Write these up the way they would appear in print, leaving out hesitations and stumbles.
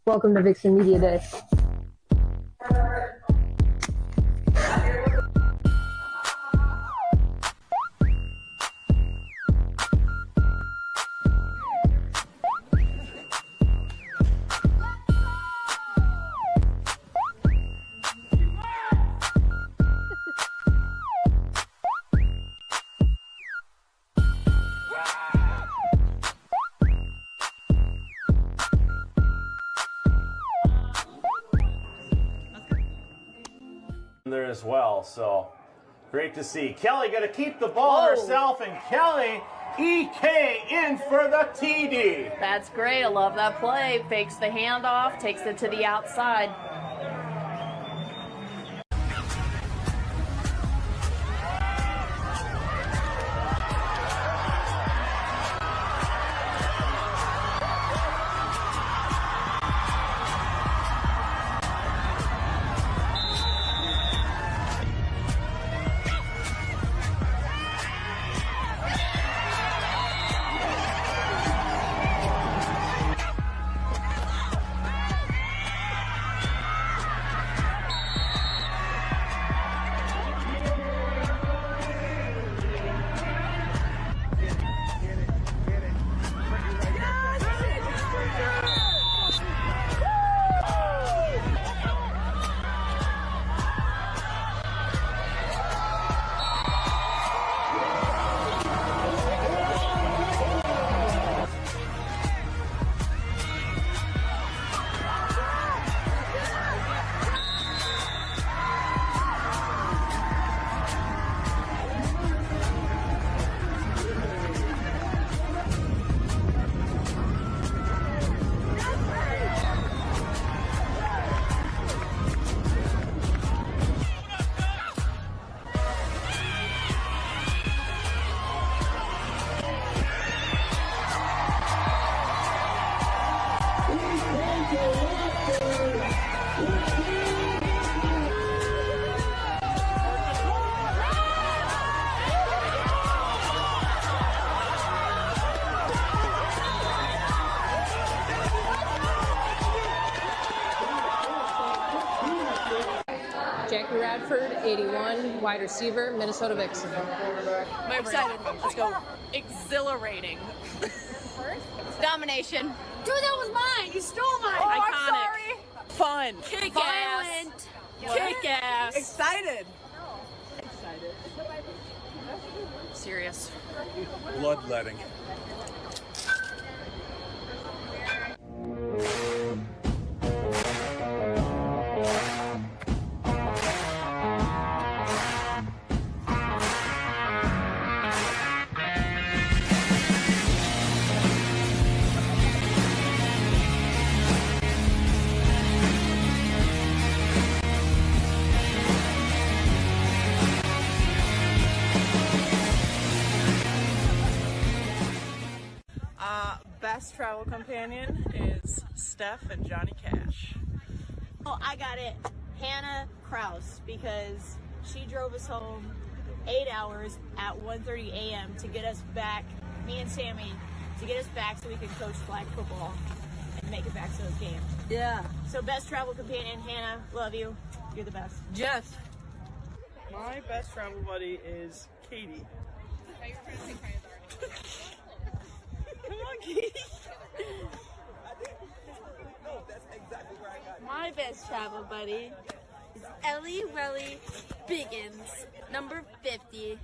Welcome to Vixen Media Day. There as well, so great to see. Kelly going to keep the ball herself, and Kelly EK in for the TD. That's great. I love that play. Fakes the handoff, takes it to the outside. Jackie Radford, 81, wide receiver, Minnesota Vixen. I'm excited. Let's go. Exhilarating. Domination. Dude, that was mine. You stole mine. Iconic. Fun. Kick Violent. ass. Kick ass. Excited. Serious. Bloodletting. Best travel companion is Steph and Johnny Cash. Oh, I got it. Hannah Kraus, because she drove us home 8 hours at 1:30 a.m. to get us back, me and Sammy, to get us back so we could coach flag football and make it back to the game. Yeah. So best travel companion, Hannah, love you. You're the best. Jeff. My best travel buddy is Katie. Come on, Katie. My best travel buddy is Ellie Welly Biggins, number 50.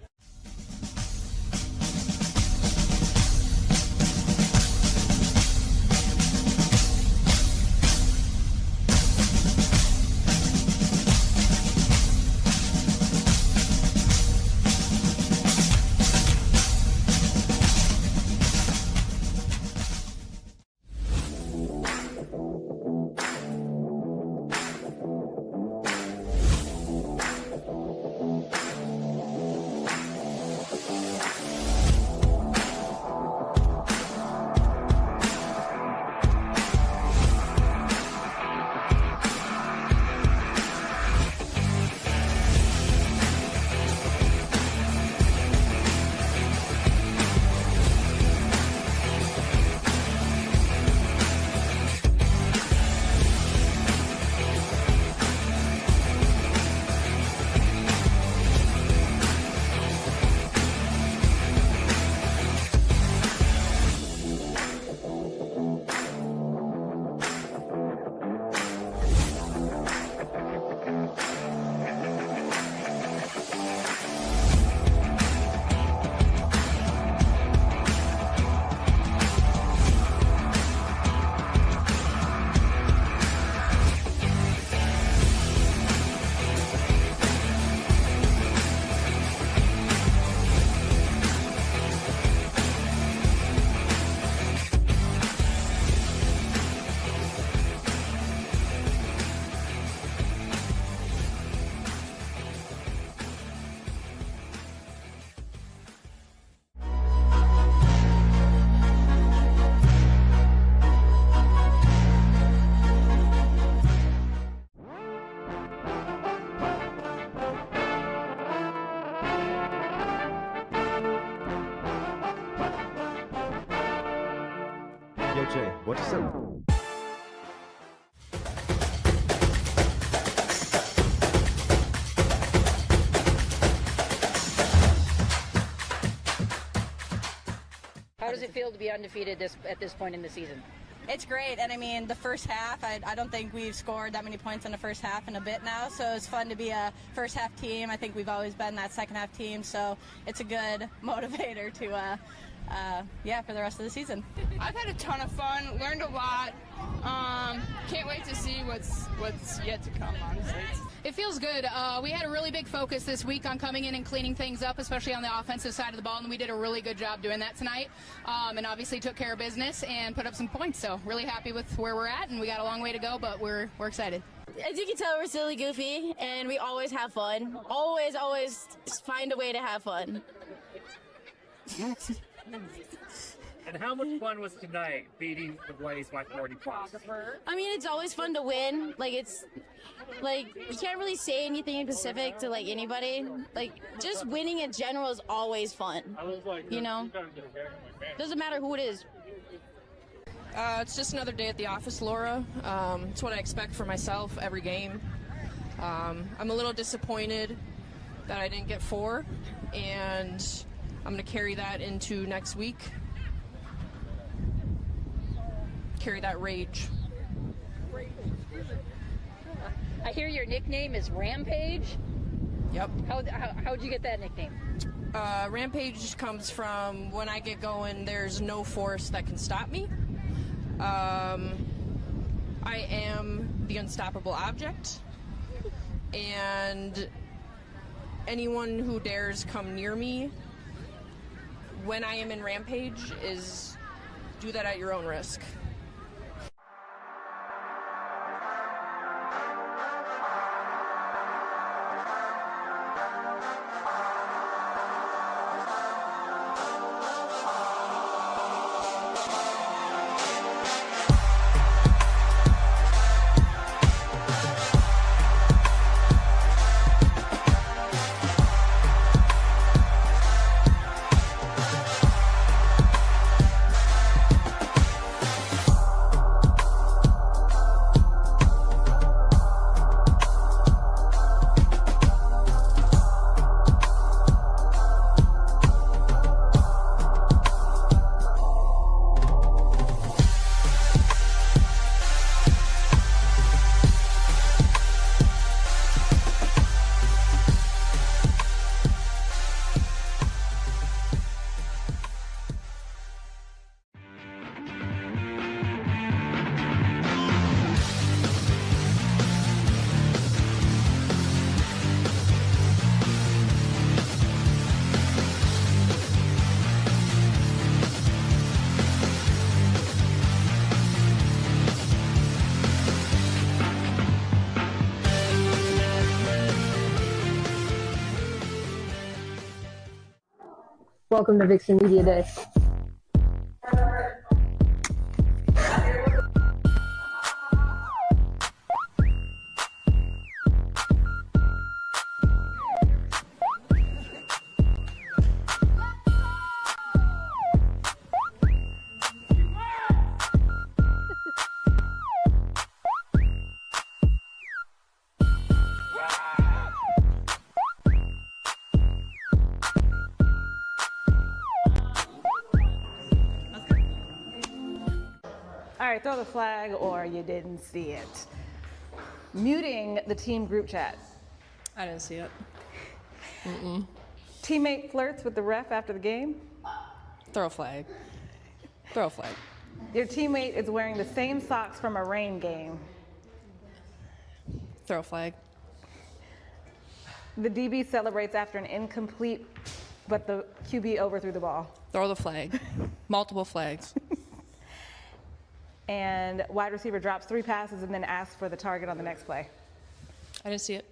Coach A, what you say? How does it feel to be undefeated at this point in the season? It's great, and I mean, the first half, I don't think we've scored that many points in the first half in a bit now, so it's fun to be a first half team. I think we've always been that second half team, so it's a good motivator to, for the rest of the season. I've had a ton of fun, learned a lot. Can't wait to see what's yet to come, honestly. It feels good. We had a really big focus this week on coming in and cleaning things up, especially on the offensive side of the ball, and we did a really good job doing that tonight, and obviously took care of business and put up some points. So really happy with where we're at, and we got a long way to go, but we're excited. As you can tell, we're silly goofy, and we always have fun. Always find a way to have fun. And how much fun was tonight beating the Blaze by 40 points? I mean, it's always fun to win. You can't really say anything specific to anybody. Just winning in general is always fun. You know? Doesn't matter who it is. It's just another day at the office, Laura. It's what I expect for myself every game. I'm a little disappointed that I didn't get 4, and I'm going to carry that into next week. Carry that rage. I hear your nickname is Rampage. Yep. How'd you get that nickname? Rampage comes from when I get going, there's no force that can stop me. I am the unstoppable object, and anyone who dares come near me when I am in Rampage is do that at your own risk. Welcome to Vixen Media Day. All right, throw the flag or you didn't see it. Muting the team group chat. I didn't see it. Teammate flirts with the ref after the game. Throw a flag. Throw a flag. Your teammate is wearing the same socks from a rain game. Throw a flag. The DB celebrates after an incomplete, but the QB overthrew the ball. Throw the flag. Multiple flags. And wide receiver drops 3 passes and then asks for the target on the next play. I didn't see it.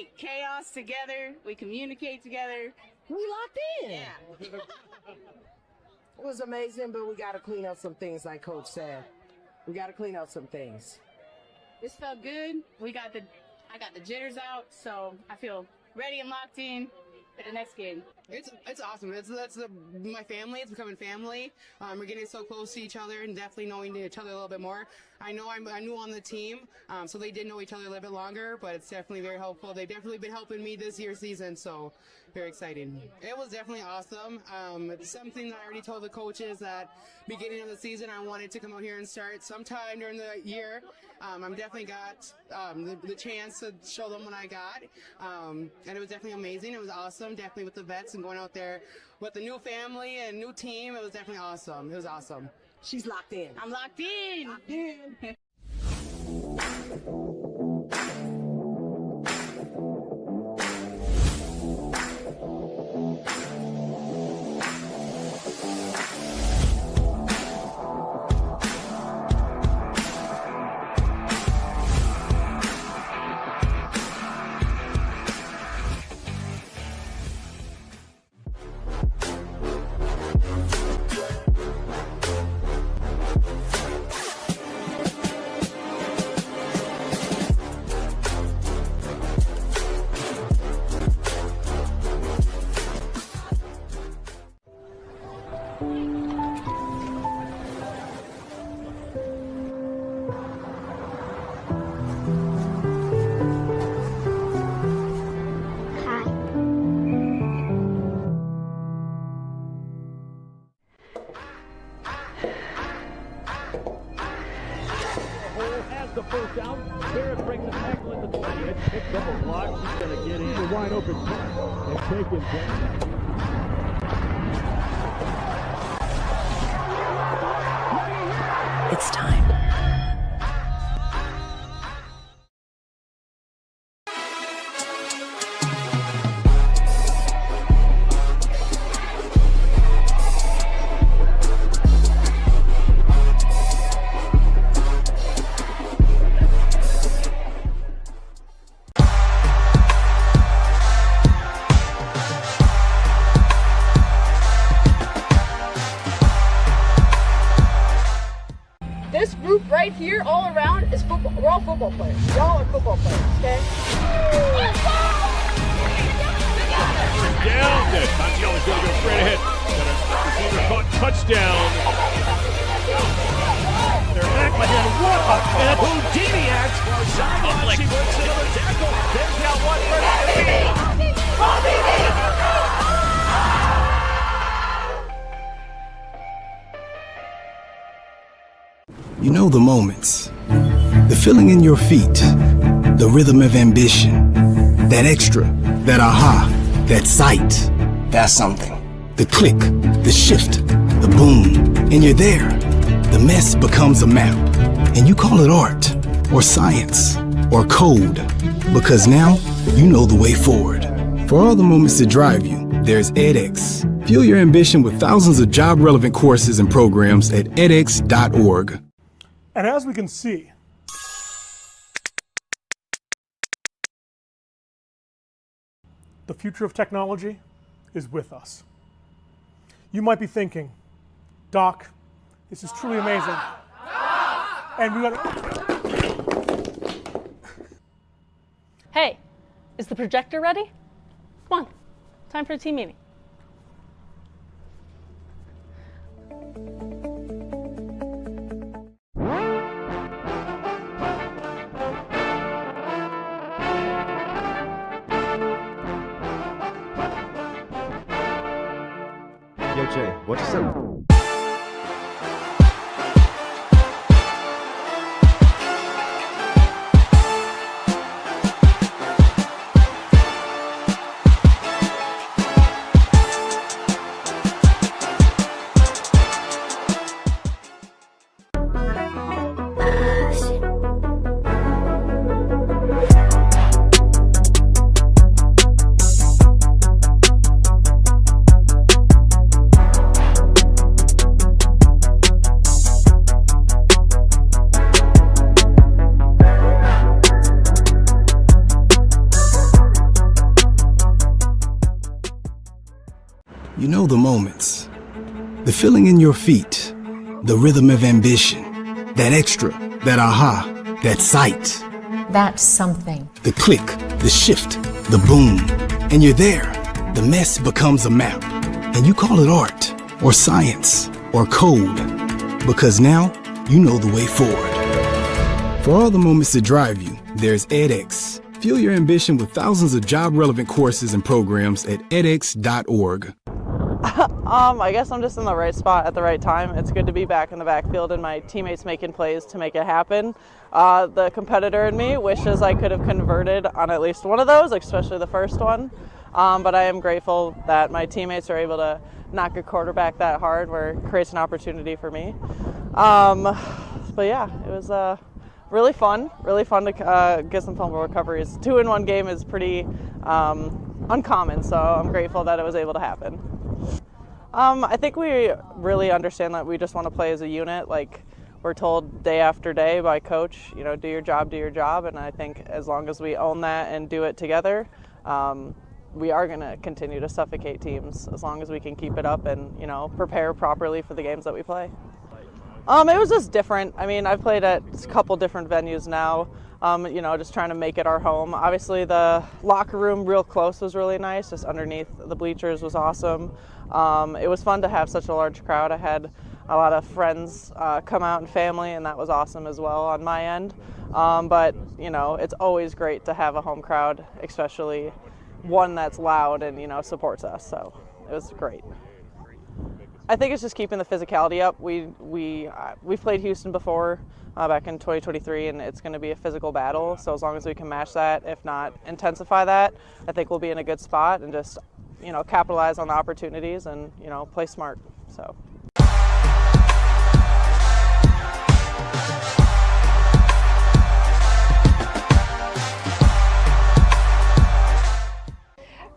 create chaos together. We communicate together. We locked in. Yeah. It was amazing, but we got to clean up some things, like Coach said. We got to clean up some things. This felt good. I got the jitters out, so I feel ready and locked in for the next game. It's awesome. It's my family. It's becoming family. We're getting so close to each other and definitely knowing each other a little bit more. I know I'm new on the team, so they did know each other a little bit longer, but it's definitely very helpful. They've definitely been helping me this year's season, so very exciting. It was definitely awesome. It's something that I already told the coaches that beginning of the season I wanted to come out here and start sometime during the year. I'm definitely got the chance to show them what I got, and it was definitely amazing. It was awesome, definitely with the vets and going out there with the new family and new team. It was definitely awesome. It was awesome. She's locked in. I'm locked in. Locked in. Has the first down. Barrett breaks a tackle at the 20. It's picked up a block. He's going to get in. A wide open pass and take him down. It's time. This group right here, all around, is football. We're all football players. Y'all are football players, okay? Down. Contiello's going to go straight ahead. Got a receiver caught. Touchdown. They're back by him. What a Houdini act. Zion, she breaks another tackle. They've got one for You know the moments, the feeling in your feet, the rhythm of ambition, that extra, that aha, that sight. That's something. The click, the shift, the boom, and you're there. The mess becomes a map, and you call it art, or science, or code, because now you know the way forward. For all the moments that drive you, there's edX. Fuel your ambition with thousands of job-relevant courses and programs at edX.org. And as we can see, the future of technology is with us. You might be thinking, Doc, this is truly amazing. And we got Hey, is the projector ready? Come on, time for a team meeting. Yo, Jay, what you say? You know the moments. The feeling in your feet. The rhythm of ambition. That extra. That aha. That sight. That's something. The click. The shift. The boom. And you're there. The mess becomes a map. And you call it art. Or science. Or code. Because now, you know the way forward. For all the moments that drive you, there's edX. Fuel your ambition with thousands of job-relevant courses and programs at edX.org. I guess I'm just in the right spot at the right time. It's good to be back in the backfield and my teammates making plays to make it happen. The competitor in me wishes I could have converted on at least one of those, especially the first one. But I am grateful that my teammates are able to knock a quarterback that hard where it creates an opportunity for me. But yeah, it was really fun to get some fumble recoveries. 2 in one game is pretty uncommon, so I'm grateful that it was able to happen. I think we really understand that we just want to play as a unit. Like we're told day after day by coach, you know, do your job. And I think as long as we own that and do it together, we are going to continue to suffocate teams as long as we can keep it up and, you know, prepare properly for the games that we play. It was just different. I mean, I've played at a couple different venues now, you know, just trying to make it our home. Obviously, the locker room real close was really nice, just underneath the bleachers was awesome. It was fun to have such a large crowd. I had a lot of friends come out and family, and that was awesome as well on my end. But, you know, it's always great to have a home crowd, especially one that's loud and, you know, supports us. So it was great. I think it's just keeping the physicality up. We've played Houston before back in 2023, and it's going to be a physical battle. So as long as we can match that, if not intensify that, I think we'll be in a good spot and just, you know, capitalize on the opportunities and, you know, play smart. So.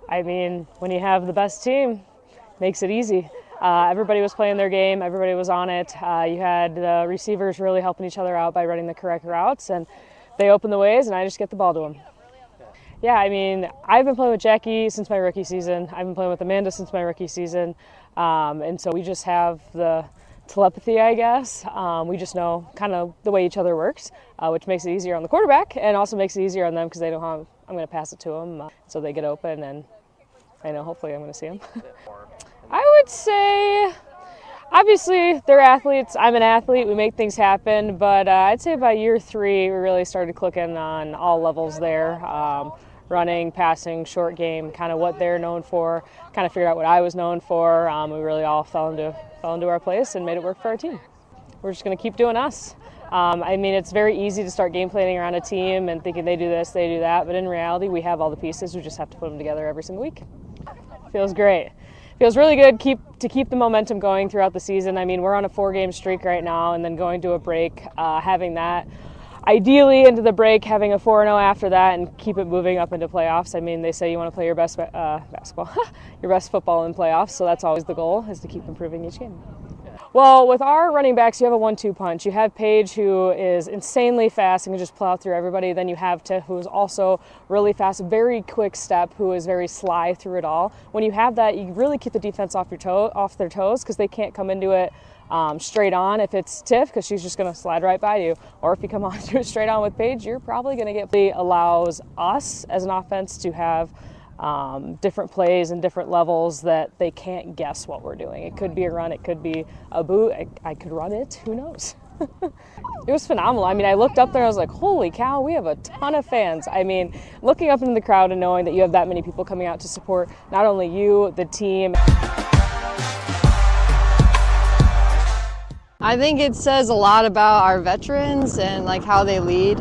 I mean, when you have the best team, makes it easy. Everybody was playing their game, everybody was on it. You had the receivers really helping each other out by running the correct routes, and they open the ways, and I just get the ball to them. Yeah, I mean, I've been playing with Jackie since my rookie season. I've been playing with Amanda since my rookie season, and so we just have the telepathy, I guess. We just know kind of the way each other works, which makes it easier on the quarterback and also makes it easier on them because they know how I'm going to pass it to them, so they get open, and I know hopefully I'm going to see them. I would say, obviously, they're athletes. I'm an athlete. We make things happen. But I'd say by year 3, we really started clicking on all levels there. Running, passing, short game, kind of what they're known for. Kind of figured out what I was known for. We really all fell into our place and made it work for our team. We're just going to keep doing us. I mean, it's very easy to start game planning around a team and thinking they do this, they do that. But in reality, we have all the pieces. We just have to put them together every single week. Feels great. Feels really good to keep the momentum going throughout the season. I mean, we're on a 4-game streak right now, and then going to a break, having that ideally into the break, having a 4-0 after that, and keep it moving up into playoffs. I mean, they say you want to play your best basketball, your best football in playoffs, so that's always the goal, is to keep improving each game. Well, with our running backs, you have a 1-2 punch. You have Paige, who is insanely fast and can just plow through everybody. Then you have Tiff, who is also really fast, very quick step, who is very sly through it all. When you have that, you really keep the defense off their toes, because they can't come into it straight on if it's Tiff, because she's just going to slide right by you. Or if you come on to it straight on with Paige, you're probably going to get. It allows us as an offense to have different plays and different levels that they can't guess what we're doing. It could be a run, it could be a boot, I could run it, who knows? It was phenomenal. I mean, I looked up there and I was like, holy cow, we have a ton of fans. I mean, looking up into the crowd and knowing that you have that many people coming out to support not only you, the team. I think it says a lot about our veterans and like how they lead.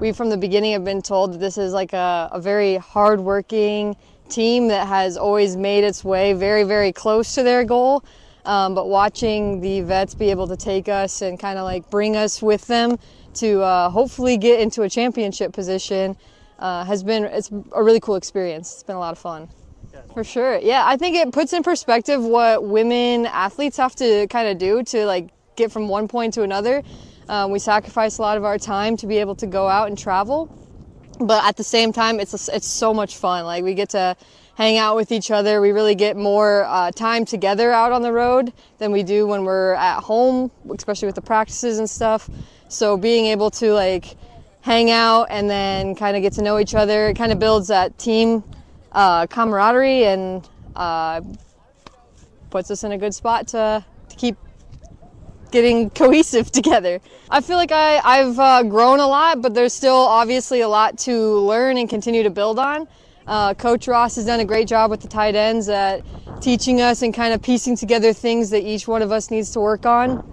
We from the beginning have been told that this is like a very hardworking team that has always made its way very, very close to their goal. But watching the vets be able to take us and kind of like bring us with them to hopefully get into a championship position it's a really cool experience. It's been a lot of fun. For sure. Yeah, I think it puts in perspective what women athletes have to kind of do to like get from one point to another. We sacrifice a lot of our time to be able to go out and travel, but at the same time, it's so much fun. Like we get to hang out with each other. We really get more time together out on the road than we do when we're at home, especially with the practices and stuff. So being able to like hang out and then kind of get to know each other, it kind of builds that team camaraderie and puts us in a good spot to keep getting cohesive together. I feel like I've grown a lot, but there's still obviously a lot to learn and continue to build on. Coach Ross has done a great job with the tight ends at teaching us and kind of piecing together things that each one of us needs to work on.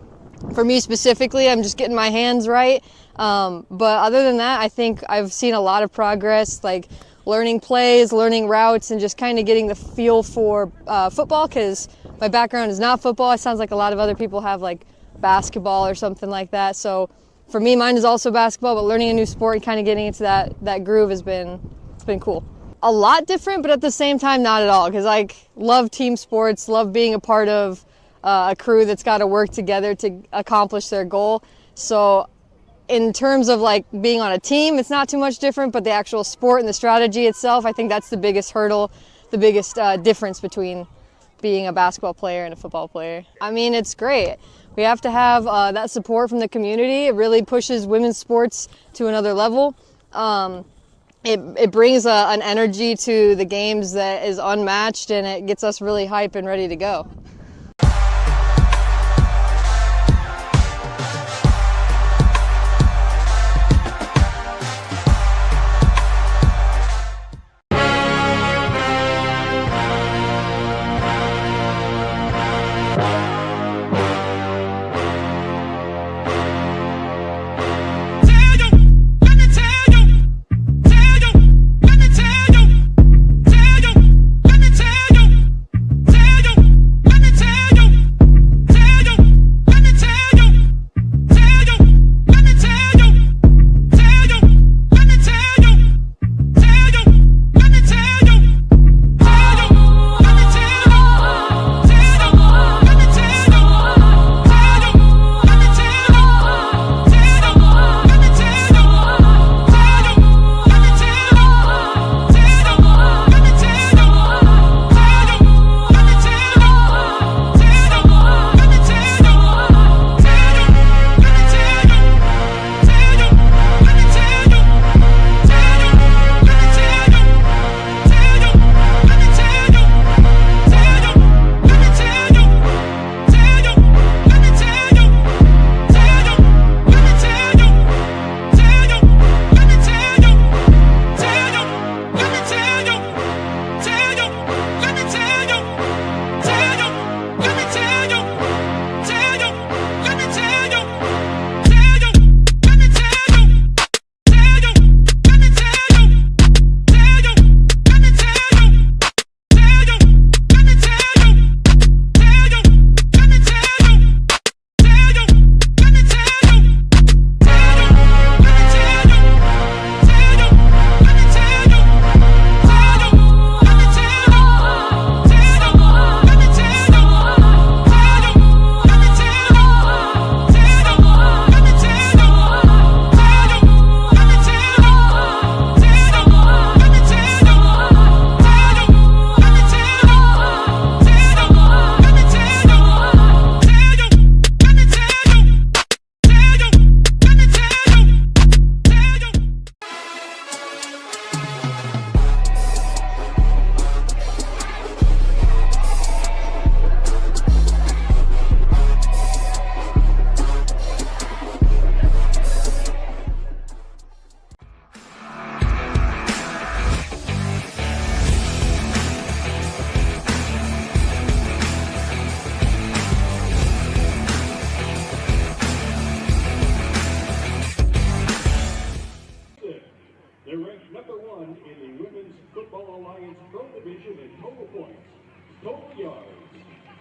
For me specifically, I'm just getting my hands right. But other than that, I think I've seen a lot of progress, like learning plays, learning routes, and just kind of getting the feel for football, because my background is not football. It sounds like a lot of other people have like basketball or something like that. So for me, mine is also basketball, but learning a new sport and kind of getting into that groove it's been cool. A lot different, but at the same time, not at all, because I love team sports, love being a part of a crew that's got to work together to accomplish their goal. So in terms of like being on a team, it's not too much different, but the actual sport and the strategy itself, I think that's the biggest hurdle, the biggest difference between being a basketball player and a football player. I mean, it's great. We have to have that support from the community. It really pushes women's sports to another level. It brings an energy to the games that is unmatched, and it gets us really hyped and ready to go.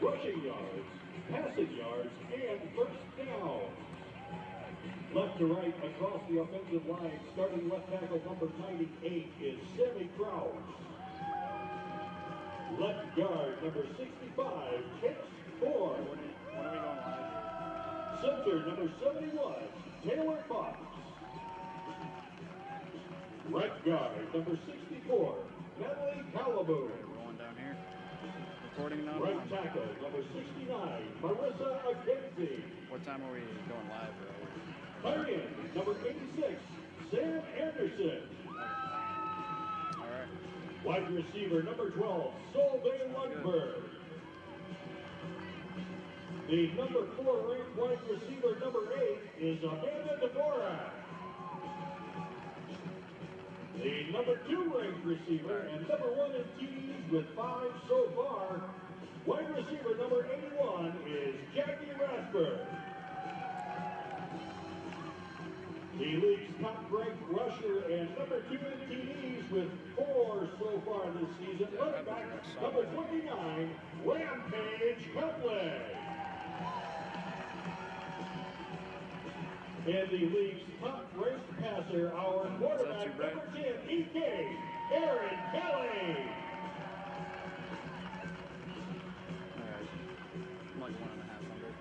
rushing yards, passing yards, and first down. Left to right across the offensive line, starting left tackle number 98 is Sammy Crouch. Left guard number 65, Kent Ford. Center number 71, Taylor Fox. Right guard number 64, Natalie Calaboon. recording now? Right tackle, number 69, Marissa McKenzie. What time are we going live? Tight end, number 86, Sam Anderson. All right. Wide receiver, number 12, Solveig Lundberg. The number 4 ranked wide receiver, number 8, is Amanda Dvorak. The number 2 ranked receiver and number 1 in TDs with 5 so far, wide receiver number 81 is Jackie Rasper. The league's top-ranked rusher and number 2 in TDs with 4 so far this season, running back number 29, Rampage Cutler. And the league's top-ranked passer, our quarterback, number 10, EK, Aaron Kelly. I'm like 1.5 under.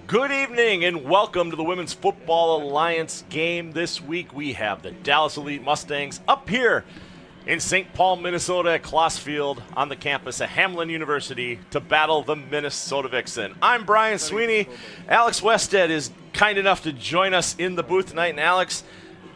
Good evening and welcome to the Women's Football Alliance game. This week we have the Dallas Elite Mustangs up here in St. Paul, Minnesota at Kloss Field on the campus of Hamline University to battle the Minnesota Vixen. I'm Brian Sweeney. Alex Wested is kind enough to join us in the booth tonight. And Alex,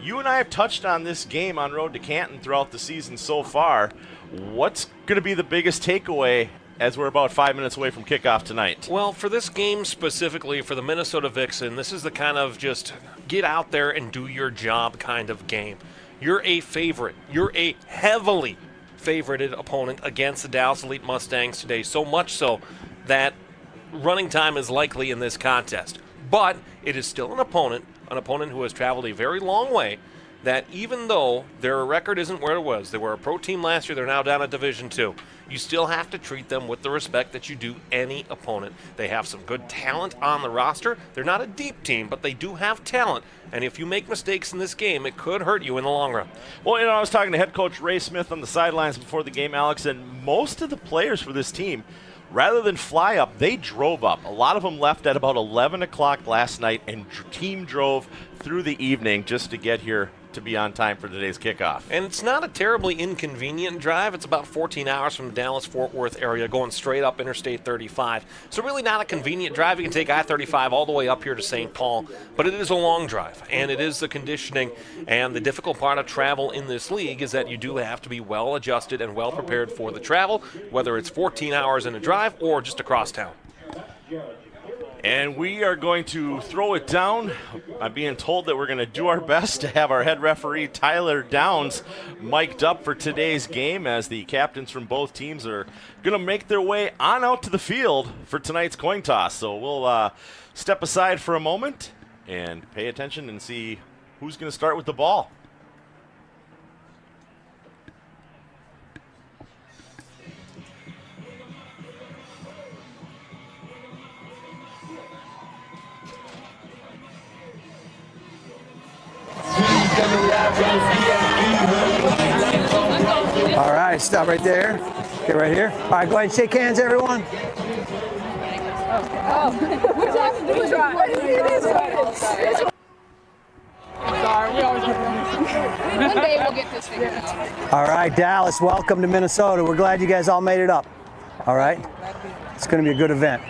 you and I have touched on this game on Road to Canton throughout the season so far. What's going to be the biggest takeaway as we're about 5 minutes away from kickoff tonight? Well, for this game specifically, for the Minnesota Vixen, this is the kind of just get out there and do your job kind of game. You're a favorite. You're a heavily favorited opponent against the Dallas Elite Mustangs today, so much so that running time is likely in this contest. But it is still an opponent who has traveled a very long way, that even though their record isn't where it was, they were a pro team last year, they're now down at Division II. You still have to treat them with the respect that you do any opponent. They have some good talent on the roster. They're not a deep team, but they do have talent. And if you make mistakes in this game, it could hurt you in the long run. Well, I was talking to head coach Ray Smith on the sidelines before the game, Alex, and most of the players for this team, rather than fly up, they drove up. A lot of them left at about 11 o'clock last night, and team drove through the evening just to get here to be on time for today's kickoff. And it's not a terribly inconvenient drive. It's about 14 hours from the Dallas-Fort Worth area going straight up Interstate 35. So really not a convenient drive. You can take I-35 all the way up here to St. Paul, but it is a long drive, and it is the conditioning. And the difficult part of travel in this league is that you do have to be well adjusted and well prepared for the travel, whether it's 14 hours in a drive or just across town. And we are going to throw it down. I'm being told that we're going to do our best to have our head referee, Tyler Downs, mic'd up for today's game, as the captains from both teams are going to make their way on out to the field for tonight's coin toss. So we'll step aside for a moment and pay attention and see who's going to start with the ball. All right, stop right there. Get right here. All right, go ahead and shake hands, everyone. One day we'll get this figured out. All right, Dallas, welcome to Minnesota. We're glad you guys all made it up. All right? It's going to be a good event.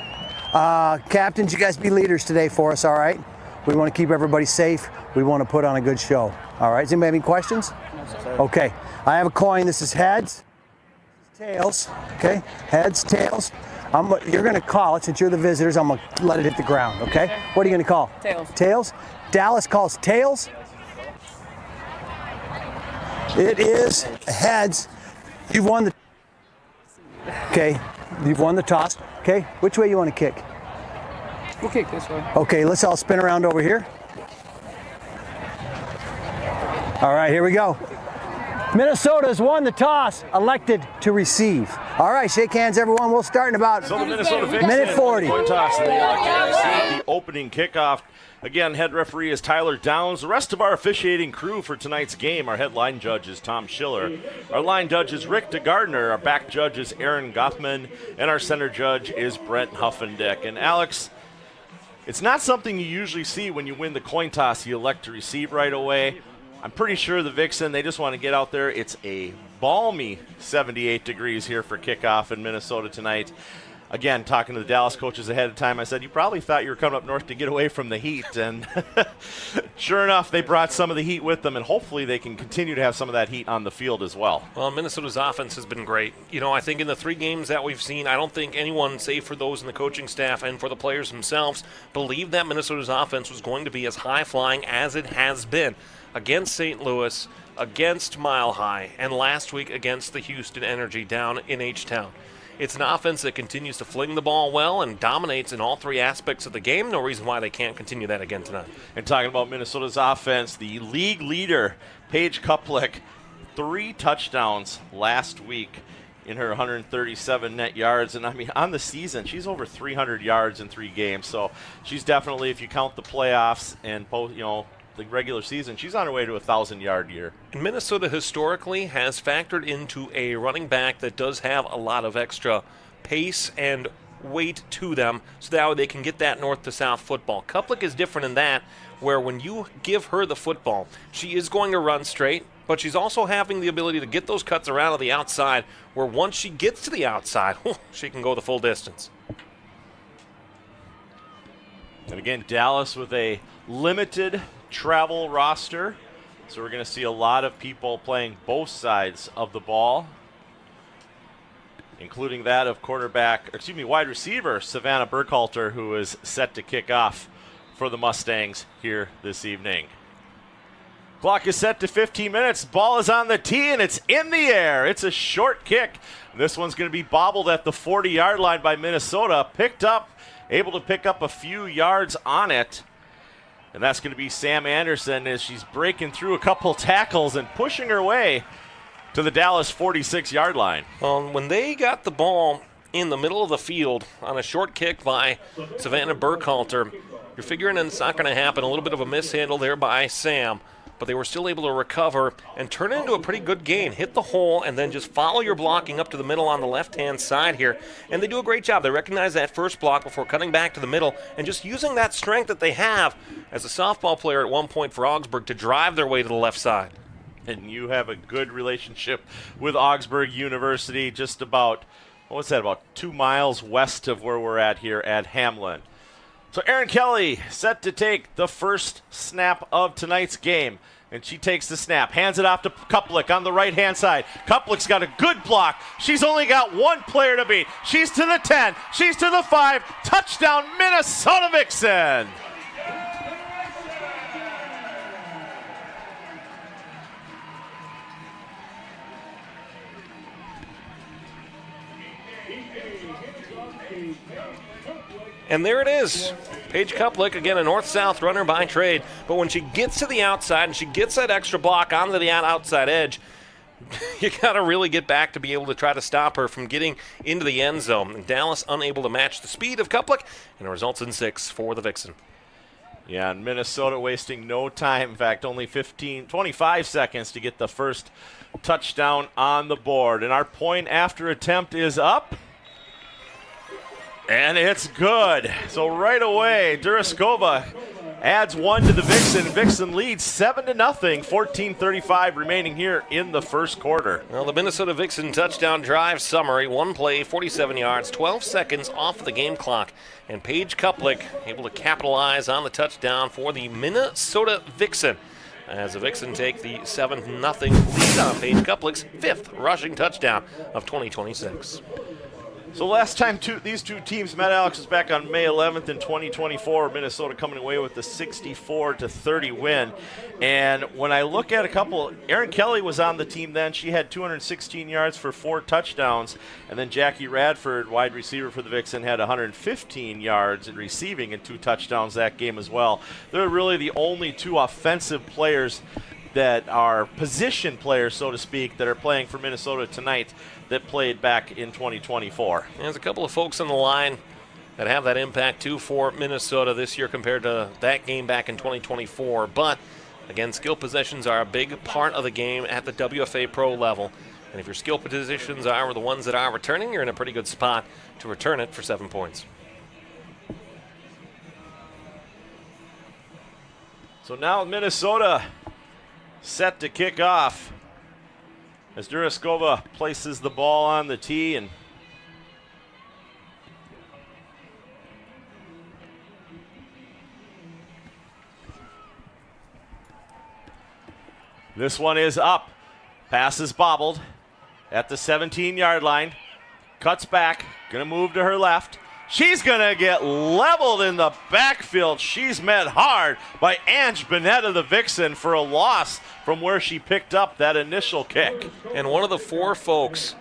Captains, you guys be leaders today for us, all right? We want to keep everybody safe. We want to put on a good show. All right, does anybody have any questions? No, sir. Okay, I have a coin. This is heads, tails, okay? Heads, tails. You're going to call it. Since you're the visitors, I'm going to let it hit the ground, okay? What are you going to call? Tails. Tails? Dallas calls tails. It is heads. You've won the... Okay, you've won the toss. Okay, which way you want to kick? We'll kick this way. Okay, let's all spin around over here. All right, here we go. Minnesota's won the toss, elected to receive. All right, shake hands, everyone. We'll start in about So the Minnesota Vixen minute 40. Coin toss, and they elect to receive the opening kickoff. Again, head referee is Tyler Downs. The rest of our officiating crew for tonight's game, our head line judge is Tom Schiller. Our line judge is Rick DeGardner. Our back judge is Aaron Goffman. And our center judge is Brent Huffendick. And Alex, it's not something you usually see when you win the coin toss. You elect to receive right away. I'm pretty sure the Vixen, they just want to get out there. It's a balmy 78 degrees here for kickoff in Minnesota tonight. Again, talking to the Dallas coaches ahead of time, I said, you probably thought you were coming up north to get away from the heat. And sure enough, they brought some of the heat with them, and hopefully they can continue to have some of that heat on the field as well. Well, Minnesota's offense has been great. You know, I think in the 3 games that we've seen, I don't think anyone, save for those in the coaching staff and for the players themselves, believed that Minnesota's offense was going to be as high-flying as it has been against St. Louis, against Mile High, and last week against the Houston Energy down in H-Town. It's an offense that continues to fling the ball well and dominates in all 3 aspects of the game. No reason why they can't continue that again tonight. And talking about Minnesota's offense, the league leader, Paige Kuplick, 3 touchdowns last week in her 137 net yards. And, I mean, on the season, she's over 300 yards in 3 games. So she's definitely, if you count the playoffs and, the regular season, she's on her way to a 1,000-yard year. And Minnesota historically has factored into a running back that does have a lot of extra pace and weight to them, so that way they can get that north to south football. Kuplick is different in that, where when you give her the football, she is going to run straight, but she's also having the ability to get those cuts around to the outside, where once she gets to the outside, she can go the full distance. And again, Dallas with a limited travel roster, so we're going to see a lot of people playing both sides of the ball, including that of wide receiver Savannah Burkhalter, who is set to kick off for the Mustangs here this evening. Clock is set to 15 minutes. Ball is on the tee, and it's in the air. It's a short kick. This one's going to be bobbled at the 40-yard line by Minnesota. Able to pick up a few yards on it. And that's going to be Sam Anderson as she's breaking through a couple tackles and pushing her way to the Dallas 46-yard line. Well, when they got the ball in the middle of the field on a short kick by Savannah Burkhalter, you're figuring it's not going to happen. A little bit of a mishandle there by Sam, but they were still able to recover and turn it into a pretty good gain. Hit the hole and then just follow your blocking up to the middle on the left-hand side here. And they do a great job. They recognize that first block before cutting back to the middle and just using that strength that they have as a softball player at one point for Augsburg to drive their way to the left side. And you have a good relationship with Augsburg University, just about, about 2 miles west of where we're at here at Hamlin. So Erin Kelly set to take the first snap of tonight's game. And she takes the snap, hands it off to Kuplick on the right-hand side. Kuplick's got a good block. She's only got one player to beat. She's to the 10. She's to the 5. Touchdown, Minnesota Vixen. And there it is. Paige Kuplick, again, a north-south runner by trade. But when she gets to the outside and she gets that extra block onto the outside edge, you got to really get back to be able to try to stop her from getting into the end zone. And Dallas unable to match the speed of Kuplick, and it results in 6 for the Vixen. Yeah, and Minnesota wasting no time. In fact, only 25 seconds to get the first touchdown on the board. And our point after attempt is up. And it's good. So right away, Duraskova adds 1 to the Vixen. Vixen leads 7-0, 14:35 remaining here in the first quarter. Well, the Minnesota Vixen touchdown drive summary, 1 play, 47 yards, 12 seconds off of the game clock. And Paige Kuplick able to capitalize on the touchdown for the Minnesota Vixen, as the Vixen take the 7-0 lead on Paige Kuplick's 5th rushing touchdown of 2026. So last time these two teams met, Alex, was back on May 11th in 2024. Minnesota coming away with the 64-30 win. And when I look at a couple, Erin Kelly was on the team then. She had 216 yards for 4 touchdowns. And then Jackie Radford, wide receiver for the Vixen, had 115 yards in receiving and 2 touchdowns that game as well. They're really the only 2 offensive players that are position players, so to speak, that are playing for Minnesota tonight that played back in 2024. There's a couple of folks on the line that have that impact too for Minnesota this year compared to that game back in 2024. But again, skill positions are a big part of the game at the WFA pro level. And if your skill positions are the ones that are returning, you're in a pretty good spot to return it for 7 points. So now Minnesota set to kick off as Duraskova places the ball on the tee, and this one is up. Pass is bobbled at the 17-yard line. Cuts back, gonna move to her left. She's gonna get leveled in the backfield. She's met hard by Ange Bennett of the Vixen for a loss from where she picked up that initial kick. And one of the 4 folks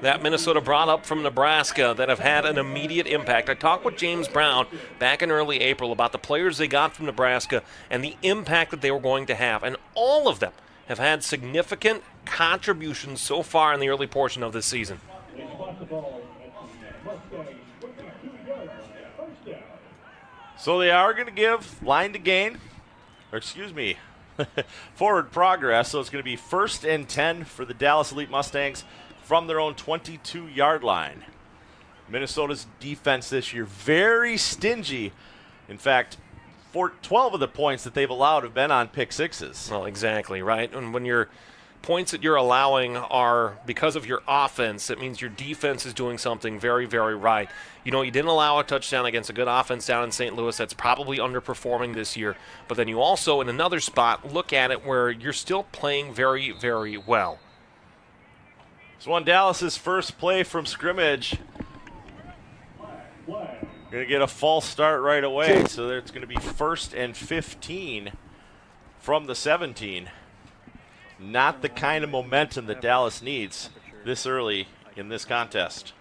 that Minnesota brought up from Nebraska that have had an immediate impact. I talked with James Brown back in early April about the players they got from Nebraska and the impact that they were going to have. And all of them have had significant contributions so far in the early portion of this season. So they are going to give line to gain, or excuse me, forward progress. So it's going to be 1st and 10 for the Dallas Elite Mustangs from their own 22-yard line. Minnesota's defense this year, very stingy. In fact, 12 of the points that they've allowed have been on pick sixes. Well, exactly, right? And when your points that you're allowing are because of your offense, it means your defense is doing something very, very right. You know, you didn't allow a touchdown against a good offense down in St. Louis that's probably underperforming this year. But then you also, in another spot, look at it where you're still playing very, very well. So on Dallas's first play from scrimmage, going to get a false start right away. So it's going to be 1st and 15 from the 17. Not the kind of momentum that Dallas needs this early in this contest.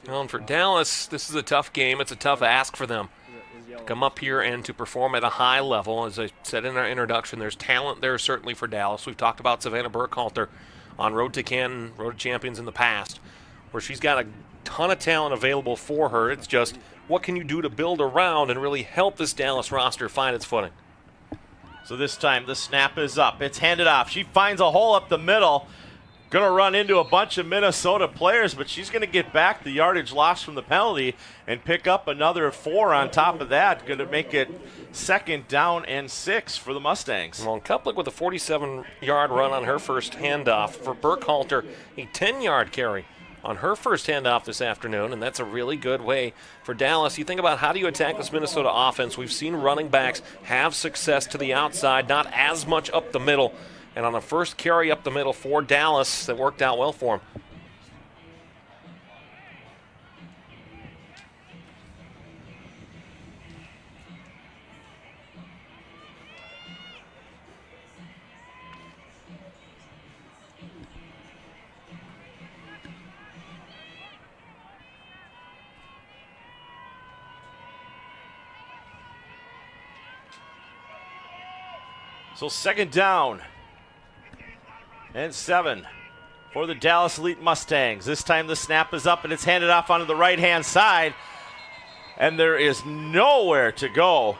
Well, and for Dallas, this is a tough game. It's a tough ask for them to come up here and to perform at a high level. As I said in our introduction, there's talent there certainly for Dallas. We've talked about Savannah Burkhalter on Road to Canton, Road to Champions in the past, where she's got a ton of talent available for her. It's just what can you do to build around and really help this Dallas roster find its footing. So this time the snap is up. It's handed off. She finds a hole up the middle. Going to run into a bunch of Minnesota players, but she's going to get back the yardage lost from the penalty and pick up another 4 on top of that. Going to make it 2nd down and 6 for the Mustangs. Well, Kuplik with a 47-yard run on her first handoff. For Burkhalter, a 10-yard carry on her first handoff this afternoon, and that's a really good way for Dallas. You think about how do you attack this Minnesota offense. We've seen running backs have success to the outside, not as much up the middle. And on the first carry up the middle for Dallas, that worked out well for him. So 2nd down and 7 for the Dallas Elite Mustangs. This time the snap is up and it's handed off onto the right-hand side, and there is nowhere to go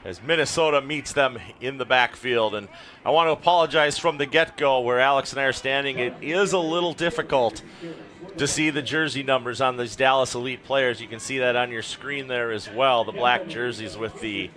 as Minnesota meets them in the backfield. And I want to apologize from the get-go where Alex and I are standing. It is a little difficult to see the jersey numbers on these Dallas Elite players. You can see that on your screen there as well, the black jerseys with the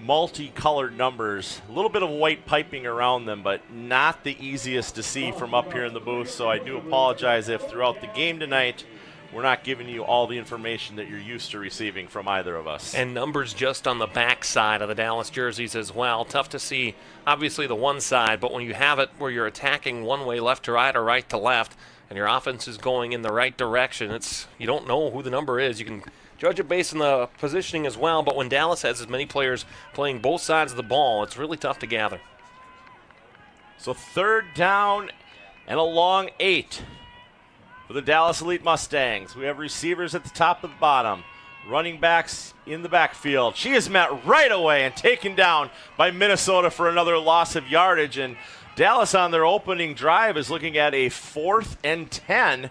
multicolored numbers, a little bit of white piping around them, but not the easiest to see from up here in the booth. So I do apologize if throughout the game tonight we're not giving you all the information that you're used to receiving from either of us. And numbers just on the back side of the Dallas jerseys as well. Tough to see, obviously, the one side, but when you have it where you're attacking one way, left to right or right to left, and your offense is going in the right direction, you don't know who the number is. You can judge it based on the positioning as well, but when Dallas has as many players playing both sides of the ball, it's really tough to gather. So 3rd down and a long 8 for the Dallas Elite Mustangs. We have receivers at the top and the bottom. Running backs in the backfield. She is met right away and taken down by Minnesota for another loss of yardage. And Dallas on their opening drive is looking at a 4th and 10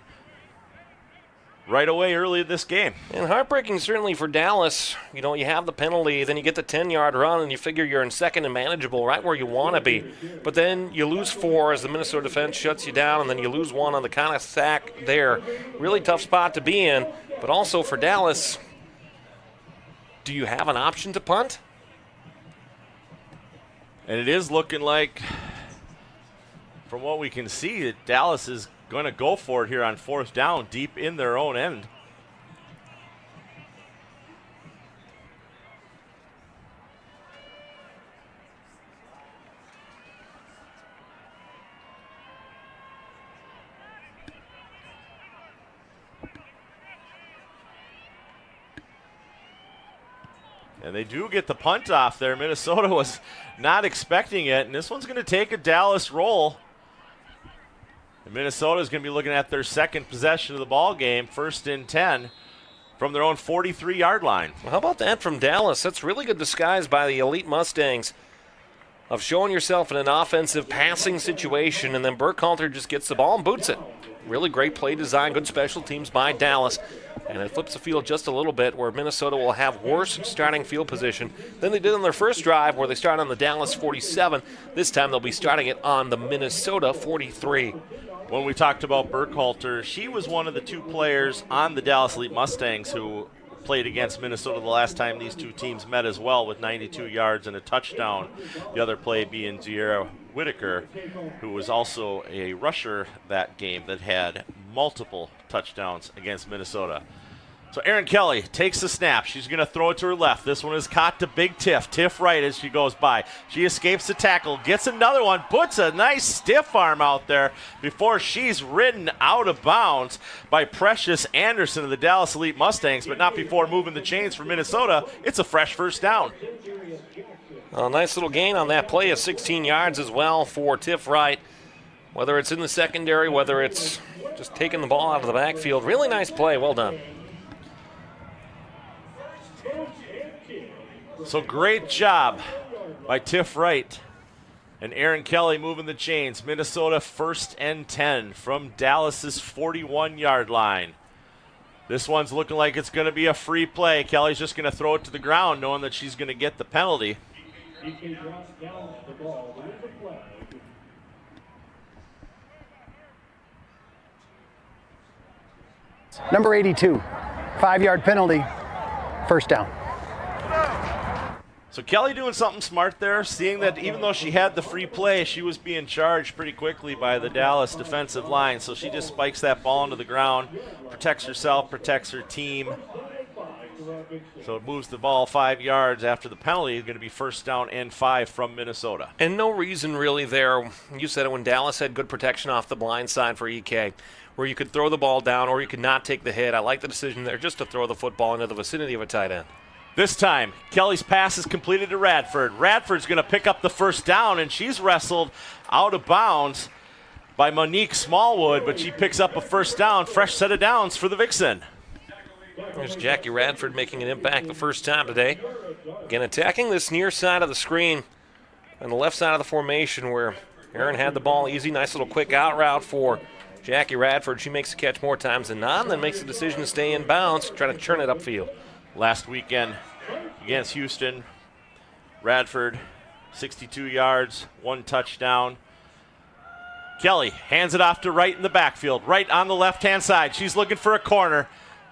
right away early in this game. And heartbreaking certainly for Dallas. You know, you have the penalty, then you get the 10-yard run, and you figure you're in second and manageable, right where you want to be. But then you lose 4 as the Minnesota defense shuts you down, and then you lose 1 on the kind of sack there. Really tough spot to be in. But also for Dallas, do you have an option to punt? And it is looking like, from what we can see, that Dallas is going to go for it here on 4th down, deep in their own end. And they do get the punt off there. Minnesota was not expecting it, and this one's going to take a Dallas roll. And Minnesota is going to be looking at their 2nd possession of the ball game, 1st and 10 from their own 43-yard line. Well, how about that from Dallas? That's really good disguise by the Elite Mustangs of showing yourself in an offensive passing situation, and then Burkhalter just gets the ball and boots it. Really great play design, good special teams by Dallas. And it flips the field just a little bit where Minnesota will have worse starting field position than they did on their first drive where they start on the Dallas 47. This time they'll be starting it on the Minnesota 43. When we talked about Burkhalter, she was one of the 2 players on the Dallas Elite Mustangs who played against Minnesota the last time these 2 teams met as well, with 92 yards and a touchdown. The other play being Zierra Whitaker, who was also a rusher that game that had multiple touchdowns against Minnesota. So Erin Kelly takes the snap. She's going to throw it to her left. This one is caught to Big Tiff. Tiff right as she goes by. She escapes the tackle, gets another one, puts a nice stiff arm out there before she's ridden out of bounds by Precious Anderson of the Dallas Elite Mustangs, but not before moving the chains for Minnesota. It's a fresh 1st down. A nice little gain on that play of 16 yards as well for Tiff Wright. Whether it's in the secondary, whether it's just taking the ball out of the backfield. Really nice play. Well done. So great job by Tiff Wright and Erin Kelly moving the chains. Minnesota 1st and 10 from Dallas's 41-yard line. This one's looking like it's going to be a free play. Kelly's just going to throw it to the ground knowing that she's going to get the penalty. Number 82, 5-yard penalty, 1st down. So Kelly doing something smart there, seeing that even though she had the free play, she was being charged pretty quickly by the Dallas defensive line. So she just spikes that ball into the ground, protects herself, protects her team. So it moves the ball 5 yards after the penalty. It's going to be 1st down and 5 from Minnesota. And no reason really there. You said it when Dallas had good protection off the blind side for EK, where you could throw the ball down or you could not take the hit. I like the decision there just to throw the football into the vicinity of a tight end. This time, Kelly's pass is completed to Radford. Radford's going to pick up the 1st down, and she's wrestled out of bounds by Monique Smallwood, but she picks up a 1st down. Fresh set of downs for the Vixen. There's Jackie Radford making an impact the first time today. Again, attacking this near side of the screen on the left side of the formation where Aaron had the ball easy. Nice little quick out route for Jackie Radford. She makes the catch more times than not, and then makes the decision to stay in bounds, trying to churn it upfield. Last weekend against Houston, Radford, 62 yards, 1 touchdown. Kelly hands it off to Wright in the backfield, right on the left-hand side. She's looking for a corner.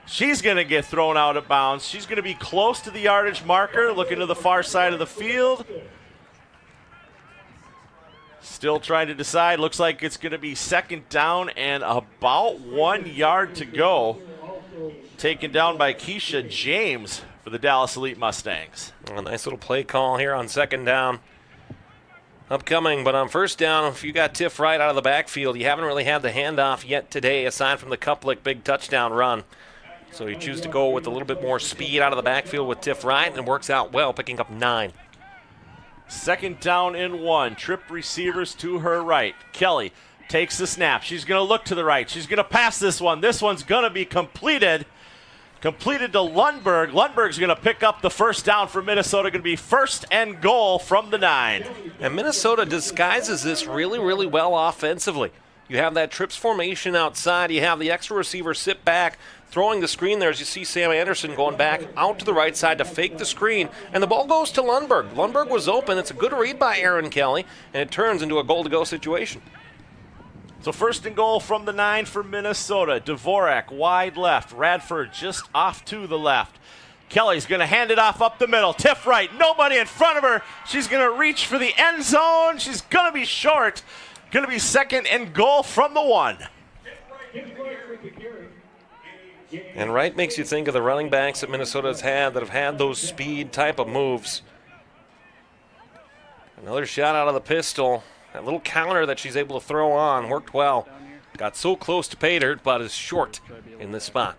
She's going to get thrown out of bounds. She's going to be close to the yardage marker, looking to the far side of the field. Still trying to decide. Looks like it's going to be 2nd down and about 1 yard to go. Taken down by Keisha James for the Dallas Elite Mustangs. A nice little play call here on 2nd down. upcoming. But on first down, if you got Tiff Wright out of the backfield, you haven't really had the handoff yet today, aside from the Kuplik big touchdown run. So you choose to go with a little bit more speed out of the backfield with Tiff Wright, and it works out well, picking up 9. Second down and 1. Trip receivers to her right. Kelly takes the snap. She's going to look to the right. She's going to pass this one. This one's going to be completed. Completed to Lundberg. Lundberg's going to pick up the first down for Minnesota. Going to be first and goal from the 9. And Minnesota disguises this really, really well offensively. You have that trips formation outside. You have the extra receiver sit back, throwing the screen there as you see Sam Anderson going back out to the right side to fake the screen. And the ball goes to Lundberg. Lundberg was open. It's a good read by Aaron Kelly, and it turns into a goal-to-go situation. So first and goal from the 9 for Minnesota. Dvorak wide left. Radford just off to the left. Kelly's going to hand it off up the middle. Tiff Wright, nobody in front of her. She's going to reach for the end zone. She's going to be short. Going to be second and goal from the 1. And Wright makes you think of the running backs that Minnesota's had that have had those speed type of moves. Another shot out of the pistol. That little counter that she's able to throw on worked well. Got so close to pay dirt, but is short in this spot.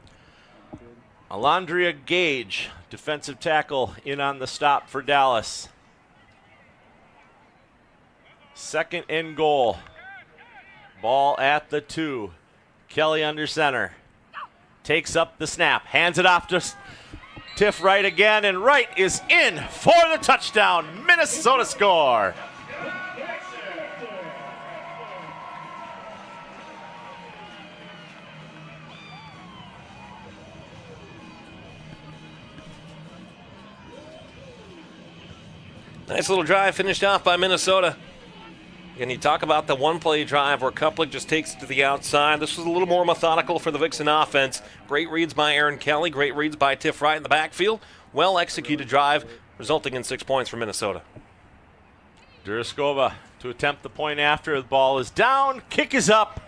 Alondria Gage, defensive tackle, in on the stop for Dallas. Second and goal. Ball at the 2. Kelly under center. Takes up the snap. Hands it off to Tiff Wright again, and Wright is in for the touchdown. Minnesota score. Nice little drive finished off by Minnesota. And you talk about the one-play drive where Kuplik just takes it to the outside. This was a little more methodical for the Vixen offense. Great reads by Aaron Kelly. Great reads by Tiff Wright in the backfield. Well-executed drive, resulting in 6 points for Minnesota. Duraskova to attempt the point after. The ball is down. Kick is up.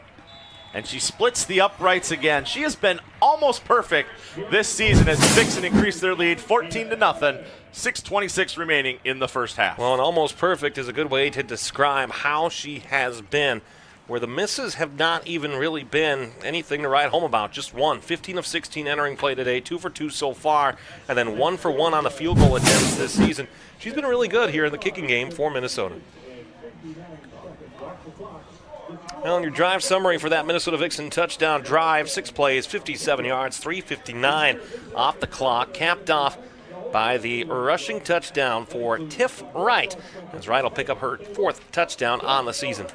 And she splits the uprights again. She has been almost perfect this season as the Vixen increased their lead 14-0. 6:26 remaining in the first half. Well, and almost perfect is a good way to describe how she has been, where the misses have not even really been anything to write home about. Just one. 15 of 16 entering play today, 2 for 2 so far, and then 1 for 1 on the field goal attempts this season. She's been really good here in the kicking game for Minnesota. Well, in your drive summary for that Minnesota Vixen touchdown drive, 6 plays, 57 yards, 3:59 off the clock, capped off by the rushing touchdown for Tiff Wright, as Wright will pick up her 4th touchdown on the season.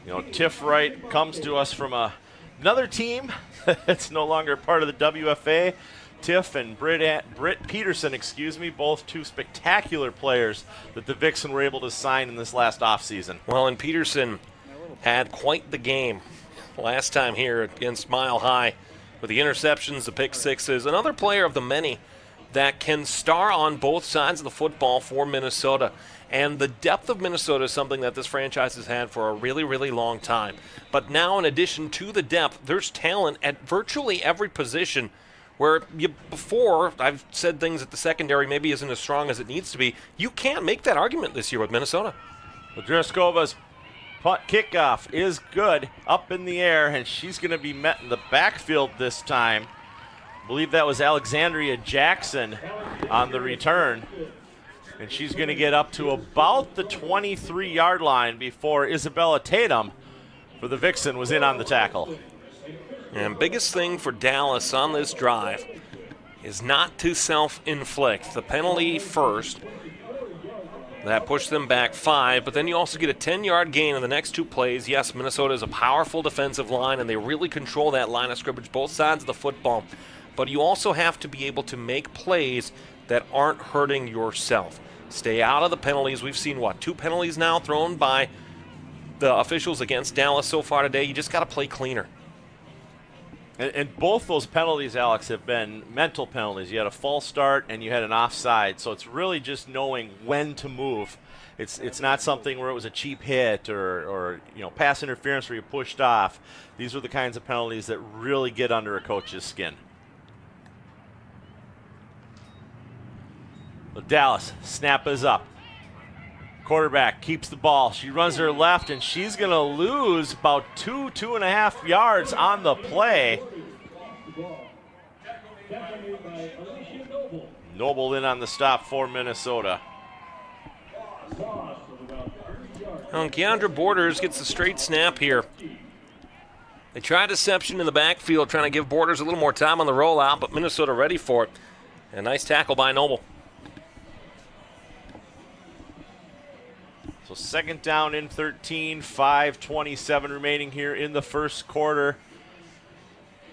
You know, Tiff Wright comes to us from another team that's no longer part of the WFA. Tiff and Britt Peterson, both 2 spectacular players that the Vixen were able to sign in this last offseason. Well, and Peterson had quite the game last time here against Mile High with the interceptions, the pick sixes. Another player of the many that can star on both sides of the football for Minnesota. And the depth of Minnesota is something that this franchise has had for a really, really long time. But now, in addition to the depth, there's talent at virtually every position where before I've said things that the secondary maybe isn't as strong as it needs to be. You can't make that argument this year with Minnesota. Duraskova's punt kickoff is good, up in the air, and she's going to be met in the backfield this time. I believe that was Alexandria Jackson on the return. And she's going to get up to about the 23-yard line before Isabella Tatum for the Vixen was in on the tackle. And biggest thing for Dallas on this drive is not to self-inflict. The penalty first. That pushed them back 5, but then you also get a 10-yard gain in the next 2 plays. Yes, Minnesota is a powerful defensive line, and they really control that line of scrimmage, both sides of the football. But you also have to be able to make plays that aren't hurting yourself. Stay out of the penalties. We've seen, 2 penalties now thrown by the officials against Dallas so far today. You just got to play cleaner. And both those penalties, Alex, have been mental penalties. You had a false start and you had an offside. So it's really just knowing when to move. It's not something where it was a cheap hit or pass interference where you pushed off. These are the kinds of penalties that really get under a coach's skin. Well, Dallas, snap is up. Quarterback keeps the ball. She runs her left, and she's going to lose about 2.5 yards on the play. Noble in on the stop for Minnesota. And Keandra Borders gets the straight snap here. They tried deception in the backfield, trying to give Borders a little more time on the rollout, but Minnesota ready for it. A nice tackle by Noble. So second down and 13, 5:27 remaining here in the first quarter.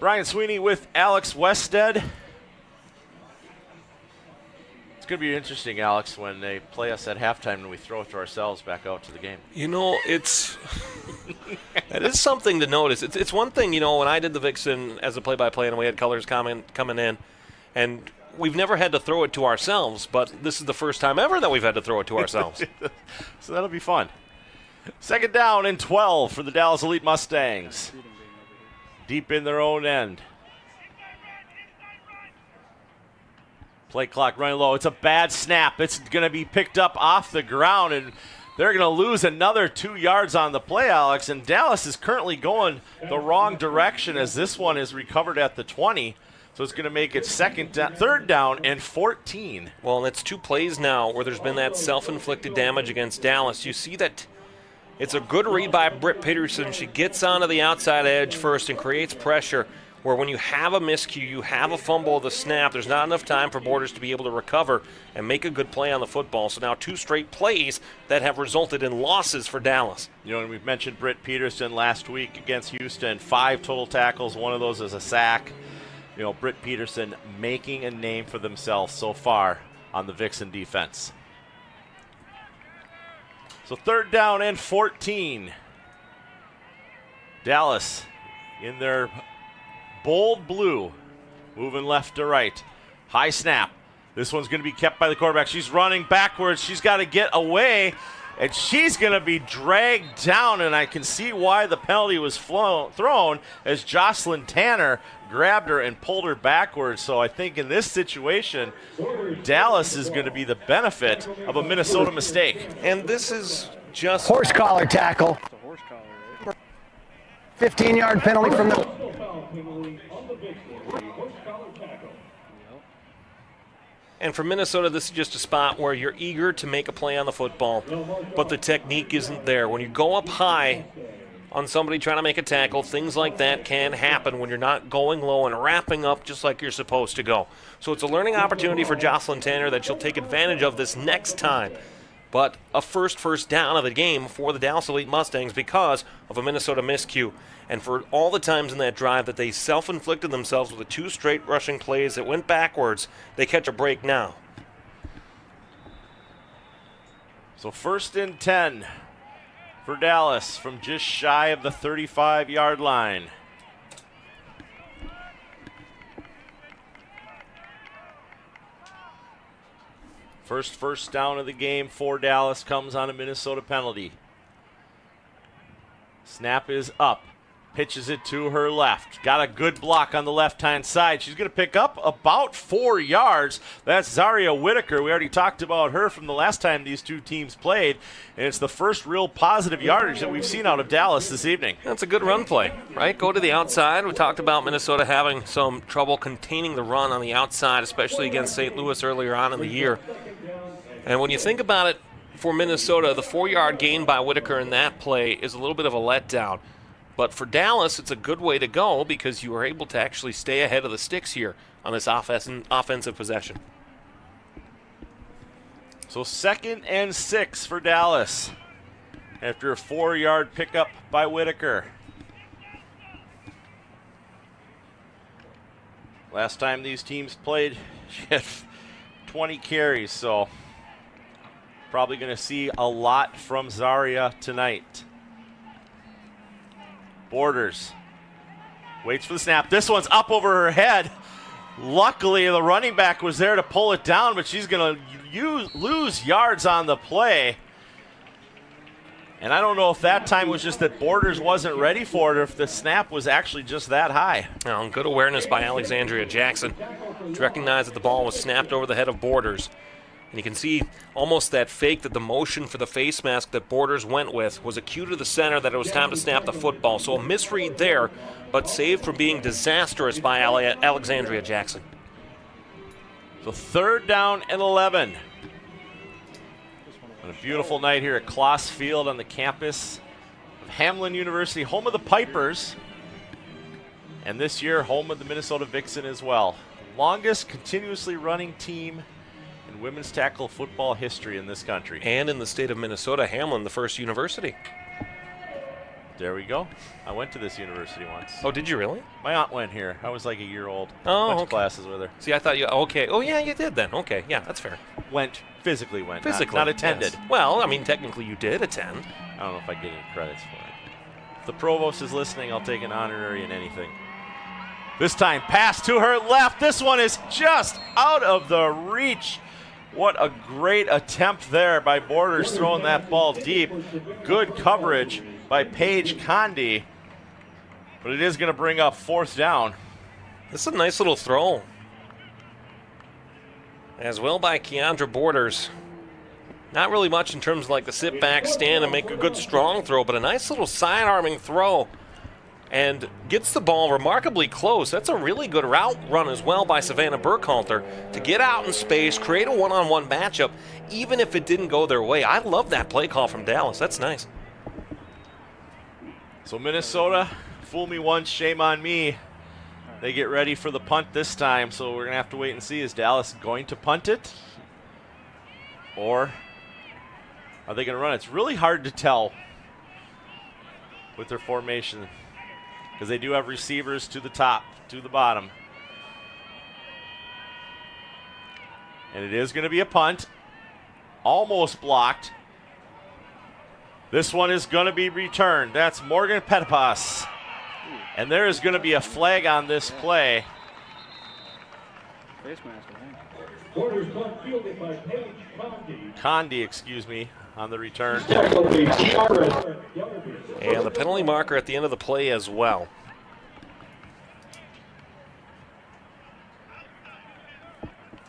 Brian Sweeney with Alex Wested. It's going to be interesting, Alex, when they play us at halftime and we throw it to ourselves back out to the game. You know, it is something to notice. It's one thing, you know, when I did the Vixen as a play-by-play and we had colors coming in, and we've never had to throw it to ourselves, but this is the first time ever that we've had to throw it to ourselves. So that'll be fun. Second down and 12 for the Dallas Elite Mustangs. Deep in their own end. Play clock running low. It's a bad snap. It's going to be picked up off the ground, and they're going to lose another 2 yards on the play, Alex. And Dallas is currently going the wrong direction as this one is recovered at the 20. So it's going to make it third down and 14. Well, and it's 2 plays now where there's been that self-inflicted damage against Dallas. You see that it's a good read by Britt Peterson. She gets onto the outside edge first and creates pressure where when you have a miscue, you have a fumble of the snap, there's not enough time for Borders to be able to recover and make a good play on the football. So now 2 straight plays that have resulted in losses for Dallas. You know, and we've mentioned Britt Peterson last week against Houston. 5 total tackles, one of those is a sack. You know, Britt Peterson making a name for themselves so far on the Vixen defense. So third down and 14. Dallas in their bold blue, moving left to right. High snap. This one's going to be kept by the quarterback. She's running backwards. She's got to get away, and she's going to be dragged down, and I can see why the penalty was thrown as Jocelyn Tanner grabbed her and pulled her backwards. So I think in this situation, Dallas is going to be the benefit of a Minnesota mistake. And this is just horse collar tackle. 15-yard penalty from the. And for Minnesota, this is just a spot where you're eager to make a play on the football, but the technique isn't there. When you go up high on somebody trying to make a tackle, things like that can happen when you're not going low and wrapping up just like you're supposed to go. So it's a learning opportunity for Jocelyn Tanner that she'll take advantage of this next time. But a first down of the game for the Dallas Elite Mustangs because of a Minnesota miscue. And for all the times in that drive that they self-inflicted themselves with the 2 straight rushing plays that went backwards, they catch a break now. So 1st and 10 for Dallas from just shy of the 35-yard line. First down of the game for Dallas comes on a Minnesota penalty. Snap is up. Pitches it to her left. Got a good block on the left-hand side. She's going to pick up about 4 yards. That's Zaria Whitaker. We already talked about her from the last time these two teams played, and it's the first real positive yardage that we've seen out of Dallas this evening. That's a good run play, right? Go to the outside. We talked about Minnesota having some trouble containing the run on the outside, especially against St. Louis earlier on in the year. And when you think about it, for Minnesota, the 4-yard gain by Whitaker in that play is a little bit of a letdown. But for Dallas, it's a good way to go because you are able to actually stay ahead of the sticks here on this offensive possession. So 2nd and 6 for Dallas after a 4-yard pickup by Whitaker. Last time these teams played, she had 20 carries, so probably going to see a lot from Zaria tonight. Borders waits for the snap. This one's up over her head. Luckily, the running back was there to pull it down, but she's going to lose yards on the play. And I don't know if that time was just that Borders wasn't ready for it or if the snap was actually just that high. Well, good awareness by Alexandria Jackson to recognize that the ball was snapped over the head of Borders. And you can see almost that fake that the motion for the face mask that Borders went with was a cue to the center that it was time to snap the football. So a misread there, but saved from being disastrous by Alexandria Jackson. So 3rd down and 11. On a beautiful night here at Kloss Field on the campus of Hamline University, home of the Pipers. And this year, home of the Minnesota Vixen as well. Longest continuously running team in women's tackle football history in this country. And in the state of Minnesota, Hamline, the first university. There we go. I went to this university once. Oh, did you really? My aunt went here. I was like a year old. Oh, went to okay. classes with her. See, I thought you, okay. Oh, yeah, you did then. Okay, yeah, that's fair. Physically went. Physically. Not attended. Yes. Well, I mean, technically you did attend. I don't know if I get any credits for it. If the provost is listening, I'll take an honorary in anything. This time, pass to her left. This one is just out of the reach. What a great attempt there by Borders throwing that ball deep. Good coverage by Paige Condi. But it is going to bring up 4th down. This is a nice little throw. As well by Keandra Borders. Not really much in terms of like the sit back, stand, and make a good strong throw, but a nice little side-arming throw. And gets the ball remarkably close. That's a really good route run as well by Savannah Burkhalter to get out in space, create a one-on-one matchup, even if it didn't go their way. I love that play call from Dallas. That's nice. So Minnesota, fool me once, shame on me. They get ready for the punt this time, so we're going to have to wait and see. Is Dallas going to punt it? Or are they going to run it? It's really hard to tell with their formation, because they do have receivers to the top, to the bottom. And it is going to be a punt. Almost blocked. This one is going to be returned. That's Morgan Petipas. And there is going to be a flag on this play. Face mask, I think. Borders punt fielded by Paige Condi. Condi, excuse me, on the return. And the penalty marker at the end of the play as well.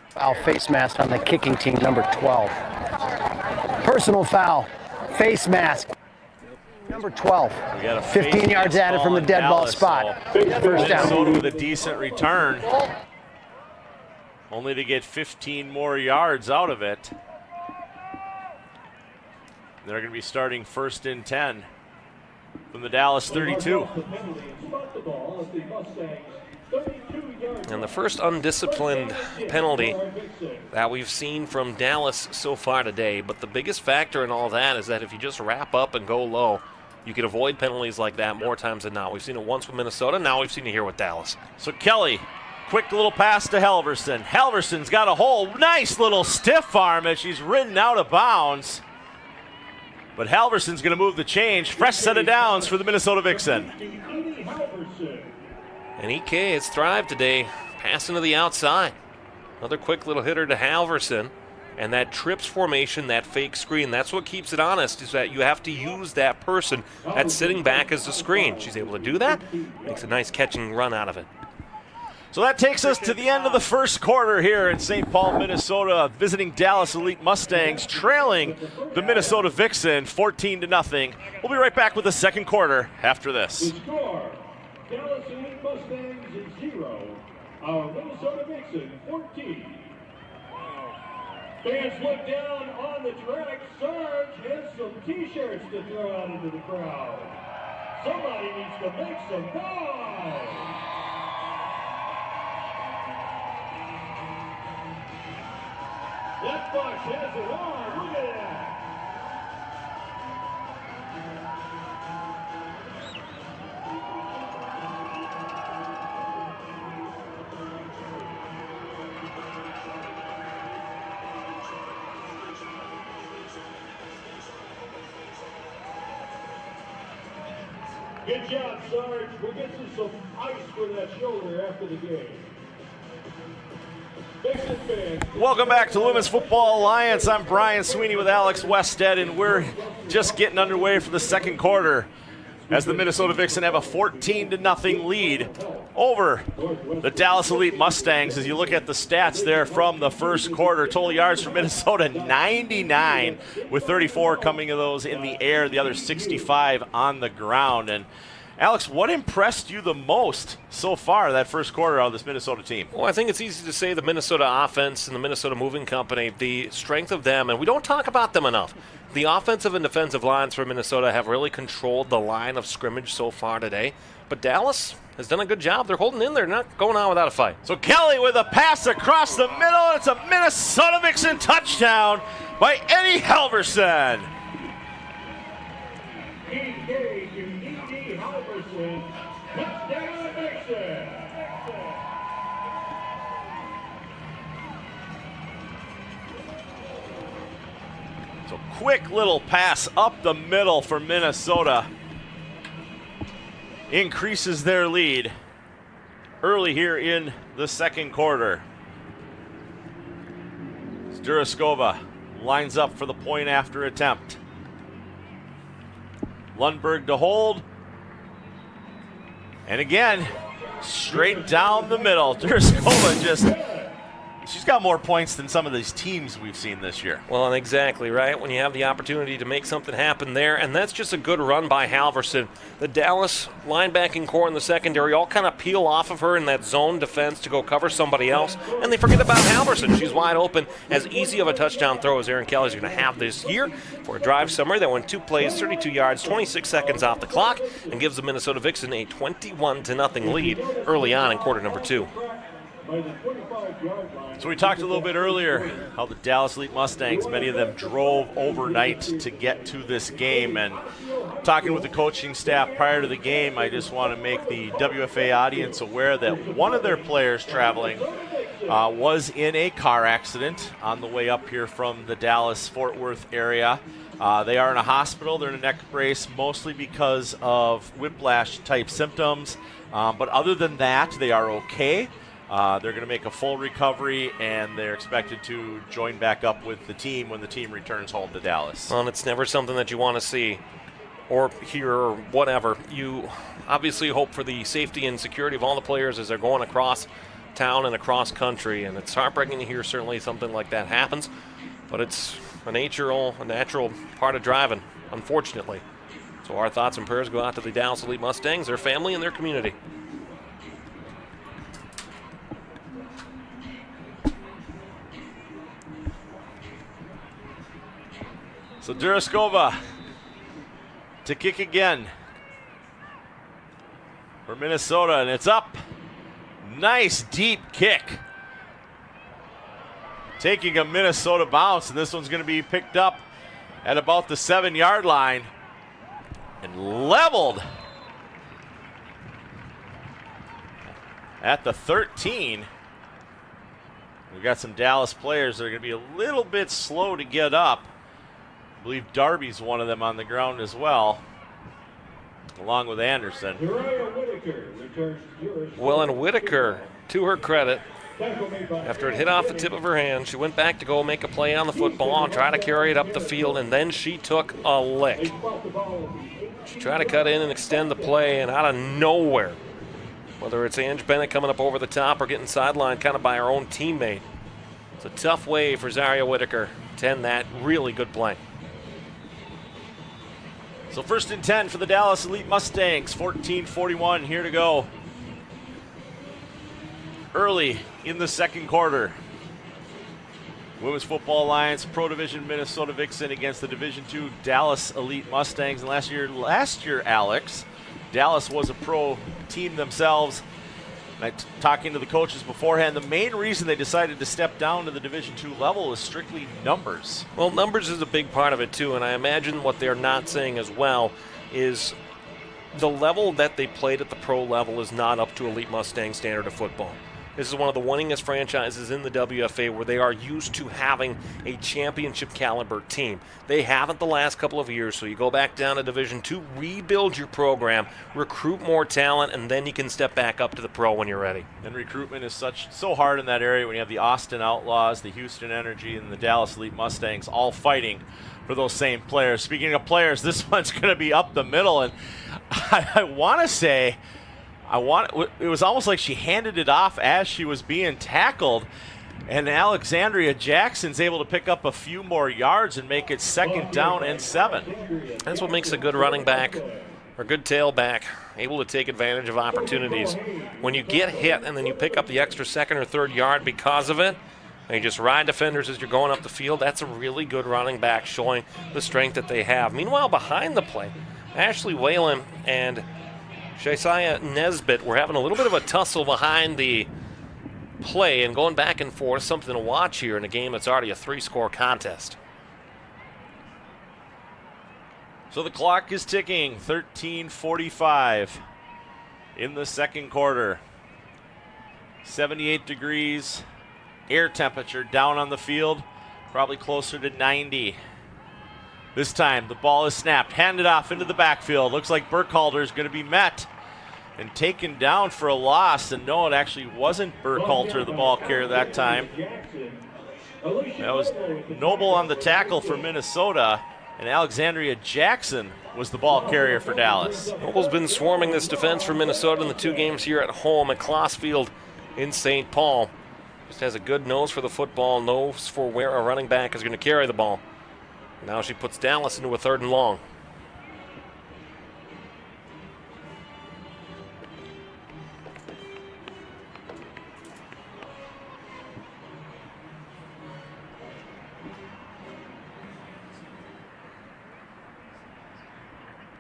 Foul face mask on the kicking team, number 12. Personal foul, face mask, number 12. We got a 15 yards added from the dead ball spot. First down. Minnesota with a decent return. Only to get 15 more yards out of it. They're going to be starting 1st and 10 from the Dallas 32. And the first undisciplined penalty that we've seen from Dallas so far today. But the biggest factor in all that is that if you just wrap up and go low, you can avoid penalties like that more times than not. We've seen it once with Minnesota. Now we've seen it here with Dallas. So Kelly, quick little pass to Halverson. Halverson's got a hole. Nice little stiff arm as she's ridden out of bounds. But Halverson's going to move the change. Fresh set of downs for the Minnesota Vixen. And EK has thrived today, passing to the outside. Another quick little hitter to Halverson. And that trips formation, that fake screen, that's what keeps it honest, is that you have to use that person that's sitting back as the screen. She's able to do that, makes a nice catching run out of it. So that takes us to the end of the first quarter here in St. Paul, Minnesota, visiting Dallas Elite Mustangs, trailing the Minnesota Vixen 14-0. We'll be right back with the second quarter after this. The score, Dallas Elite Mustangs 0, our Minnesota Vixen 14. Fans look down on the track. Sarge has some T-shirts to throw out into the crowd. Somebody needs to make some noise. That Fox has it on. Look at that. Good job, Sarge. We'll get you some ice for that shoulder after the game. Welcome back to the Women's Football Alliance. I'm Brian Sweeney with Alex Wested, and we're just getting underway for the second quarter. as the Minnesota Vixen have a 14-0 lead over the Dallas Elite Mustangs. As you look at the stats there from the first quarter, total yards for Minnesota 99, with 34 coming of those in the air, the other 65 on the ground. And Alex, what impressed you the most so far that first quarter out of this Minnesota team? Well, I think it's easy to say the Minnesota offense and the Minnesota Moving Company, the strength of them, and we don't talk about them enough. The offensive and defensive lines for Minnesota have really controlled the line of scrimmage so far today. But Dallas has done a good job. They're holding in there, not going on without a fight. So Kelly with a pass across the middle. It's a Minnesota Vixen touchdown by Eddie Halverson. So quick little pass up the middle for Minnesota. Increases their lead early here in the second quarter. Duraskova lines up for the point after attempt. Lundberg to hold. And again, straight down the middle. Duraskova she's got more points than some of these teams we've seen this year. Well, and exactly, right? When you have the opportunity to make something happen there, and that's just a good run by Halverson. The Dallas linebacking core in the secondary all kind of peel off of her in that zone defense to go cover somebody else, and they forget about Halverson. She's wide open. As easy of a touchdown throw as Aaron Kelly's going to have this year for a drive summary that went 2 plays, 32 yards, 26 seconds off the clock, and gives the Minnesota Vixen a 21-0 lead early on in quarter number 2. So we talked a little bit earlier how the Dallas Elite Mustangs, many of them drove overnight to get to this game. And talking with the coaching staff prior to the game, I just want to make the WFA audience aware that one of their players traveling was in a car accident on the way up here from the Dallas-Fort Worth area. They are in a hospital. They're in a neck brace, mostly because of whiplash-type symptoms. But other than that, they are okay. They're going to make a full recovery, and they're expected to join back up with the team when the team returns home to Dallas. Well, and it's never something that you want to see or hear or whatever. You obviously hope for the safety and security of all the players as they're going across town and across country, and it's heartbreaking to hear certainly something like that happens, but it's a natural part of driving, unfortunately. So our thoughts and prayers go out to the Dallas Elite Mustangs, their family, and their community. So Duraskova to kick again for Minnesota, and it's up. Nice deep kick. Taking a Minnesota bounce, and this one's going to be picked up at about the 7-yard line and leveled at the 13. We've got some Dallas players that are going to be a little bit slow to get up. I believe Darby's one of them on the ground as well, along with Anderson. Well, and Whitaker, to her credit, after it hit off the tip of her hand, she went back to go make a play on the football and try to carry it up the field, and then she took a lick. She tried to cut in and extend the play, and out of nowhere, whether it's Ange Bennett coming up over the top or getting sidelined kind of by her own teammate, it's a tough way for Zaria Whitaker to end that really good play. So 1st and 10 for the Dallas Elite Mustangs, 14:41 here to go. Early in the second quarter. Women's Football Alliance Pro Division Minnesota Vixen against the Division II Dallas Elite Mustangs. And last year, Alex, Dallas was a pro team themselves. And talking to the coaches beforehand, the main reason they decided to step down to the Division II level is strictly numbers. Well, numbers is a big part of it too, and I imagine what they're not saying as well is the level that they played at the pro level is not up to Elite Mustang standard of football. This is one of the winningest franchises in the WFA where they are used to having a championship caliber team. They haven't the last couple of years, so you go back down to Division II, rebuild your program, recruit more talent, and then you can step back up to the pro when you're ready. And recruitment is so hard in that area when you have the Austin Outlaws, the Houston Energy, and the Dallas Elite Mustangs all fighting for those same players. Speaking of players, this one's going to be up the middle, and I want to say, it was almost like she handed it off as she was being tackled, and Alexandria Jackson's able to pick up a few more yards and make it 2nd down and 7. That's what makes a good running back or good tailback, able to take advantage of opportunities. When you get hit and then you pick up the extra 2nd or 3rd yard because of it, and you just ride defenders as you're going up the field, that's a really good running back showing the strength that they have. Meanwhile, behind the play, Ashley Whalen and Shasiah Nesbitt were having a little bit of a tussle behind the play and going back and forth, something to watch here in a game that's already a 3-score contest. So the clock is ticking, 13:45 in the 2nd quarter. 78 degrees, air temperature down on the field, probably closer to 90. This time the ball is snapped, handed off into the backfield. Looks like Burkhalter is going to be met and taken down for a loss. And no, it actually wasn't Burkhalter, the ball carrier that time. That was Noble on the tackle for Minnesota, and Alexandria Jackson was the ball carrier for Dallas. Noble's been swarming this defense for Minnesota in the 2 games here at home at Classfield in St. Paul. Just has a good nose for the football, knows for where a running back is going to carry the ball. Now she puts Dallas into a 3rd and long.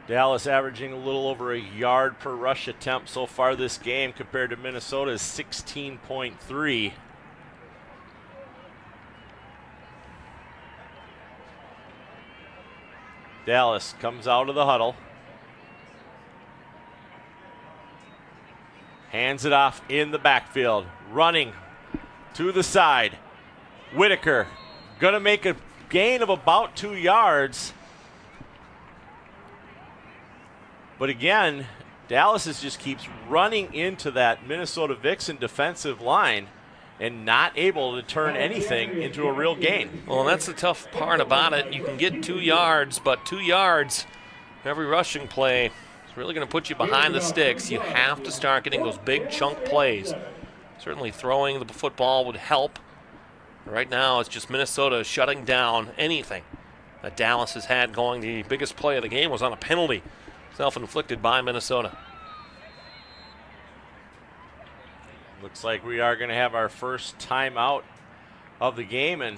Dallas averaging a little over a yard per rush attempt so far this game compared to Minnesota's 16.3. Dallas comes out of the huddle. Hands it off in the backfield. Running to the side. Whitaker going to make a gain of about 2 yards. But again, Dallas just keeps running into that Minnesota Vixen defensive line and not able to turn anything into a real gain. Well, that's the tough part about it. You can get 2 yards, but 2 yards every rushing play is really going to put you behind the sticks. You have to start getting those big chunk plays. Certainly throwing the football would help. Right now, it's just Minnesota shutting down anything that Dallas has had going. The biggest play of the game was on a penalty, self-inflicted by Minnesota. Looks like we are going to have our first timeout of the game, and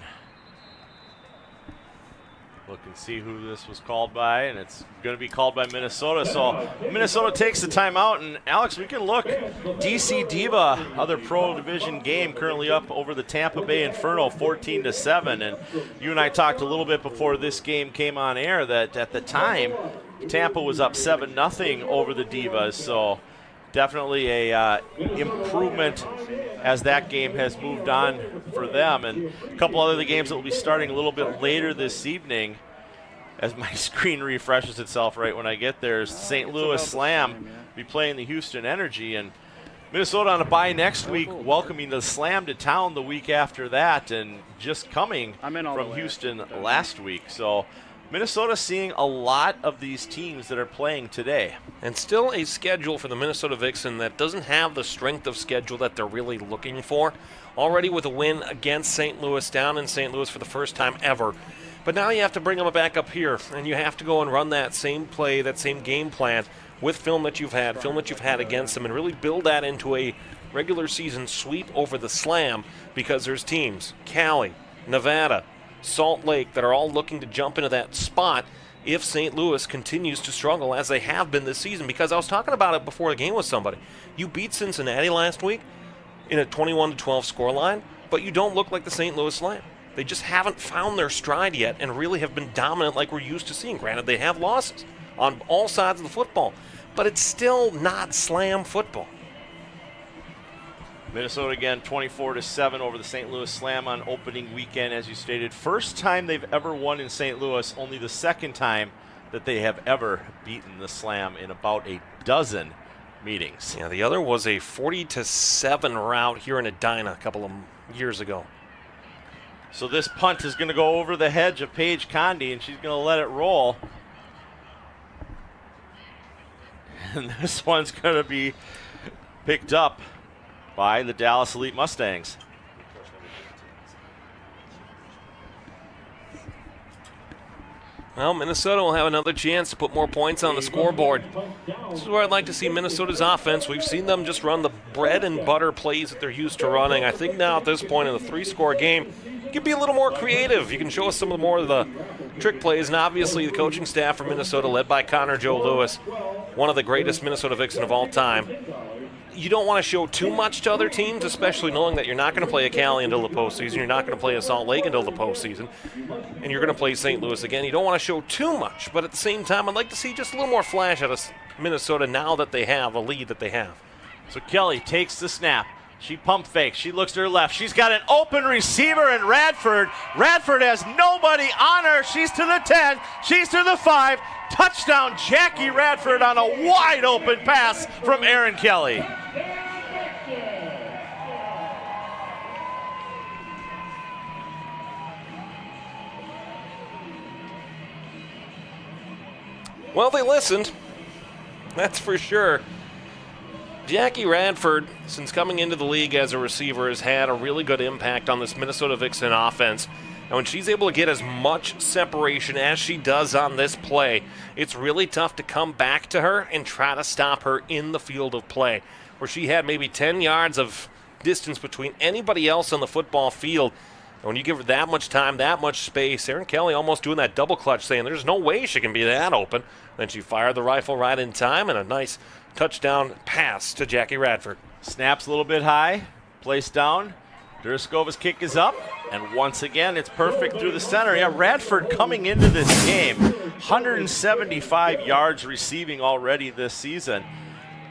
look and see who this was called by, and it's going to be called by Minnesota. So Minnesota takes the timeout, and Alex, we can look. DC Diva, other pro division game, currently up over the Tampa Bay Inferno 14-7, and you and I talked a little bit before this game came on air that at the time Tampa was up 7-0 over the Divas, so definitely a improvement as that game has moved on for them. And a couple other games that will be starting a little bit later this evening, as my screen refreshes itself right when I get there. St. Louis Slam be playing the Houston Energy, and Minnesota on a bye next week, welcoming the Slam to town the week after that, and just coming from Houston last week. So Minnesota seeing a lot of these teams that are playing today. And still a schedule for the Minnesota Vixen that doesn't have the strength of schedule that they're really looking for. Already with a win against St. Louis, down in St. Louis for the first time ever. But now you have to bring them back up here, and you have to go and run that same play, that same game plan with film that you've had against them, and really build that into a regular season sweep over the Slam, because there's teams, Cali, Nevada, Salt Lake, that are all looking to jump into that spot if St. Louis continues to struggle as they have been this season. Because I was talking about it before the game with somebody. You beat Cincinnati last week in a 21-12 scoreline, but you don't look like the St. Louis Slam. They just haven't found their stride yet and really have been dominant like we're used to seeing. Granted, they have losses on all sides of the football, but it's still not Slam football. Minnesota again 24-7 over the St. Louis Slam on opening weekend, as you stated. First time they've ever won in St. Louis, only the second time that they have ever beaten the Slam in about a dozen meetings. Yeah, the other was a 40-7 rout here in Edina a couple of years ago. So this punt is going to go over the hedge of Paige Condi, and she's going to let it roll. And this one's going to be picked up by the Dallas Elite Mustangs. Well, Minnesota will have another chance to put more points on the scoreboard. This is where I'd like to see Minnesota's offense. We've seen them just run the bread and butter plays that they're used to running. I think now at this point in the 3-score game, you can be a little more creative. You can show us some more of the trick plays. And obviously the coaching staff from Minnesota, led by Connor Joe Lewis, one of the greatest Minnesota Vixen of all time. You don't want to show too much to other teams, especially knowing that you're not going to play a Cali until the postseason, you're not going to play a Salt Lake until the postseason, and you're going to play St. Louis again. You don't want to show too much, but at the same time, I'd like to see just a little more flash out of Minnesota now that they have a lead that they have. So Kelly takes the snap. She pump fakes. She looks to her left. She's got an open receiver in Radford. Radford has nobody on her. She's to the 10. She's to the 5. Touchdown, Jackie Radford on a wide open pass from Aaron Kelly. Well, they listened. That's for sure. Jackie Radford, since coming into the league as a receiver, has had a really good impact on this Minnesota Vixen offense. And when she's able to get as much separation as she does on this play, it's really tough to come back to her and try to stop her in the field of play, where she had maybe 10 yards of distance between anybody else on the football field. And when you give her that much time, that much space, Aaron Kelly almost doing that double clutch, saying there's no way she can be that open. Then she fired the rifle right in time, and a nice touchdown pass to Jackie Radford. Snaps a little bit high, placed down. Duraskova's kick is up, and once again, it's perfect through the center. Yeah, Radford coming into this game, 175 yards receiving already this season.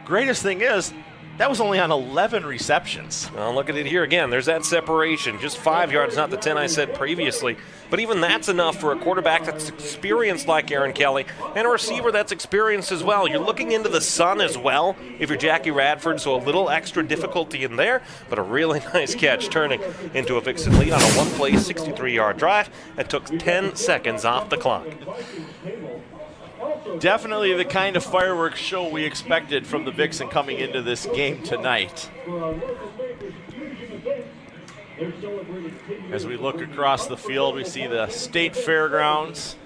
Greatest thing is, that was only on 11 receptions. Well, look at it here again. There's that separation. Just 5 yards, not the 10 I said previously. But even that's enough for a quarterback that's experienced like Aaron Kelly and a receiver that's experienced as well. You're looking into the sun as well if you're Jackie Radford, so a little extra difficulty in there, but a really nice catch turning into a Vixen lead on a one-play, 63-yard drive that took 10 seconds off the clock. Definitely the kind of fireworks show we expected from the Vixen coming into this game tonight. As we look across the field, we see the State Fairgrounds.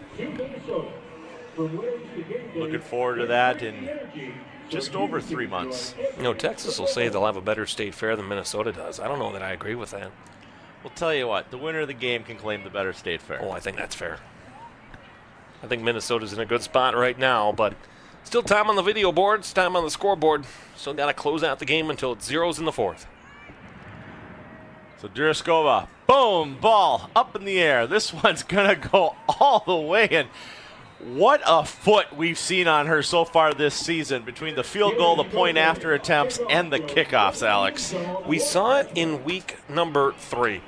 Looking forward to that in just over 3 months. You know, Texas will say they'll have a better state fair than Minnesota does. I don't know that I agree with that. We'll tell you what, the winner of the game can claim the better state fair. Oh, I think that's fair. I think Minnesota's in a good spot right now, but still time on the video boards, time on the scoreboard. Still got to close out the game until it's 0s in the 4th. So Duraskova, boom, ball up in the air. This one's going to go all the way, and what a foot we've seen on her so far this season between the field goal, the point after attempts, and the kickoffs, Alex. We saw it in week number 3,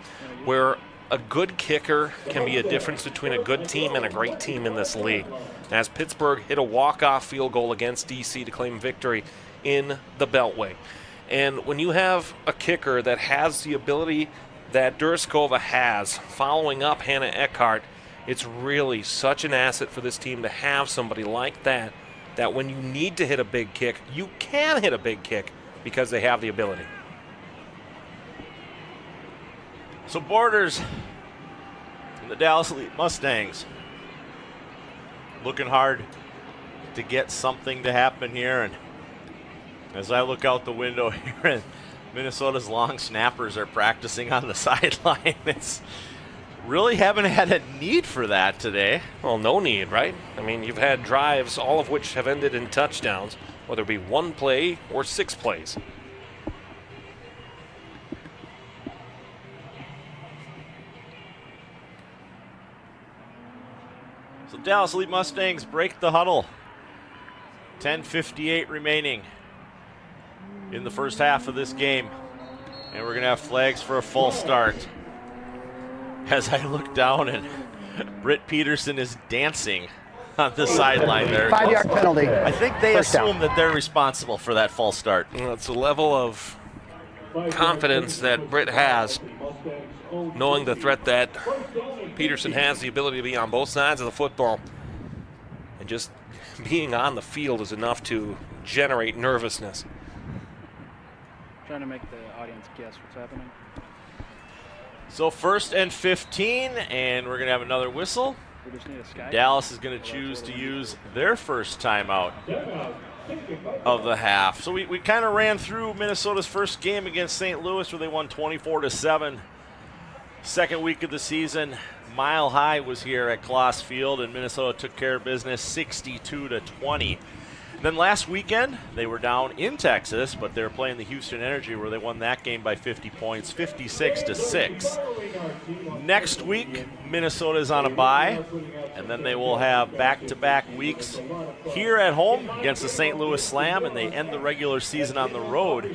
where a good kicker can be a difference between a good team and a great team in this league. As Pittsburgh hit a walk-off field goal against DC to claim victory in the Beltway. And when you have a kicker that has the ability that Duraskova has, following up Hannah Eckhart, it's really such an asset for this team to have somebody like that, that when you need to hit a big kick, you can hit a big kick because they have the ability. So Borders and the Dallas Elite Mustangs looking hard to get something to happen here. And as I look out the window here, and Minnesota's long snappers are practicing on the sideline, it's really haven't had a need for that today. Well, no need, right? I mean, you've had drives, all of which have ended in touchdowns, whether it be one play or 6 plays. So Dallas Elite Mustangs break the huddle. 10:58 remaining in the first half of this game. And we're going to have flags for a full start. As I look down, and Britt Peterson is dancing on the sideline there. 5-yard penalty. I think they First assume down. that they're responsible for that false start. Well, it's a level of confidence that Britt has, knowing the threat that Peterson has, the ability to be on both sides of the football. And And just being on the field is enough to generate nervousness. Trying to make the audience guess what's happening. So 1st and 15, and we're going to have another whistle. We just need a sky. Dallas is going to choose to use their first timeout of the half. So we kind of ran through Minnesota's first game against St. Louis, where they won 24-7. Second week of the season, Mile High was here at Kloss Field, and Minnesota took care of business 62-20. Then last weekend, they were down in Texas, but they were playing the Houston Energy, where they won that game by 50 points, 56-6. Next week, Minnesota is on a bye, and then they will have back-to-back weeks here at home against the St. Louis Slam, and they end the regular season on the road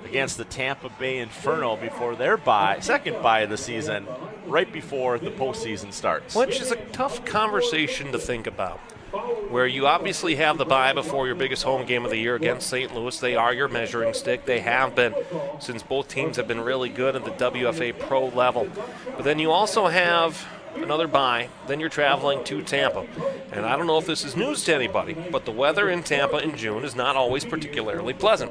against the Tampa Bay Inferno before their second bye of the season, right before the postseason starts. Which is a tough conversation to think about, where you obviously have the bye before your biggest home game of the year against St. Louis. They are your measuring stick. They have been since both teams have been really good at the WFA pro level. But then you also have another bye. Then you're traveling to Tampa. And I don't know if this is news to anybody, but the weather in Tampa in June is not always particularly pleasant.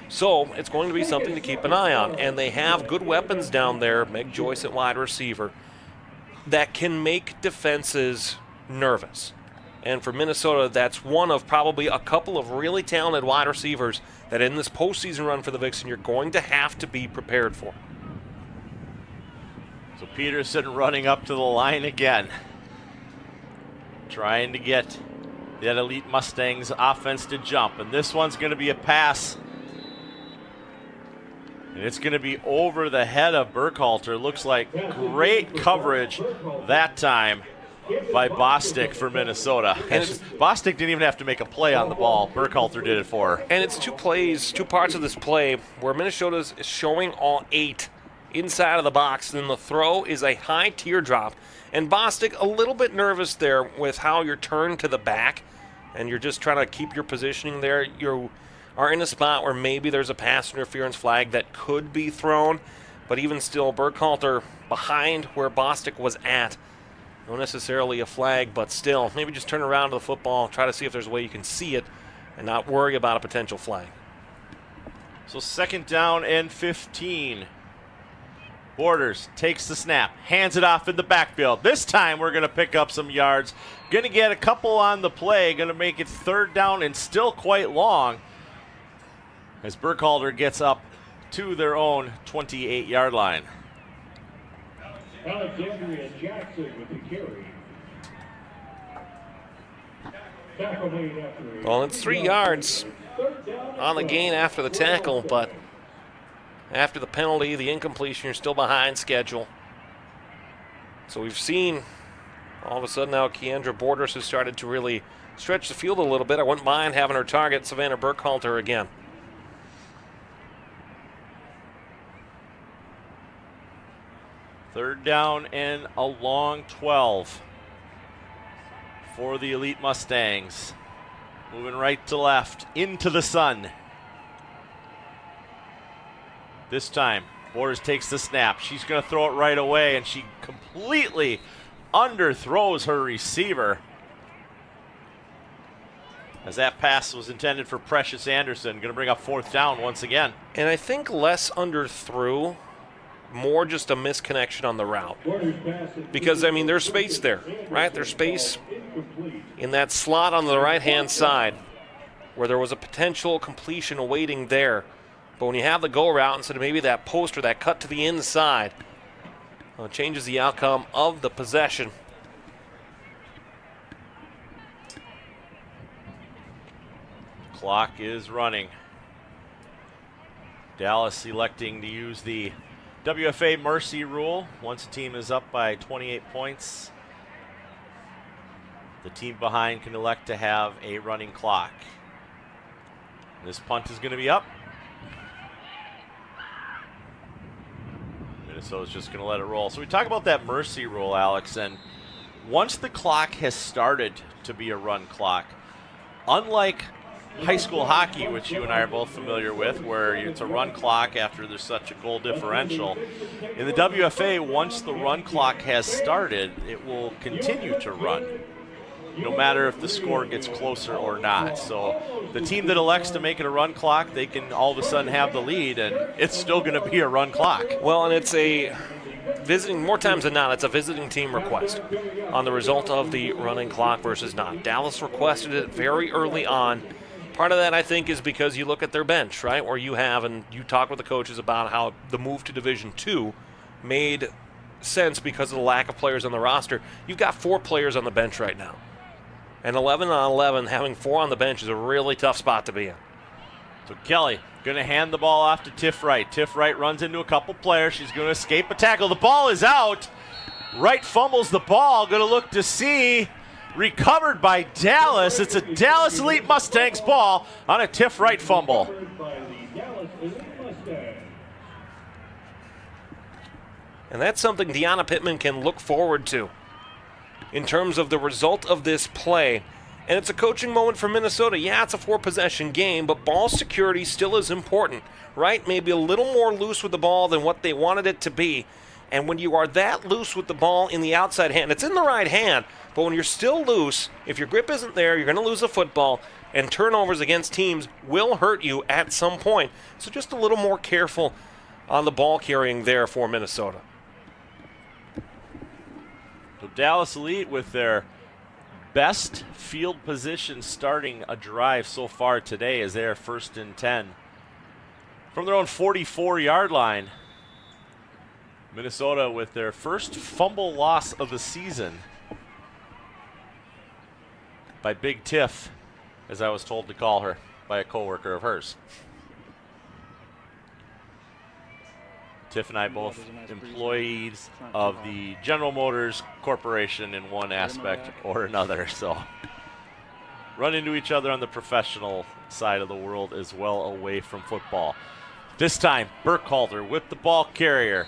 So it's going to be something to keep an eye on. And they have good weapons down there, Meg Joyce at wide receiver, that can make defenses nervous. And for Minnesota, that's one of probably a couple of really talented wide receivers that in this postseason run for the Vixen, you're going to have to be prepared for. So Peterson running up to the line again, trying to get that Elite Mustangs offense to jump. And this one's going to be a pass. And it's going to be over the head of Burkhalter. Looks like great coverage that time by Bostic for Minnesota. And Bostic didn't even have to make a play on the ball. Burkhalter did it for her. And it's two parts of this play where Minnesota is showing all 8 inside of the box. Then the throw is a high teardrop. And Bostic a little bit nervous there with how you're turned to the back. And you're just trying to keep your positioning there. You are in a spot where maybe there's a pass interference flag that could be thrown. But even still, Burkhalter behind where Bostic was at. Not necessarily a flag, but still, maybe just turn around to the football, try to see if there's a way you can see it and not worry about a potential flag. So 2nd down and 15. Borders takes the snap, hands it off in the backfield. This time we're going to pick up some yards. Going to get a couple on the play, going to make it 3rd down and still quite long as Burkhalter gets up to their own 28-yard line. Alexandria Jackson with the carry. Well, it's 3 yards on the gain after the tackle, but after the penalty, the incompletion, you're still behind schedule. So we've seen all of a sudden now Keandra Borders has started to really stretch the field a little bit. I wouldn't mind having her target Savannah Burkhalter again. Third down and a long 12 for the Elite Mustangs. Moving right to left, into the sun. This time, Borders takes the snap. She's going to throw it right away, and she completely underthrows her receiver. As that pass was intended for Precious Anderson. Going to bring up 4th down once again. And I think less underthrew, more just a misconnection on the route. Because, I mean, there's space there, right? There's space in that slot on the right-hand side where there was a potential completion awaiting there. But when you have the go route instead of maybe that post or that cut to the inside, it changes the outcome of the possession. Clock is running. Dallas electing to use the WFA mercy rule. Once a team is up by 28 points, the team behind can elect to have a running clock. This punt is going to be up. Minnesota's just going to let it roll. So we talk about that mercy rule, Alex, and once the clock has started to be a run clock, unlike high school hockey, which you and I are both familiar with, where it's a run clock after there's such a goal differential. In the WFA, once the run clock has started, it will continue to run. no matter if the score gets closer or not. So the team that elects to make it a run clock, they can all of a sudden have the lead, and it's still going to be a run clock. Well, and it's a visiting, more times than not, it's a visiting team request on the result of the running clock versus not. Dallas requested it very early on. Part of that, I think, is because you look at their bench, right, where you have, and you talk with the coaches about how the move to Division II made sense because of the lack of players on the roster. You've got 4 players on the bench right now. And 11 on 11, having 4 on the bench is a really tough spot to be in. So Kelly going to hand the ball off to Tiff Wright. Tiff Wright runs into a couple players. She's going to escape a tackle. The ball is out. Wright fumbles the ball. Going to look to see. Recovered by Dallas. It's a Dallas Elite Mustangs ball on a Tiff Wright fumble. And that's something Deanna Pittman can look forward to in terms of the result of this play. And it's a coaching moment for Minnesota. Yeah, it's a 4-possession game, but ball security still is important, right? Maybe a little more loose with the ball than what they wanted it to be. And when you are that loose with the ball in the outside hand, it's in the right hand, but when you're still loose, if your grip isn't there, you're going to lose a football, and turnovers against teams will hurt you at some point. So just a little more careful on the ball carrying there for Minnesota. So Dallas Elite with their best field position starting a drive so far today as they're 1st and 10 from their own 44-yard line. Minnesota with their first fumble loss of the season by Big Tiff, as I was told to call her by a coworker of hers. Tiff and I both employees of the General Motors Corporation in one aspect or another, so run into each other on the professional side of the world as well away from football. This time, Burkhalter with the ball carrier.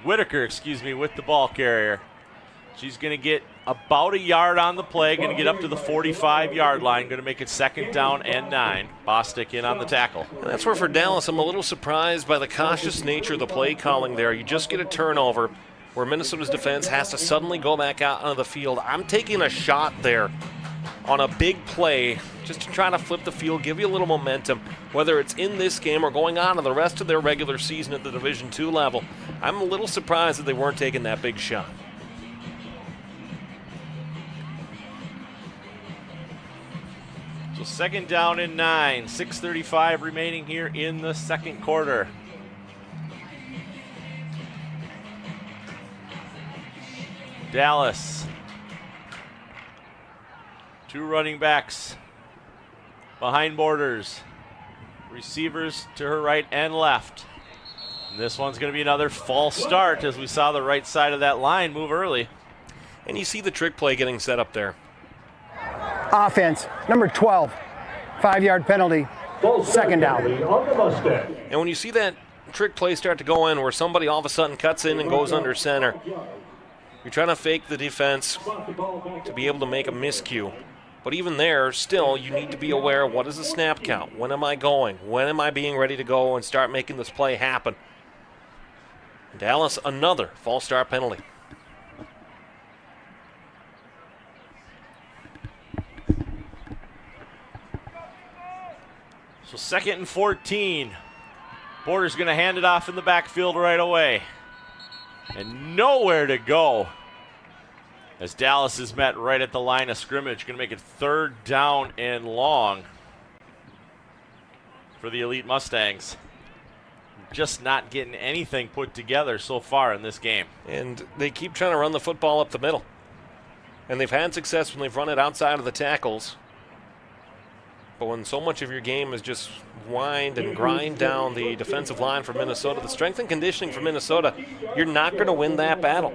Whitaker, with the ball carrier. She's going to get about a yard on the play, going to get up to the 45-yard line, going to make it 2nd down and 9. Bostic in on the tackle. And that's where for Dallas, I'm a little surprised by the cautious nature of the play calling there. You just get a turnover where Minnesota's defense has to suddenly go back out onto the field. I'm taking a shot there on a big play just to try to flip the field, give you a little momentum, whether it's in this game or going on to the rest of their regular season at the Division II level. I'm a little surprised that they weren't taking that big shot. So 2nd down and 9, 6:35 remaining here in the 2nd quarter. Dallas. 2 running backs behind borders. Receivers to her right and left. And this one's going to be another false start as we saw the right side of that line move early. And you see the trick play getting set up there. Offense, number 12, 5-yard penalty, 2nd down. And when you see that trick play start to go in where somebody all of a sudden cuts in and goes under center, you're trying to fake the defense to be able to make a miscue. But even there, still, you need to be aware of what is the snap count? When am I going? When am I being ready to go and start making this play happen? Dallas, another false start penalty. So 2nd and 14. Border's going to hand it off in the backfield right away. And nowhere to go as Dallas is met right at the line of scrimmage. Going to make it 3rd down and long for the Elite Mustangs. Just not getting anything put together so far in this game. And they keep trying to run the football up the middle. And they've had success when they've run it outside of the tackles. But when so much of your game is just wind and grind down the defensive line for Minnesota, the strength and conditioning for Minnesota, you're not going to win that battle.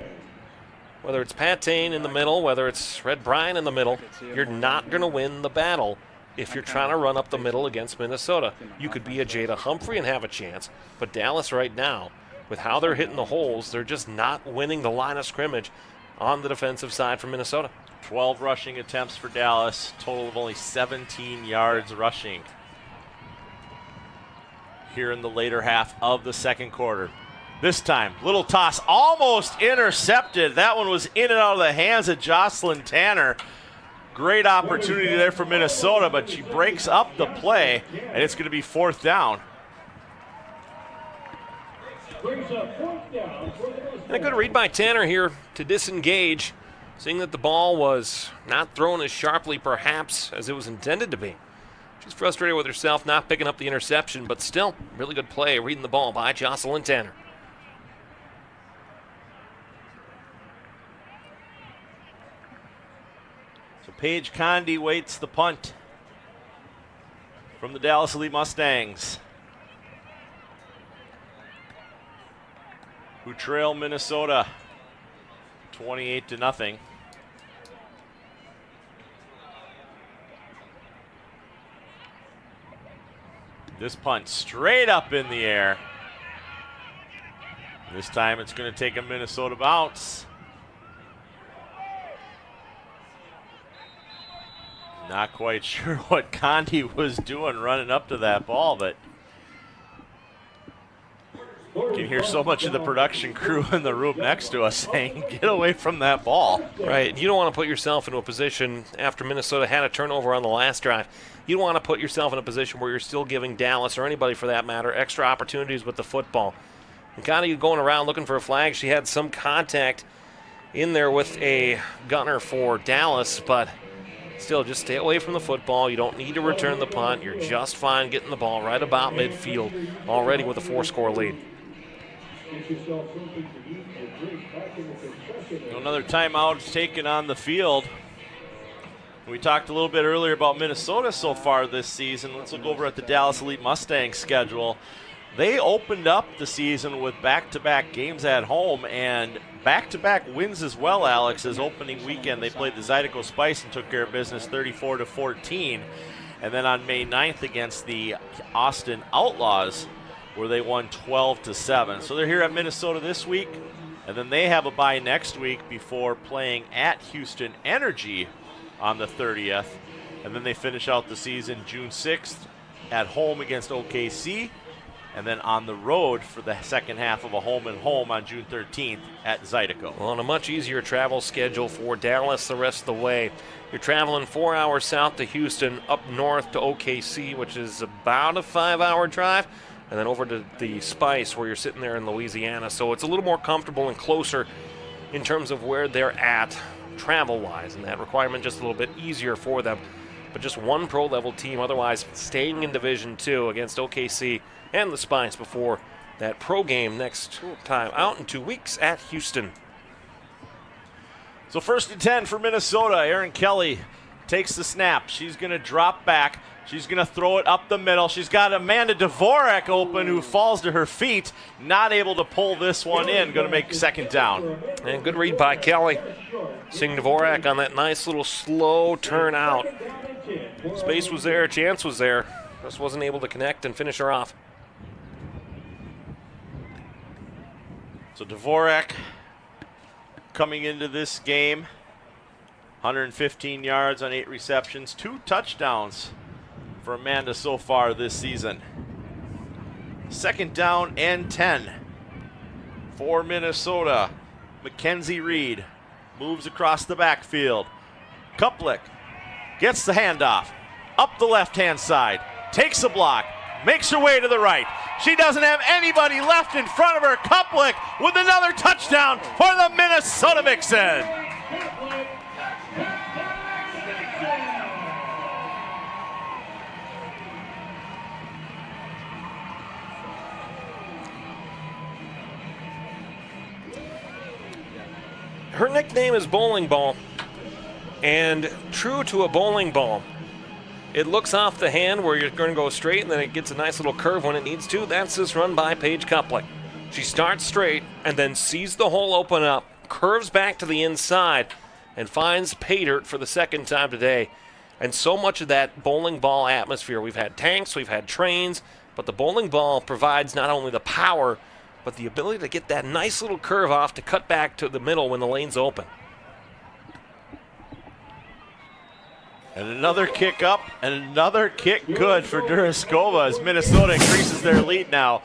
Whether it's Pat Tane in the middle, whether it's Red Bryan in the middle, you're not going to win the battle if you're trying to run up the middle against Minnesota. You could be a Jada Humphrey and have a chance, but Dallas right now, with how they're hitting the holes, they're just not winning the line of scrimmage on the defensive side for Minnesota. 12 rushing attempts for Dallas, total of only 17 yards rushing here in the later half of the 2nd quarter. This time, little toss almost intercepted. That one was in and out of the hands of Jocelyn Tanner. Great opportunity there for Minnesota, but she breaks up the play, and it's going to be 4th down. And a good read by Tanner here to disengage, seeing that the ball was not thrown as sharply perhaps as it was intended to be. She's frustrated with herself not picking up the interception, but still, really good play reading the ball by Jocelyn Tanner. So Paige Condi waits the punt from the Dallas Elite Mustangs, who trail Minnesota 28-0. This punt straight up in the air. This time it's going to take a Minnesota bounce. Not quite sure what Condi was doing running up to that ball, but you can hear so much of the production crew in the room next to us saying, get away from that ball. Right. You don't want to put yourself into a position after Minnesota had a turnover on the last drive. You don't want to put yourself in a position where you're still giving Dallas, or anybody for that matter, extra opportunities with the football. And Condi going around looking for a flag. She had some contact in there with a gunner for Dallas, but still, just stay away from the football. You don't need to return the punt. You're just fine getting the ball right about midfield, already with a 4-score lead. Another timeout taken on the field. We talked a little bit earlier about Minnesota so far this season. Let's look over at the Dallas Elite Mustangs schedule. They opened up the season with back-to-back games at home and back-to-back wins as well, Alex. As opening weekend, they played the Zydeco Spice and took care of business 34-14. And then on May 9th against the Austin Outlaws, where they won 12-7. So they're here at Minnesota this week, and then they have a bye next week before playing at Houston Energy on the 30th. And then they finish out the season June 6th at home against OKC, and then on the road for the second half of a home-and-home on June 13th at Zydeco. Well, on a much easier travel schedule for Dallas the rest of the way. You're traveling 4 hours south to Houston, up north to OKC, which is about a 5-hour drive, and then over to the Spice, where you're sitting there in Louisiana. So it's a little more comfortable and closer in terms of where they're at travel-wise, and that requirement just a little bit easier for them. But just one pro-level team, otherwise staying in Division II against OKC and the Spice before that pro game next time out in 2 weeks at Houston. So 1st and 10 for Minnesota. Erin Kelly takes the snap. She's going to drop back. She's going to throw it up the middle. She's got Amanda Dvorak open, who falls to her feet. Not able to pull this one in. Going to make 2nd down. And good read by Kelly. Seeing Dvorak on that nice little slow turn out. Space was there, chance was there. Just wasn't able to connect and finish her off. So Dvorak coming into this game, 115 yards on 8 receptions, 2 touchdowns for Amanda so far this season. 2nd down and 10 for Minnesota. Mackenzie Reed moves across the backfield. Kuplick gets the handoff up the left-hand side, takes a block, makes her way to the right. She doesn't have anybody left in front of her. Kuplick with another touchdown for the Minnesota Vixen. Her nickname is Bowling Ball, and true to a bowling ball, it looks off the hand where you're going to go straight, and then it gets a nice little curve when it needs to. That's this run by Paige Kuplick. She starts straight and then sees the hole open up, curves back to the inside, and finds pay dirt for the 2nd time today. And so much of that bowling ball atmosphere, we've had tanks, we've had trains, but the bowling ball provides not only the power, but the ability to get that nice little curve off to cut back to the middle when the lane's open. And another kick up and another kick good for Duraskova as Minnesota increases their lead now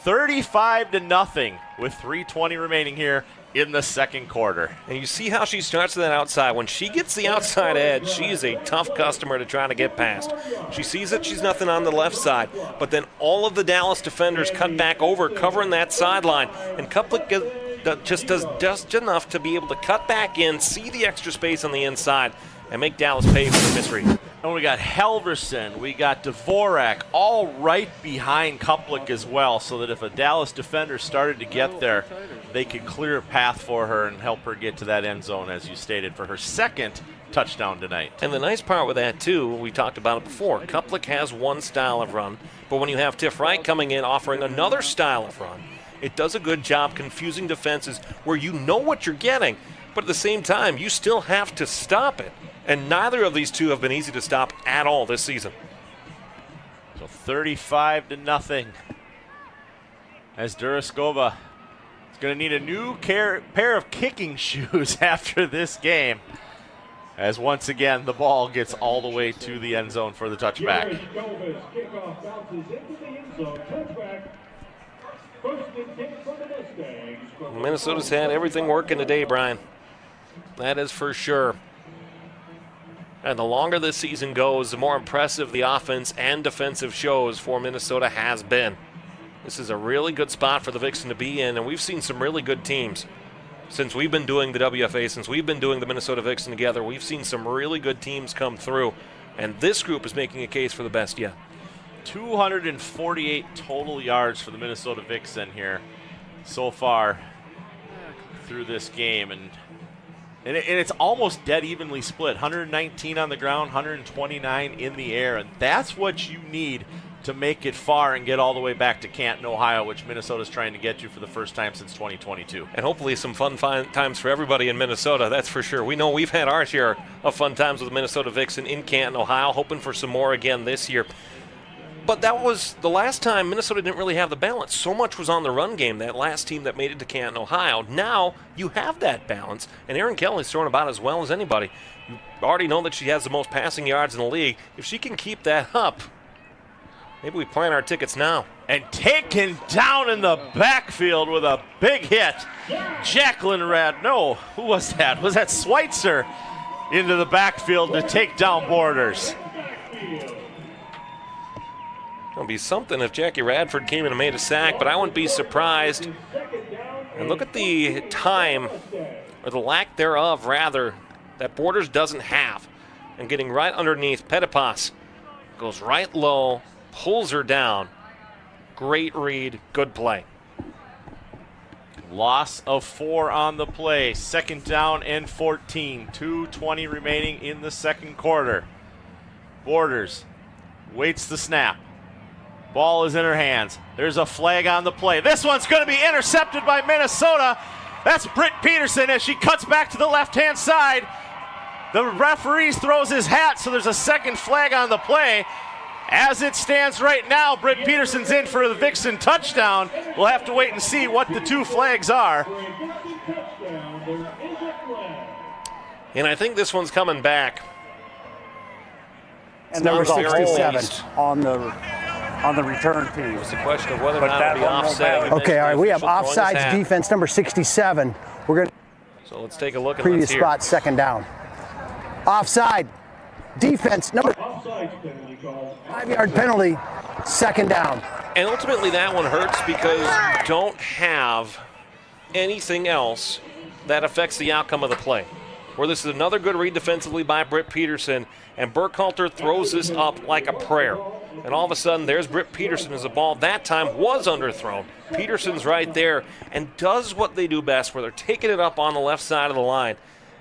35-0 with 3:20 remaining here in the second quarter. And you see how she starts to that outside. When she gets the outside edge, she is a tough customer to try to get past. She sees that she's nothing on the left side, but then all of the Dallas defenders cut back over, covering that sideline, and Kuplik just does just enough to be able to cut back in, see the extra space on the inside, and make Dallas pay for the misread. And we got Halverson, we got Dvorak, all right behind Kuplik as well, so that if a Dallas defender started to get there, they could clear a path for her and help her get to that end zone, as you stated, for her second touchdown tonight. And the nice part with that, too, we talked about it before, Kuplik has one style of run, but when you have Tiff Wright coming in offering another style of run, it does a good job confusing defenses where you know what you're getting, but at the same time, you still have to stop it. And neither of these two have been easy to stop at all this season. So 35-0 as Duraskova is going to need a new pair of kicking shoes after this game, as once again the ball gets all the way to the end zone for the touchback. Kickoff bounces into the end zone. Touchback. First and 10 for the Mustangs. Minnesota's had everything working today, Brian. That is for sure. And the longer this season goes, the more impressive the offense and defensive shows for Minnesota has been. This is a really good spot for the Vixen to be in, and we've seen some really good teams. Since we've been doing the WFA, since we've been doing the Minnesota Vixen together, we've seen some really good teams come through, and this group is making a case for the best yet. 248 total yards for the Minnesota Vixen here so far through this game, and it's almost dead evenly split. 119 on the ground, 129 in the air, and that's what you need to make it far and get all the way back to Canton, Ohio, which Minnesota's trying to get to for the first time since 2022. And hopefully some fun times for everybody in Minnesota, that's for sure. We know we've had our share of fun times with the Minnesota Vixen in Canton, Ohio, hoping for some more again this year. But that was the last time Minnesota didn't really have the balance. So much was on the run game, that last team that made it to Canton, Ohio. Now you have that balance, and Erin Kelly's throwing about as well as anybody. You already know that she has the most passing yards in the league. If she can keep that up, maybe we plan our tickets now. And taken down in the backfield with a big hit. Jacqueline who was that? Was that Schweitzer into the backfield to take down Borders? It'll be something if Jackie Radford came in and made a sack, but I wouldn't be surprised. And look at the time, or the lack thereof, rather, that Borders doesn't have. And getting right underneath, Petipas goes right low, pulls her down. Great read, good play. Loss of 4 on the play. Second down and 14. 2:20 remaining in the second quarter. Borders waits the snap. Ball is in her hands. There's a flag on the play. This one's going to be intercepted by Minnesota. That's Britt Peterson as she cuts back to the left-hand side. The referee throws his hat, so there's a second flag on the play. As it stands right now, Britt Peterson's in for the Vixen touchdown. We'll have to wait and see what the two flags are. And I think this one's coming back. And number 67 on the return team. It's a question of whether or not it'll be offset. Okay, all right, we have offsides defense number 67. We're going to So let's take a look at previous spot, second down. Offside defense number 5-yard penalty, second down. And ultimately that one hurts because you don't have anything else that affects the outcome of the play. Where this is another good read defensively by Britt Peterson, and Burkhalter throws this up like a prayer. And all of a sudden, there's Britt Peterson as the ball that time was underthrown. Peterson's right there and does what they do best, where they're taking it up on the left side of the line.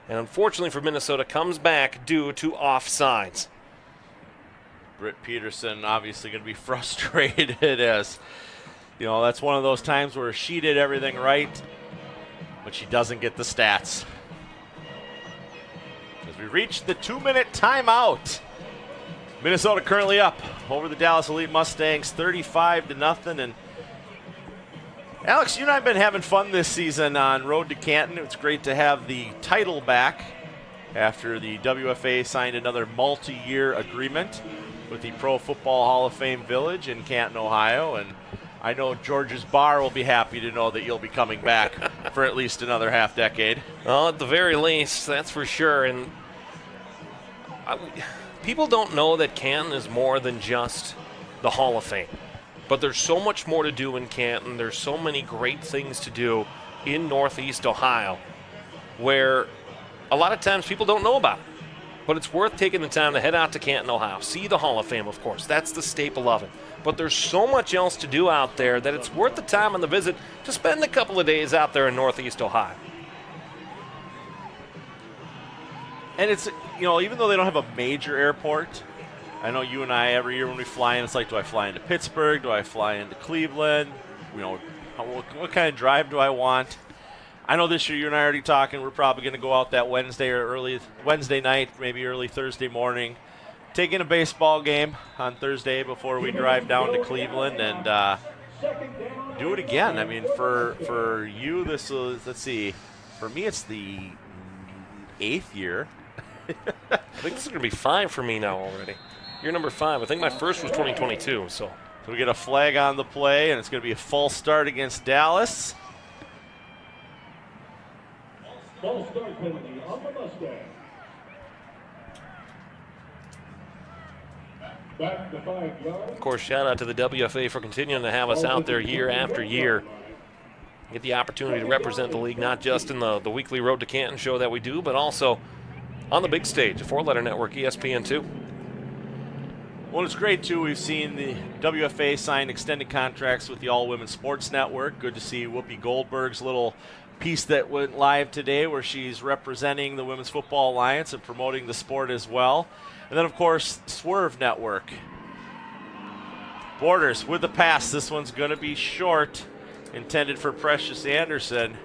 And unfortunately for Minnesota, comes back due to offsides. Britt Peterson obviously going to be frustrated as, you know, that's one of those times where she did everything right, but she doesn't get the stats. As we reach the 2-minute timeout. Minnesota currently up over the Dallas Elite Mustangs 35-0. And Alex, you and I have been having fun this season on Road to Canton. It's great to have the title back after the WFA signed another multi-year agreement with the Pro Football Hall of Fame Village in Canton, Ohio. And I know George's Bar will be happy to know that you'll be coming back for at least another half decade. Well, at the very least, that's for sure. And people don't know that Canton is more than just the Hall of Fame. But there's so much more to do in Canton. There's so many great things to do in Northeast Ohio where a lot of times people don't know about it. But it's worth taking the time to head out to Canton, Ohio. See the Hall of Fame, of course. That's the staple of it. But there's so much else to do out there that it's worth the time and the visit to spend a couple of days out there in Northeast Ohio. And it's, you know, even though they don't have a major airport, I know you and I, every year when we fly in, it's like, do I fly into Pittsburgh? Do I fly into Cleveland? You know, what kind of drive do I want? I know this year you and I are already talking. We're probably going to go out that Wednesday or early Wednesday night, maybe early Thursday morning, take in a baseball game on Thursday before we drive down to Cleveland and do it again. I mean, for you, this is, let's see, for me it's the 8th year. I think this is going to be 5 for me now already. You're number 5. I think my first was 2022. So we get a flag on the play, and it's going to be a false start against Dallas. False start penalty on the Mustangs. Back to 5 yards. Of course, shout out to the WFA for continuing to have us out there year after year. Get the opportunity to represent the league, not just in the weekly Road to Canton show that we do, but also on the big stage, the 4-letter network, ESPN2. Well, it's great, too. We've seen the WFA sign extended contracts with the All Women Sports Network. Good to see Whoopi Goldberg's little piece that went live today where she's representing the Women's Football Alliance and promoting the sport as well. And then, of course, Swerve Network. Borders with the pass. This one's going to be short, intended for Precious Anderson.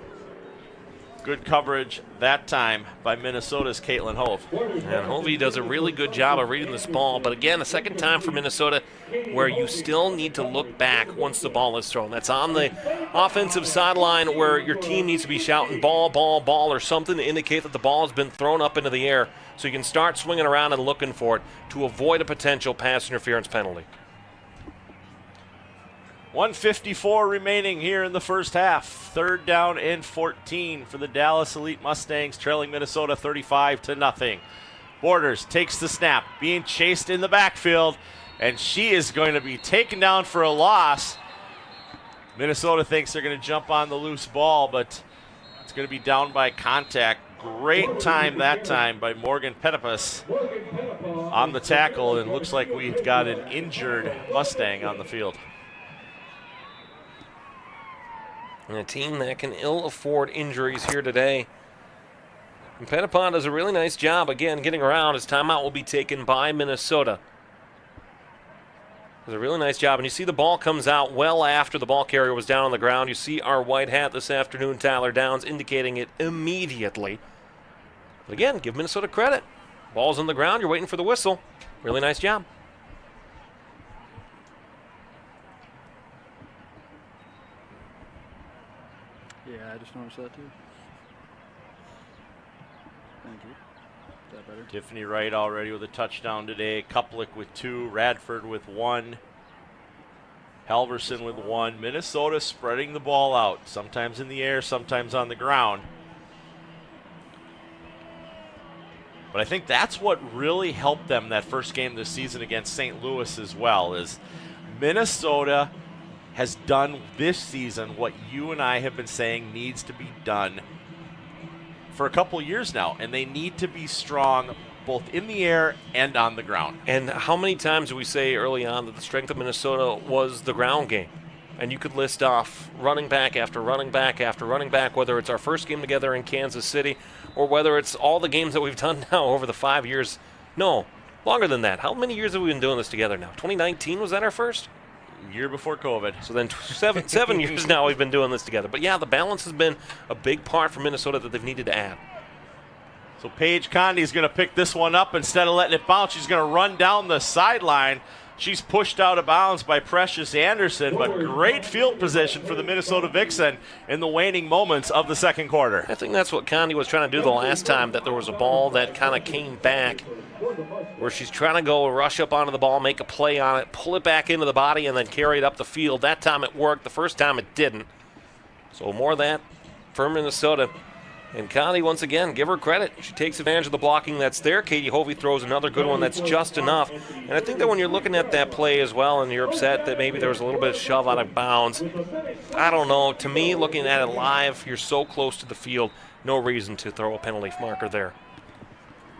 Good coverage that time by Minnesota's Caitlin Hove. And Hovey does a really good job of reading this ball. But again, a second time for Minnesota where you still need to look back once the ball is thrown. That's on the offensive sideline where your team needs to be shouting ball, ball, ball, or something to indicate that the ball has been thrown up into the air so you can start swinging around and looking for it to avoid a potential pass interference penalty. 1:54 remaining here in the first half. 3rd down and 14 for the Dallas Elite Mustangs, trailing Minnesota 35-0. Borders takes the snap, being chased in the backfield, and she is going to be taken down for a loss. Minnesota thinks they're going to jump on the loose ball, but it's going to be down by contact. Great time that time by Morgan Petipus on the tackle, and looks like we've got an injured Mustang on the field. And a team that can ill afford injuries here today. And Petipon does a really nice job, again, getting around. His timeout will be taken by Minnesota. Does a really nice job. And you see the ball comes out well after the ball carrier was down on the ground. You see our white hat this afternoon, Tyler Downs, indicating it immediately. But again, give Minnesota credit. Ball's on the ground. You're waiting for the whistle. Really nice job. Yeah, I just noticed that too. Thank you. Is that better? Tiffany Wright already with a touchdown today. Kuplik with 2. Radford with 1. Halverson with 1. Minnesota spreading the ball out, sometimes in the air, sometimes on the ground. But I think that's what really helped them that first game this season against St. Louis as well, is Minnesota has done this season what you and I have been saying needs to be done for a couple years now, and they need to be strong both in the air and on the ground. And how many times do we say early on that the strength of Minnesota was the ground game? And you could list off running back after running back after running back, whether it's our first game together in Kansas City or whether it's all the games that we've done now over the 5 years. No, longer than that. How many years have we been doing this together now? 2019, was that our first? Year before COVID. So then 7 years now we've been doing this together. But yeah, the balance has been a big part for Minnesota that they've needed to add. So Paige Conde is going to pick this one up. Instead of letting it bounce, she's going to run down the sideline. She's pushed out of bounds by Precious Anderson, but great field position for the Minnesota Vixen in the waning moments of the second quarter. I think that's what Conde was trying to do the last time, that there was a ball that kind of came back where she's trying to go rush up onto the ball, make a play on it, pull it back into the body, and then carry it up the field. That time it worked. The first time it didn't. So more of that for Minnesota. And Connie, once again, give her credit. She takes advantage of the blocking that's there. Katie Hovey throws another good one that's just enough. And I think that when you're looking at that play as well and you're upset that maybe there was a little bit of shove out of bounds, I don't know. To me, looking at it live, you're so close to the field, no reason to throw a penalty marker there.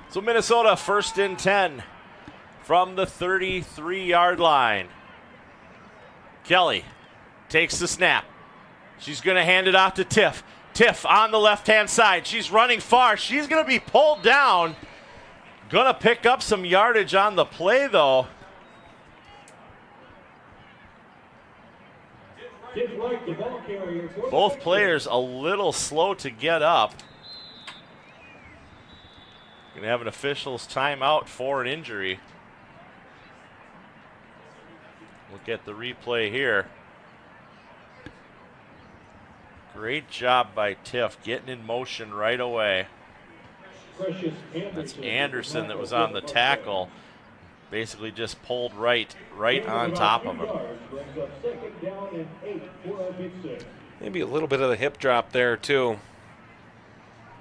So Minnesota 1st and 10 from the 33-yard line. Kelly takes the snap. She's going to hand it off to Tiff. Tiff on the left-hand side. She's running far. She's going to be pulled down. Going to pick up some yardage on the play, though. Both players a little slow to get up. Going to have an official's timeout for an injury. Look at the replay here. Great job by Tiff getting in motion right away. That's Anderson that was on the tackle. Basically just pulled right on top of him. Maybe a little bit of the hip drop there too.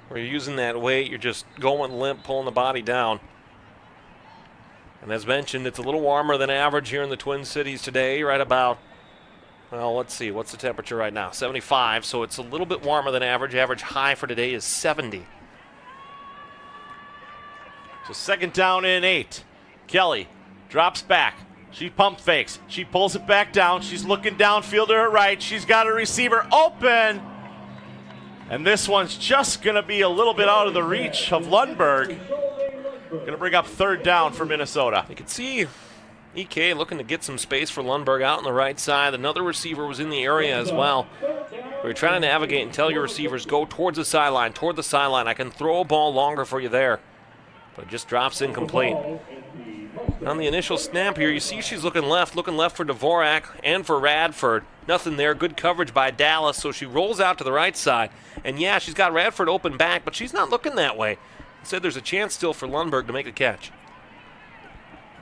Where you're using that weight, you're just going limp, pulling the body down. And as mentioned, it's a little warmer than average here in the Twin Cities today, right about, well, let's see, what's the temperature right now? 75, so it's a little bit warmer than average. Average high for today is 70. So 2nd down and 8. Kelly drops back. She pump fakes. She pulls it back down. She's looking downfield to her right. She's got a receiver open. And this one's just going to be a little bit out of the reach of Lundberg. Going to bring up 3rd down for Minnesota. You can see EK looking to get some space for Lundberg out on the right side. Another receiver was in the area as well. We're trying to navigate and tell your receivers, go towards the sideline, toward the sideline. I can throw a ball longer for you there. But it just drops incomplete. On the initial snap here, you see she's looking left for Dvorak and for Radford. Nothing there. Good coverage by Dallas, so she rolls out to the right side. And yeah, she's got Radford open back, but she's not looking that way. Instead, there's a chance still for Lundberg to make a catch.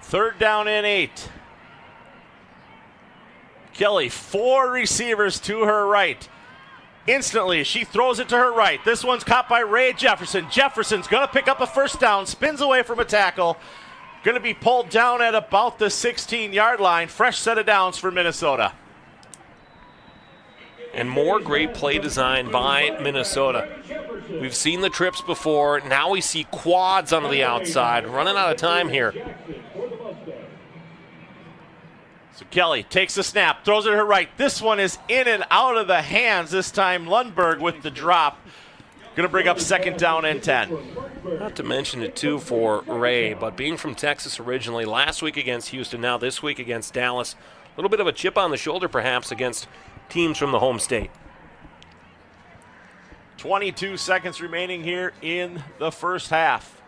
3rd down and 8. Kelly, 4 receivers to her right. Instantly, she throws it to her right. This one's caught by Ray Jefferson. Jefferson's going to pick up a 1st down, spins away from a tackle. Going to be pulled down at about the 16-yard line. Fresh set of downs for Minnesota. And more great play design by Minnesota. We've seen the trips before. Now we see quads onto the outside. Running out of time here. So Kelly takes the snap, throws it to her right. This one is in and out of the hands. This time Lundberg with the drop. Going to bring up 2nd down and 10. Not to mention it, too, for Ray, but being from Texas originally, last week against Houston, now this week against Dallas, a little bit of a chip on the shoulder, perhaps, against teams from the home state. 22 seconds remaining here in the first half.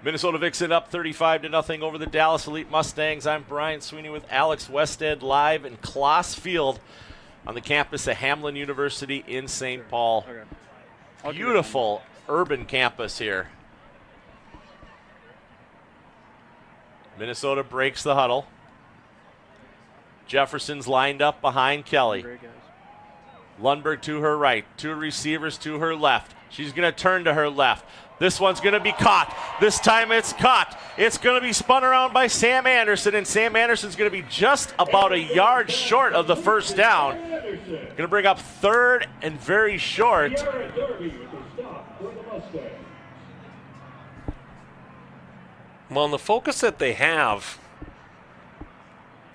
Minnesota Vixen up 35-0 over the Dallas Elite Mustangs. I'm Brian Sweeney with Alex Westhead live in Kloss Field on the campus of Hamline University in St. Paul. Beautiful urban campus here. Minnesota breaks the huddle. Jefferson's lined up behind Kelly. Lundberg to her right. 2 receivers to her left. She's going to turn to her left. This one's going to be caught. This time it's caught. It's going to be spun around by Sam Anderson, and Sam Anderson's going to be just about a yard short of the 1st down. Going to bring up 3rd and very short. Well, and the focus that they have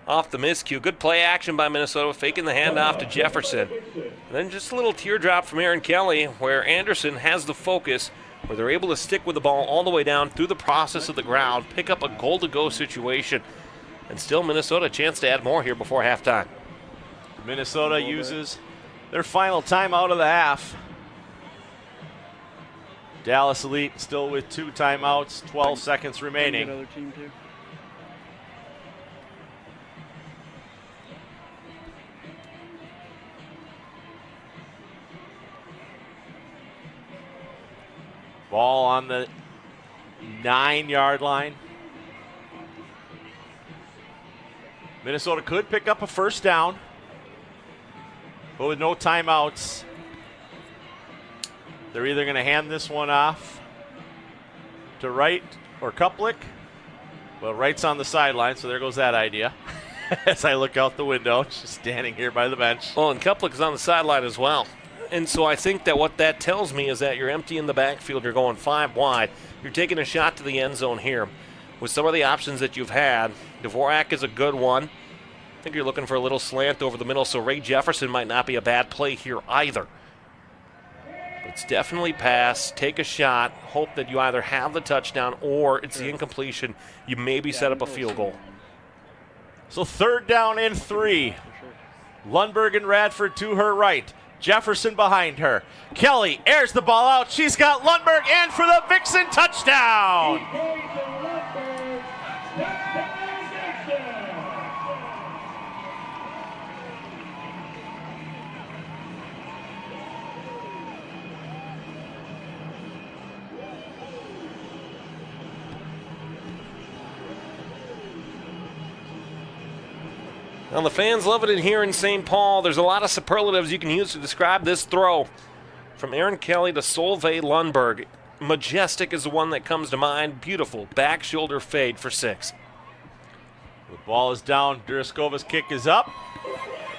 off the miscue, good play action by Minnesota, faking the handoff to Jefferson. And then just a little teardrop from Aaron Kelly, where Anderson has the focus, where they're able to stick with the ball all the way down through the process of the ground, pick up a goal-to-go situation, and still Minnesota a chance to add more here before halftime. Minnesota uses their final timeout of the half. Dallas Elite still with 2 timeouts, 12 seconds remaining. Other team too. Ball on the 9-yard line. Minnesota could pick up a 1st down, but with no timeouts, They're either going to hand this one off to Wright or Kuplick. Well, Wright's on the sideline, so there goes that idea. As I look out the window, she's standing here by the bench. Well, and Kuplick is on the sideline as well. And so I think that what that tells me is that you're empty in the backfield. You're going 5 wide. You're taking a shot to the end zone here. With some of the options that you've had, Dvorak is a good one. I think you're looking for a little slant over the middle, so Ray Jefferson might not be a bad play here either. It's definitely pass, take a shot, hope that you either have the touchdown or it's the incompletion. You maybe set up a field goal. So 3rd down and 3. Lundberg and Radford to her right. Jefferson behind her. Kelly airs the ball out. She's got Lundberg in for the Vixen touchdown. Now the fans love it in here in St. Paul. There's a lot of superlatives you can use to describe this throw. From Aaron Kelly to Solveig Lundberg. Majestic is the one that comes to mind. Beautiful back shoulder fade for 6. The ball is down. Duraskova's kick is up.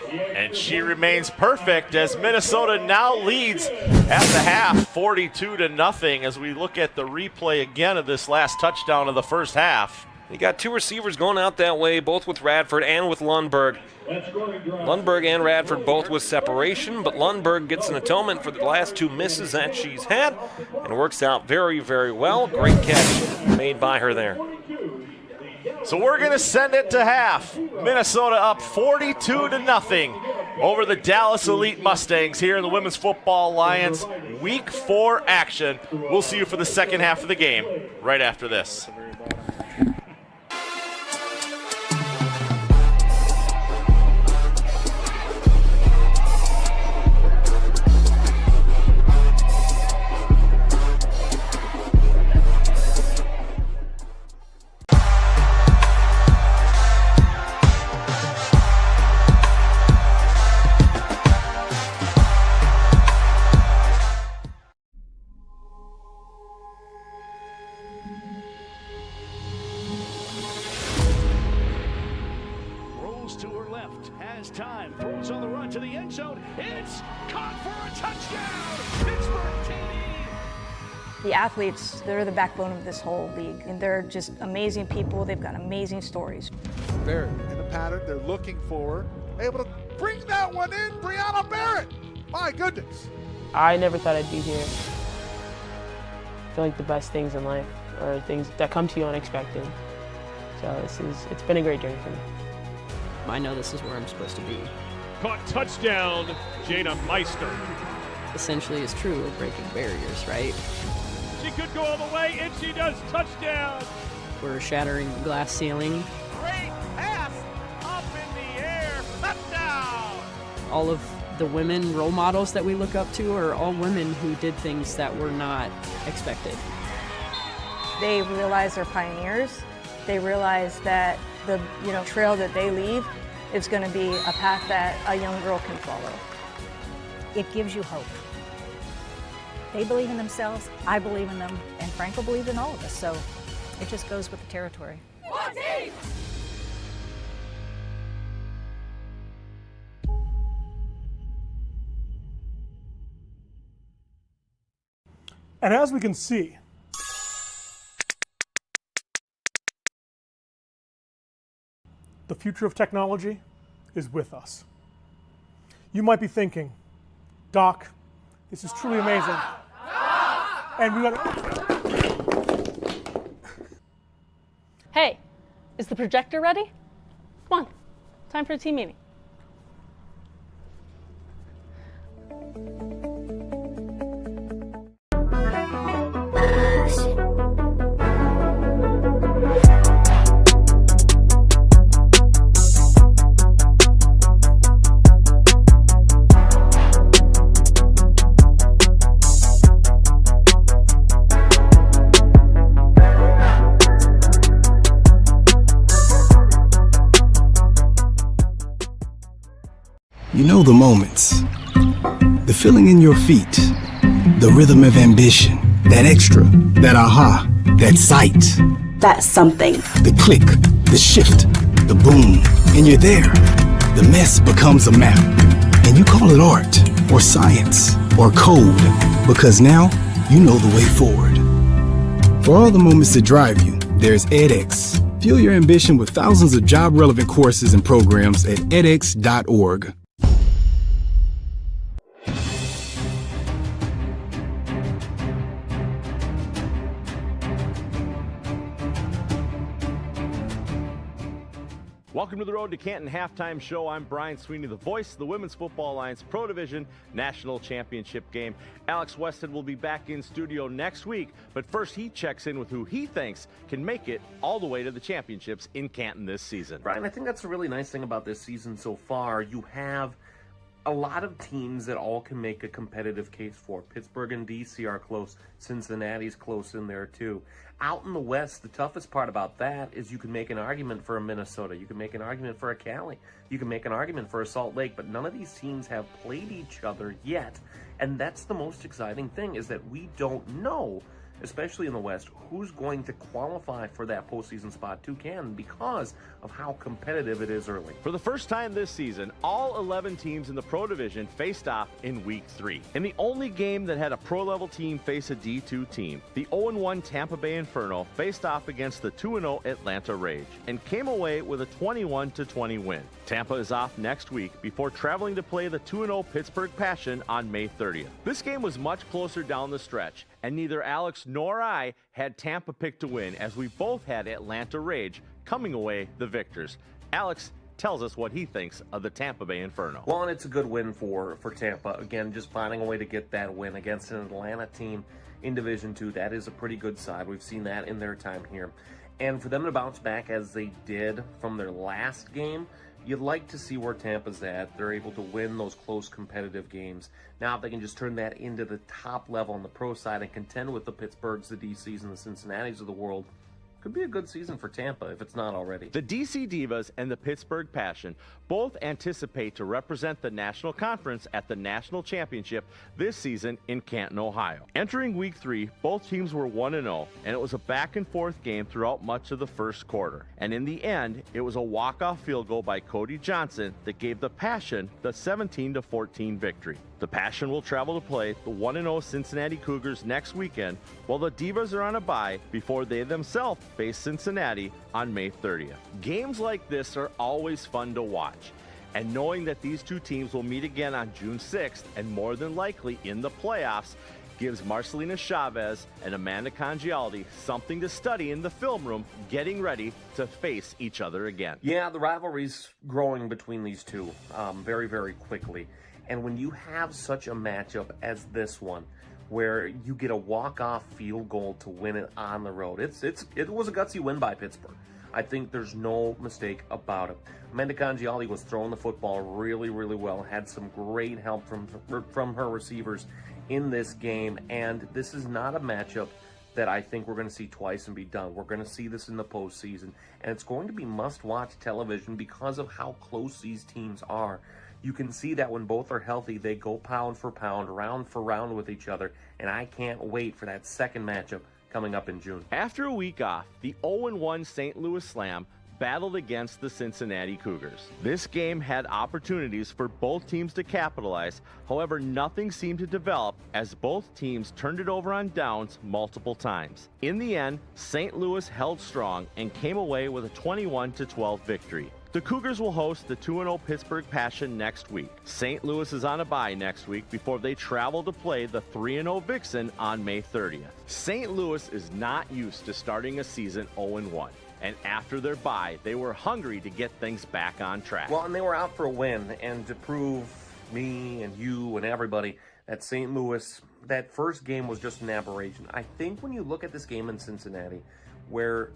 And she remains perfect as Minnesota now leads at the half 42-0 as we look at the replay again of this last touchdown of the first half. You got 2 receivers going out that way, both with Radford and with Lundberg. Lundberg and Radford both with separation, but Lundberg gets an atonement for the last 2 misses that she's had and works out very, very well. Great catch made by her there. So we're going to send it to half. Minnesota up 42-0 over the Dallas Elite Mustangs here in the Women's Football Alliance Week 4 action. We'll see you for the second half of the game right after this. To her left, has time, throws on the run to the end zone. It's caught for a touchdown! Pittsburgh TD! The athletes, they're the backbone of this whole league, and they're just amazing people. They've got amazing stories. Barrett in the pattern, they're looking for her. Able to bring that one in, Brianna Barrett! My goodness! I never thought I'd be here. I feel like the best things in life are things that come to you unexpected. So it's been a great journey for me. I know this is where I'm supposed to be. Caught touchdown, Jada Meister. Essentially is true of breaking barriers, right? She could go all the way, and she does. Touchdown! We're shattering the glass ceiling. Great pass up in the air, touchdown! All of the women role models that we look up to are all women who did things that were not expected. They realize they're pioneers. They realize that the trail that they leave is going to be a path that a young girl can follow. It gives you hope. They believe in themselves, I believe in them, and Franco believes in all of us, so it just goes with the territory. And as we can see, the future of technology is with us. You might be thinking, Doc, this is truly amazing. And we got Hey, is the projector ready? Come on, time for a team meeting. You know the moments, the feeling in your feet, the rhythm of ambition, that extra, that aha, that sight. That's something. The click, the shift, the boom, and you're there. The mess becomes a map, and you call it art, or science, or code, because now you know the way forward. For all the moments that drive you, there's edX. Fuel your ambition with thousands of job-relevant courses and programs at edX.org. Welcome to the Road to Canton Halftime Show. I'm Brian Sweeney, the voice of the Women's Football Alliance Pro Division National Championship game. Alex Weston will be back in studio next week, but first he checks in with who he thinks can make it all the way to the championships in Canton this season. Brian, I think that's a really nice thing about this season so far. You have a lot of teams that all can make a competitive case for. Pittsburgh and DC are close. Cincinnati's close in there too. Out in the West, the toughest part about that is you can make an argument for a Minnesota. You can make an argument for a Cali. You can make an argument for a Salt Lake, but none of these teams have played each other yet. And that's the most exciting thing, is that we don't know, especially in the West, who's going to qualify for that postseason spot to Canton because of how competitive it is early. For the first time this season, all 11 teams in the Pro Division faced off in Week 3. In the only game that had a pro-level team face a D2 team, the 0-1 Tampa Bay Inferno faced off against the 2-0 Atlanta Rage and came away with a 21-20 win. Tampa is off next week before traveling to play the 2-0 Pittsburgh Passion on May 30th. This game was much closer down the stretch, and neither Alex nor I had Tampa picked to win, as we both had Atlanta Rage coming away the victors. Alex tells us what he thinks of the Tampa Bay Inferno. Well, and it's a good win for Tampa. Again, just finding a way to get that win against an Atlanta team in Division II. That is a pretty good side. We've seen that in their time here. And for them to bounce back as they did from their last game, you'd like to see where Tampa's at. They're able to win those close competitive games. Now, if they can just turn that into the top level on the pro side and contend with the Pittsburghs, the DCs, and the Cincinnatis of the world, could be a good season for Tampa if it's not already. The DC Divas and the Pittsburgh Passion both anticipate to represent the National Conference at the National Championship this season in Canton, Ohio. Entering Week 3, both teams were 1-0, and it was a back-and-forth game throughout much of the first quarter. And in the end, it was a walk-off field goal by Cody Johnson that gave the Passion the 17-14 victory. The Passion will travel to play the 1-0 Cincinnati Cougars next weekend, while the Divas are on a bye before they themselves face Cincinnati on May 30th. Games like this are always fun to watch, and knowing that these two teams will meet again on June 6th and more than likely in the playoffs gives Marcelina Chavez and Amanda Congialdi something to study in the film room, getting ready to face each other again. Yeah, the rivalry's growing between these two very, very quickly. And when you have such a matchup as this one, where you get a walk-off field goal to win it on the road, it was a gutsy win by Pittsburgh. I think there's no mistake about it. Amanda Congialdi was throwing the football really, really well, had some great help from her receivers in this game, and this is not a matchup that I think we're going to see twice and be done. We're going to see this in the postseason, and it's going to be must-watch television because of how close these teams are. You can see that when both are healthy, they go pound for pound, round for round with each other, and I can't wait for that second matchup coming up in June. After a week off, the 0-1 St. Louis Slam battled against the Cincinnati Cougars. This game had opportunities for both teams to capitalize. However, nothing seemed to develop as both teams turned it over on downs multiple times. In the end, St. Louis held strong and came away with a 21-12 victory. The Cougars will host the 2-0 Pittsburgh Passion next week. St. Louis is on a bye next week before they travel to play the 3-0 Vixen on May 30th. St. Louis is not used to starting a season 0-1. And after their bye, they were hungry to get things back on track. Well, and they were out for a win, and to prove me and you and everybody that St. Louis, that first game was just an aberration. I think when you look at this game in Cincinnati, where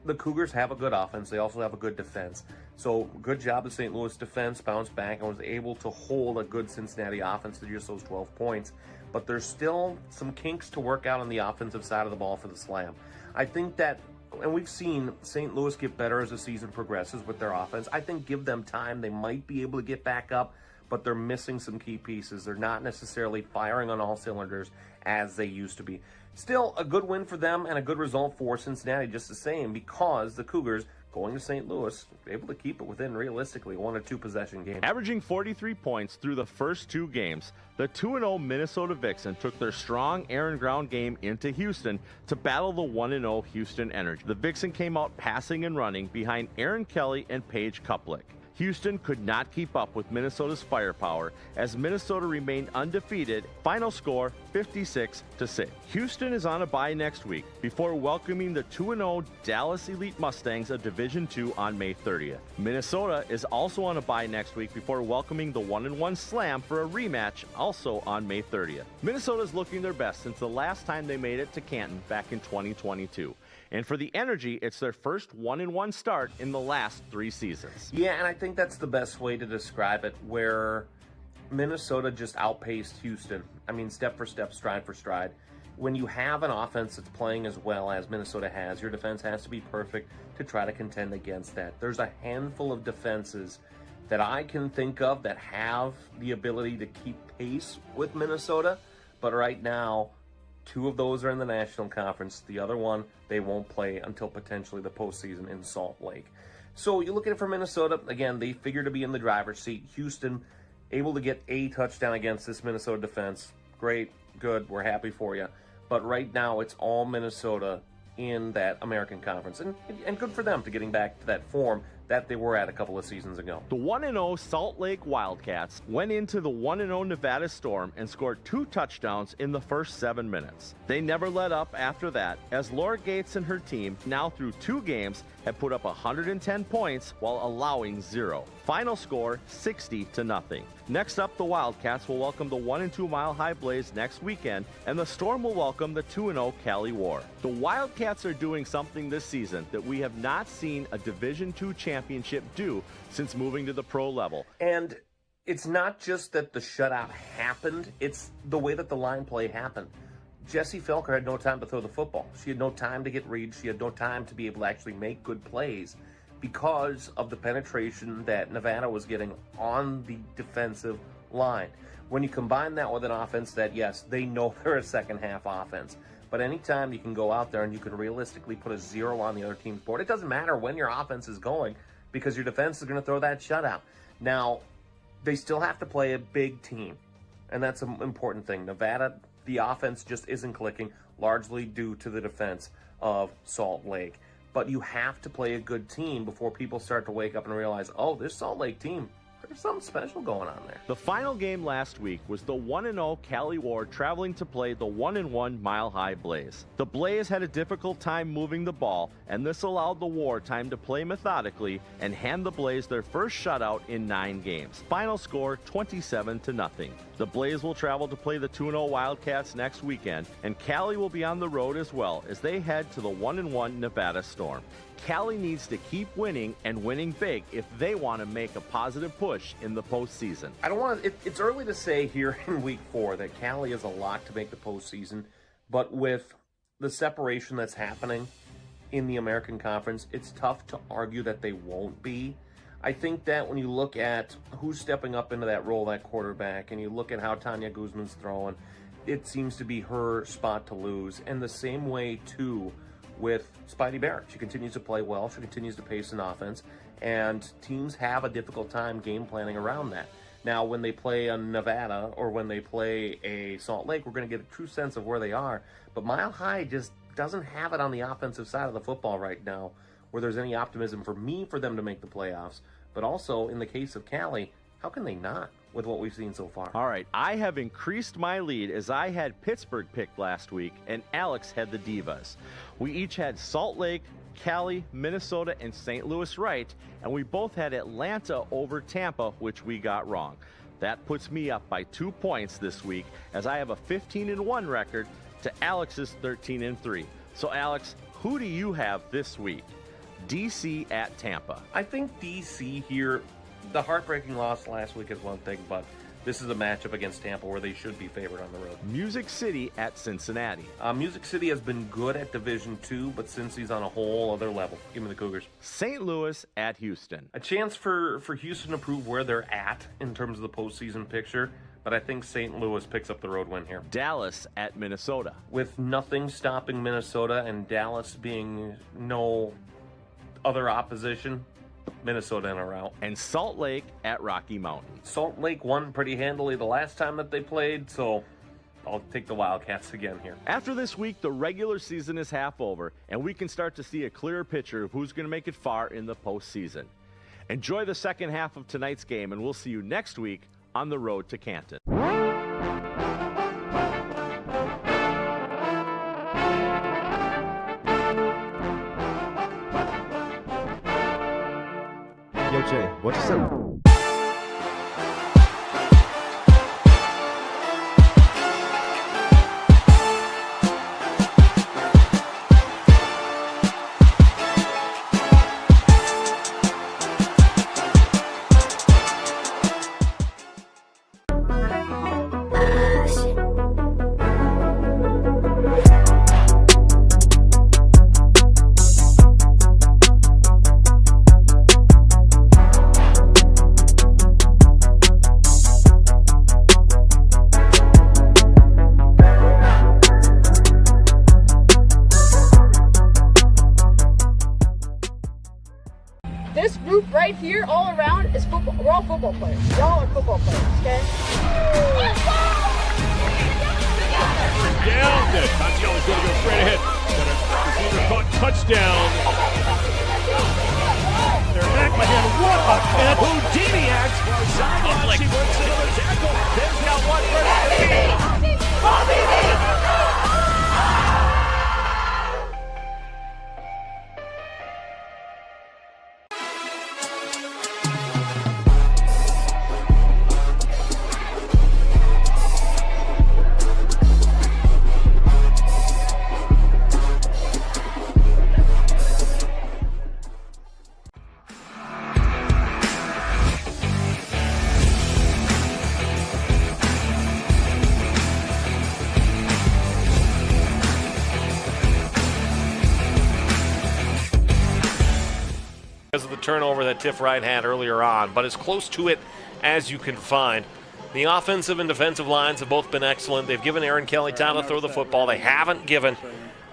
the Cougars have a good offense, they also have a good defense. So good job of St. Louis defense, bounced back and was able to hold a good Cincinnati offense to just those 12 points. But there's still some kinks to work out on the offensive side of the ball for the Slam. I think that, and we've seen St. Louis get better as the season progresses with their offense. I think give them time, they might be able to get back up. but they're missing some key pieces. They're not necessarily firing on all cylinders as they used to be. Still, a good win for them and a good result for Cincinnati just the same, because the Cougars, going to St. Louis, able to keep it within realistically 1 or 2 possession game. Averaging 43 points through the first 2 games, the 2-0 Minnesota Vixen took their strong air and ground game into Houston to battle the 1-0 Houston Energy. The Vixen came out passing and running behind Aaron Kelly and Paige Kuplick. Houston could not keep up with Minnesota's firepower as Minnesota remained undefeated. Final score 56-6. Houston is on a bye next week before welcoming the 2-0 Dallas Elite Mustangs of Division II on May 30th. Minnesota is also on a bye next week before welcoming the 1-1 Slam for a rematch also on May 30th. Minnesota is looking their best since the last time they made it to Canton back in 2022. And for the Energy, it's their first 1-1 start in the last 3 seasons. Yeah, and I think that's the best way to describe it, where Minnesota just outpaced Houston. I mean, step for step, stride for stride. When you have an offense that's playing as well as Minnesota has, your defense has to be perfect to try to contend against that. There's a handful of defenses that I can think of that have the ability to keep pace with Minnesota, but right now, 2 of those are in the National Conference. The other one, they won't play until potentially the postseason in Salt Lake. So you look at it for Minnesota, again, they figure to be in the driver's seat. Houston able to get a touchdown against this Minnesota defense. Great, good, we're happy for you. But right now, it's all Minnesota in that American Conference. And good for them to getting back to that form that they were at a couple of seasons ago. The 1-0 Salt Lake Wildcats went into the 1-0 Nevada Storm and scored 2 touchdowns in the first 7 minutes. They never let up after that, as Laura Gates and her team, now through 2 games, have put up 110 points while allowing 0. Final score 60-0. Next up, the Wildcats will welcome the 1-2 Mile High Blaze next weekend, and the Storm will welcome the 2-0 Cali War. The Wildcats are doing something this season that we have not seen a Division II championship do since moving to the pro level. And it's not just that the shutout happened, it's the way that the line play happened. Jessie Felker had no time to throw the football. She had no time to get reads. She had no time to be able to actually make good plays because of the penetration that Nevada was getting on the defensive line. When you combine that with an offense that, yes, they know they're a second half offense, but anytime you can go out there and you can realistically put a 0 on the other team's board, it doesn't matter when your offense is going because your defense is going to throw that shutout. Now, they still have to play a big team, and that's an important thing. Nevada, the offense just isn't clicking, largely due to the defense of Salt Lake. But you have to play a good team before people start to wake up and realize, oh, this Salt Lake team, there's something special going on there. The final game last week was the 1-0 Cali War traveling to play the 1-1 Mile High Blaze. The Blaze had a difficult time moving the ball, and this allowed the War time to play methodically and hand the Blaze their first shutout in 9 games. Final score 27-0. The Blaze will travel to play the 2-0 Wildcats next weekend, and Cali will be on the road as well as they head to the 1-1 Nevada Storm. Cali needs to keep winning and winning big if they want to make a positive push in the postseason. It's early to say here in week 4 that Cali is a lock to make the postseason, but with the separation that's happening in the American Conference, it's tough to argue that they won't be. I think that when you look at who's stepping up into that role, that quarterback, and you look at how Tanya Guzman's throwing, it seems to be her spot to lose. And the same way, too, with Spidey Barrett. She continues to play well. She continues to pace an offense, and teams have a difficult time game planning around that. Now, when they play a Nevada or when they play a Salt Lake, we're going to get a true sense of where they are. But Mile High just doesn't have it on the offensive side of the football right now where there's any optimism for them to make the playoffs. But also, in the case of Cali, how can they not with what we've seen so far? All right, I have increased my lead as I had Pittsburgh picked last week and Alex had the Divas. We each had Salt Lake, Cali, Minnesota, and St. Louis right, and we both had Atlanta over Tampa, which we got wrong. That puts me up by 2 points this week as I have a 15-1 record to Alex's 13-3. So Alex, who do you have this week? DC at Tampa. I think DC here, the heartbreaking loss last week is one thing, but this is a matchup against Tampa where they should be favored on the road. Music City at Cincinnati. Music City has been good at Division II, but Cincy's on a whole other level. Give me the Cougars. St. Louis at Houston. A chance for Houston to prove where they're at in terms of the postseason picture, but I think St. Louis picks up the road win here. Dallas at Minnesota. With nothing stopping Minnesota and Dallas being no other opposition, Minnesota in a rout. And Salt Lake at Rocky Mountain. Salt Lake won pretty handily the last time that they played, so I'll take the Wildcats again here. After this week, the regular season is half over, and we can start to see a clearer picture of who's going to make it far in the postseason. Enjoy the second half of tonight's game, and we'll see you next week on the road to Canton. Yo, Jay, what you say? This group right here, all around, is football. We're all football players. Y'all are football players, okay? Down it. Tachiola's going to go straight ahead. But a receiver caught touchdown. They're back by him. What a catch. Houdiniac. Sideline. She works another tackle. Ben's got one for because of the turnover that Tiff Wright had earlier on, but as close to it as you can find. The offensive and defensive lines have both been excellent. They've given Aaron Kelly time to throw the football. They haven't given,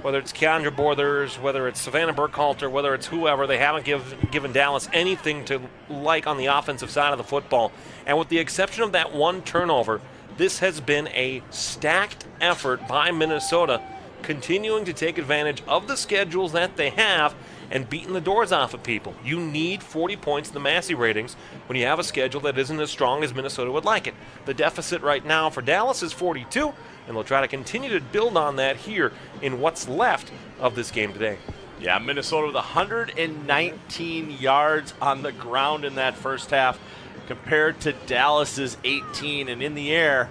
whether it's Keandra Borthers, whether it's Savannah Burkhalter, whether it's whoever, they haven't given Dallas anything to like on the offensive side of the football. And with the exception of that one turnover, this has been a stacked effort by Minnesota, continuing to take advantage of the schedules that they have and beating the doors off of people. You need 40 points in the Massey ratings when you have a schedule that isn't as strong as Minnesota would like it. The deficit right now for Dallas is 42, and they'll try to continue to build on that here in what's left of this game today. Yeah, Minnesota with 119 yards on the ground in that first half compared to Dallas's 18, and in the air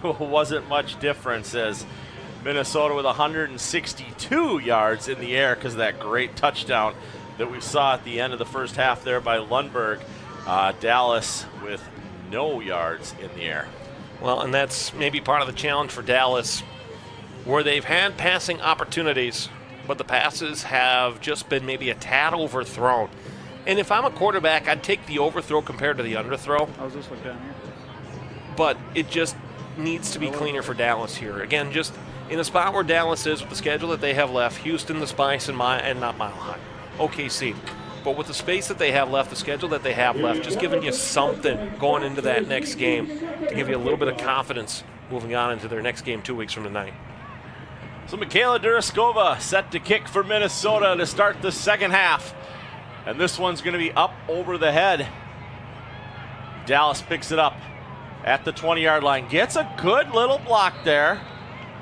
wasn't much difference as Minnesota with 162 yards in the air because of that great touchdown that we saw at the end of the first half there by Lundberg. Dallas with no yards in the air. Well, and that's maybe part of the challenge for Dallas, where they've had passing opportunities, but the passes have just been maybe a tad overthrown. And if I'm a quarterback, I'd take the overthrow compared to the underthrow. I was just looking down here. But it just needs to be cleaner for Dallas here. Again, just in the spot where Dallas is with the schedule that they have left, Houston, the Spice, and not Mile High, OKC. But with the space that they have left, the schedule that they have left, just giving you something going into that next game to give you a little bit of confidence moving on into their next game 2 weeks from tonight. So Michaela Duraskova set to kick for Minnesota to start the second half. And this one's going to be up over the head. Dallas picks it up at the 20-yard line. Gets a good little block there.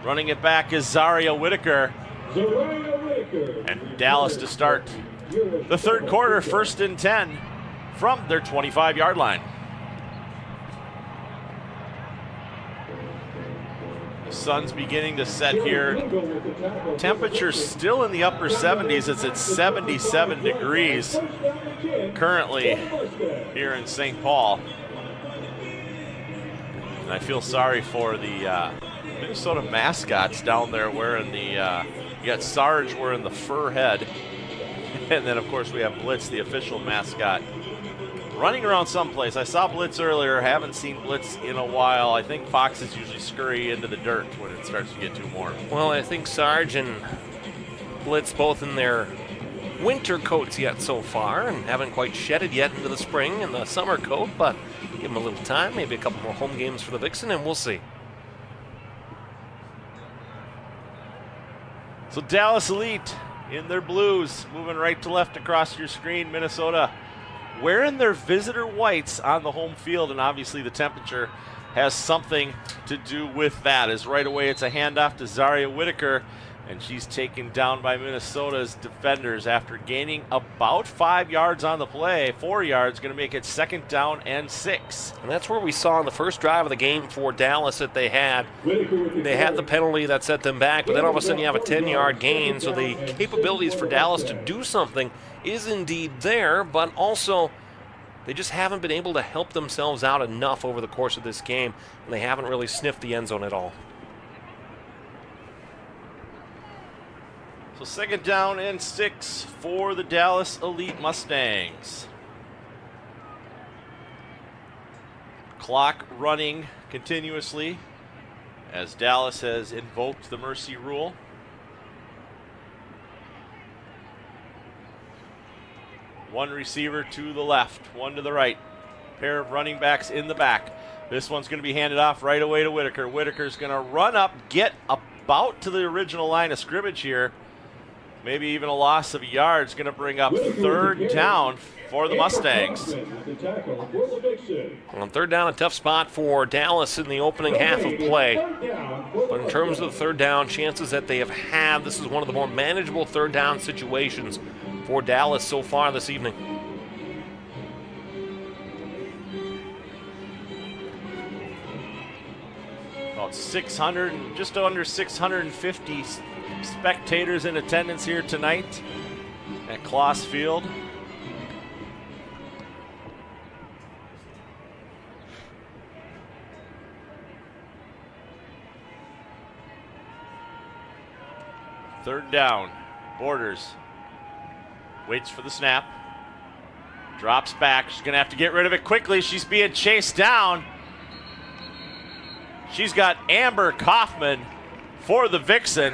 Running it back is Zaria Whitaker. And Dallas to start the third quarter, 1st and 10 from their 25-yard line. The sun's beginning to set here. Temperature still in the upper 70s. It's at 77 degrees currently here in St. Paul. And I feel sorry for the Minnesota mascots down there wearing the, you got Sarge wearing the fur head. And then, of course, we have Blitz, the official mascot, running around someplace. I saw Blitz earlier, haven't seen Blitz in a while. I think foxes usually scurry into the dirt when it starts to get too warm. Well, I think Sarge and Blitz both in their winter coats yet so far and haven't quite shedded yet into the spring and the summer coat, but give them a little time, maybe a couple more home games for the Vixen, and we'll see. So Dallas Elite in their blues, moving right to left across your screen. Minnesota wearing their visitor whites on the home field, and obviously the temperature has something to do with that, as right away it's a handoff to Zaria Whitaker, and she's taken down by Minnesota's defenders after gaining about 5 yards on the play. 4 yards, going to make it 2nd down and 6. And that's where we saw in the first drive of the game for Dallas that they had the penalty that set them back, but then all of a sudden you have a 10-yard gain, so the capabilities for Dallas to do something is indeed there, but also they just haven't been able to help themselves out enough over the course of this game, and they haven't really sniffed the end zone at all. So 2nd down and 6 for the Dallas Elite Mustangs. Clock running continuously as Dallas has invoked the mercy rule. One receiver to the left, one to the right. Pair of running backs in the back. This one's going to be handed off right away to Whitaker. Whitaker's going to run up, get about to the original line of scrimmage here. Maybe even a loss of a yard is going to bring up 3rd down for the Mustangs. On 3rd down, a tough spot for Dallas in the opening half of play. But in terms of the 3rd down chances that they have had, this is one of the more manageable 3rd down situations for Dallas so far this evening. About 600, just under 650 spectators in attendance here tonight at Kloss Field. Third down. Borders waits for the snap. Drops back. She's going to have to get rid of it quickly. She's being chased down. She's got Amber Kaufman for the Vixen,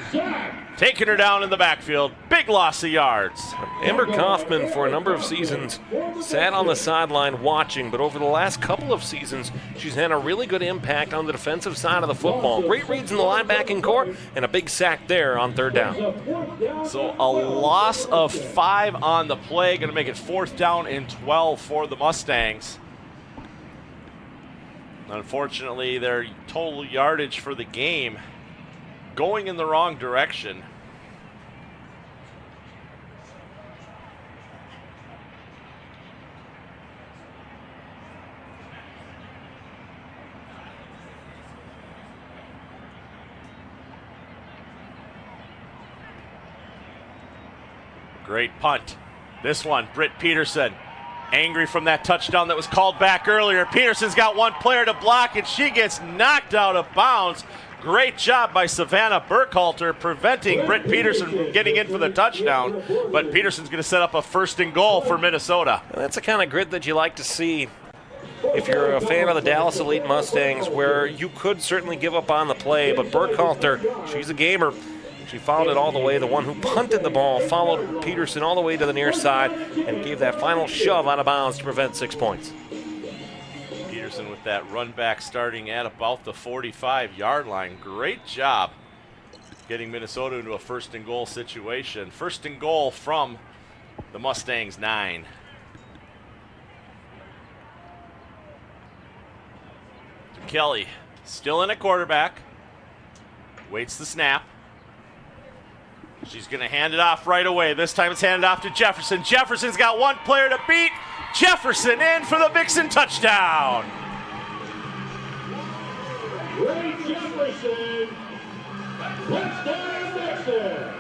taking her down in the backfield. Big loss of yards. Amber Kaufman, for a number of seasons, sat on the sideline watching, but over the last couple of seasons, she's had a really good impact on the defensive side of the football. Great reads in the linebacking core, and a big sack there on 3rd down. So a loss of 5 on the play, going to make it 4th down and 12 for the Mustangs. Unfortunately, their total yardage for the game going in the wrong direction. Great punt. This one, Britt Peterson. Angry from that touchdown that was called back earlier. Peterson's got one player to block, and she gets knocked out of bounds. Great job by Savannah Burkhalter preventing Britt Peterson from getting in for the touchdown. But Peterson's going to set up a 1st and goal for Minnesota. That's the kind of grit that you like to see if you're a fan of the Dallas Elite Mustangs, where you could certainly give up on the play, but Burkhalter, she's a gamer. She followed it all the way. The one who punted the ball followed Peterson all the way to the near side and gave that final shove out of bounds to prevent 6 points. Peterson with that run back starting at about the 45-yard line. Great job getting Minnesota into a 1st and goal situation. 1st and goal from the Mustangs 9. Kelly still in at quarterback. Waits the snap. She's going to hand it off right away. This time it's handed off to Jefferson. Jefferson's got one player to beat. Jefferson in for the Vixen touchdown. Ray Jefferson, touchdown Vixen.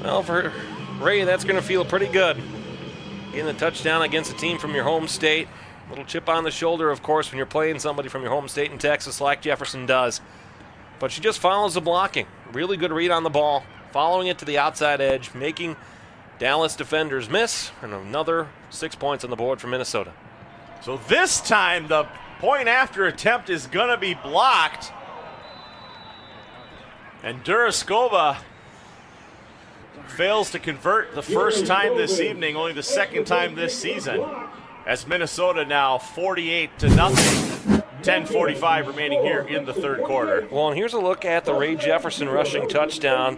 Well, for Ray, that's going to feel pretty good. Getting a touchdown against a team from your home state. Little chip on the shoulder, of course, when you're playing somebody from your home state in Texas like Jefferson does. But she just follows the blocking. Really good read on the ball, following it to the outside edge, making Dallas defenders miss, and another 6 points on the board for Minnesota. So this time the point after attempt is going to be blocked. And Duraskova fails to convert the first time this evening, only the second time this season. As Minnesota now 48-0. 10:45 remaining here in the third quarter. Well, and here's a look at the Ray Jefferson rushing touchdown.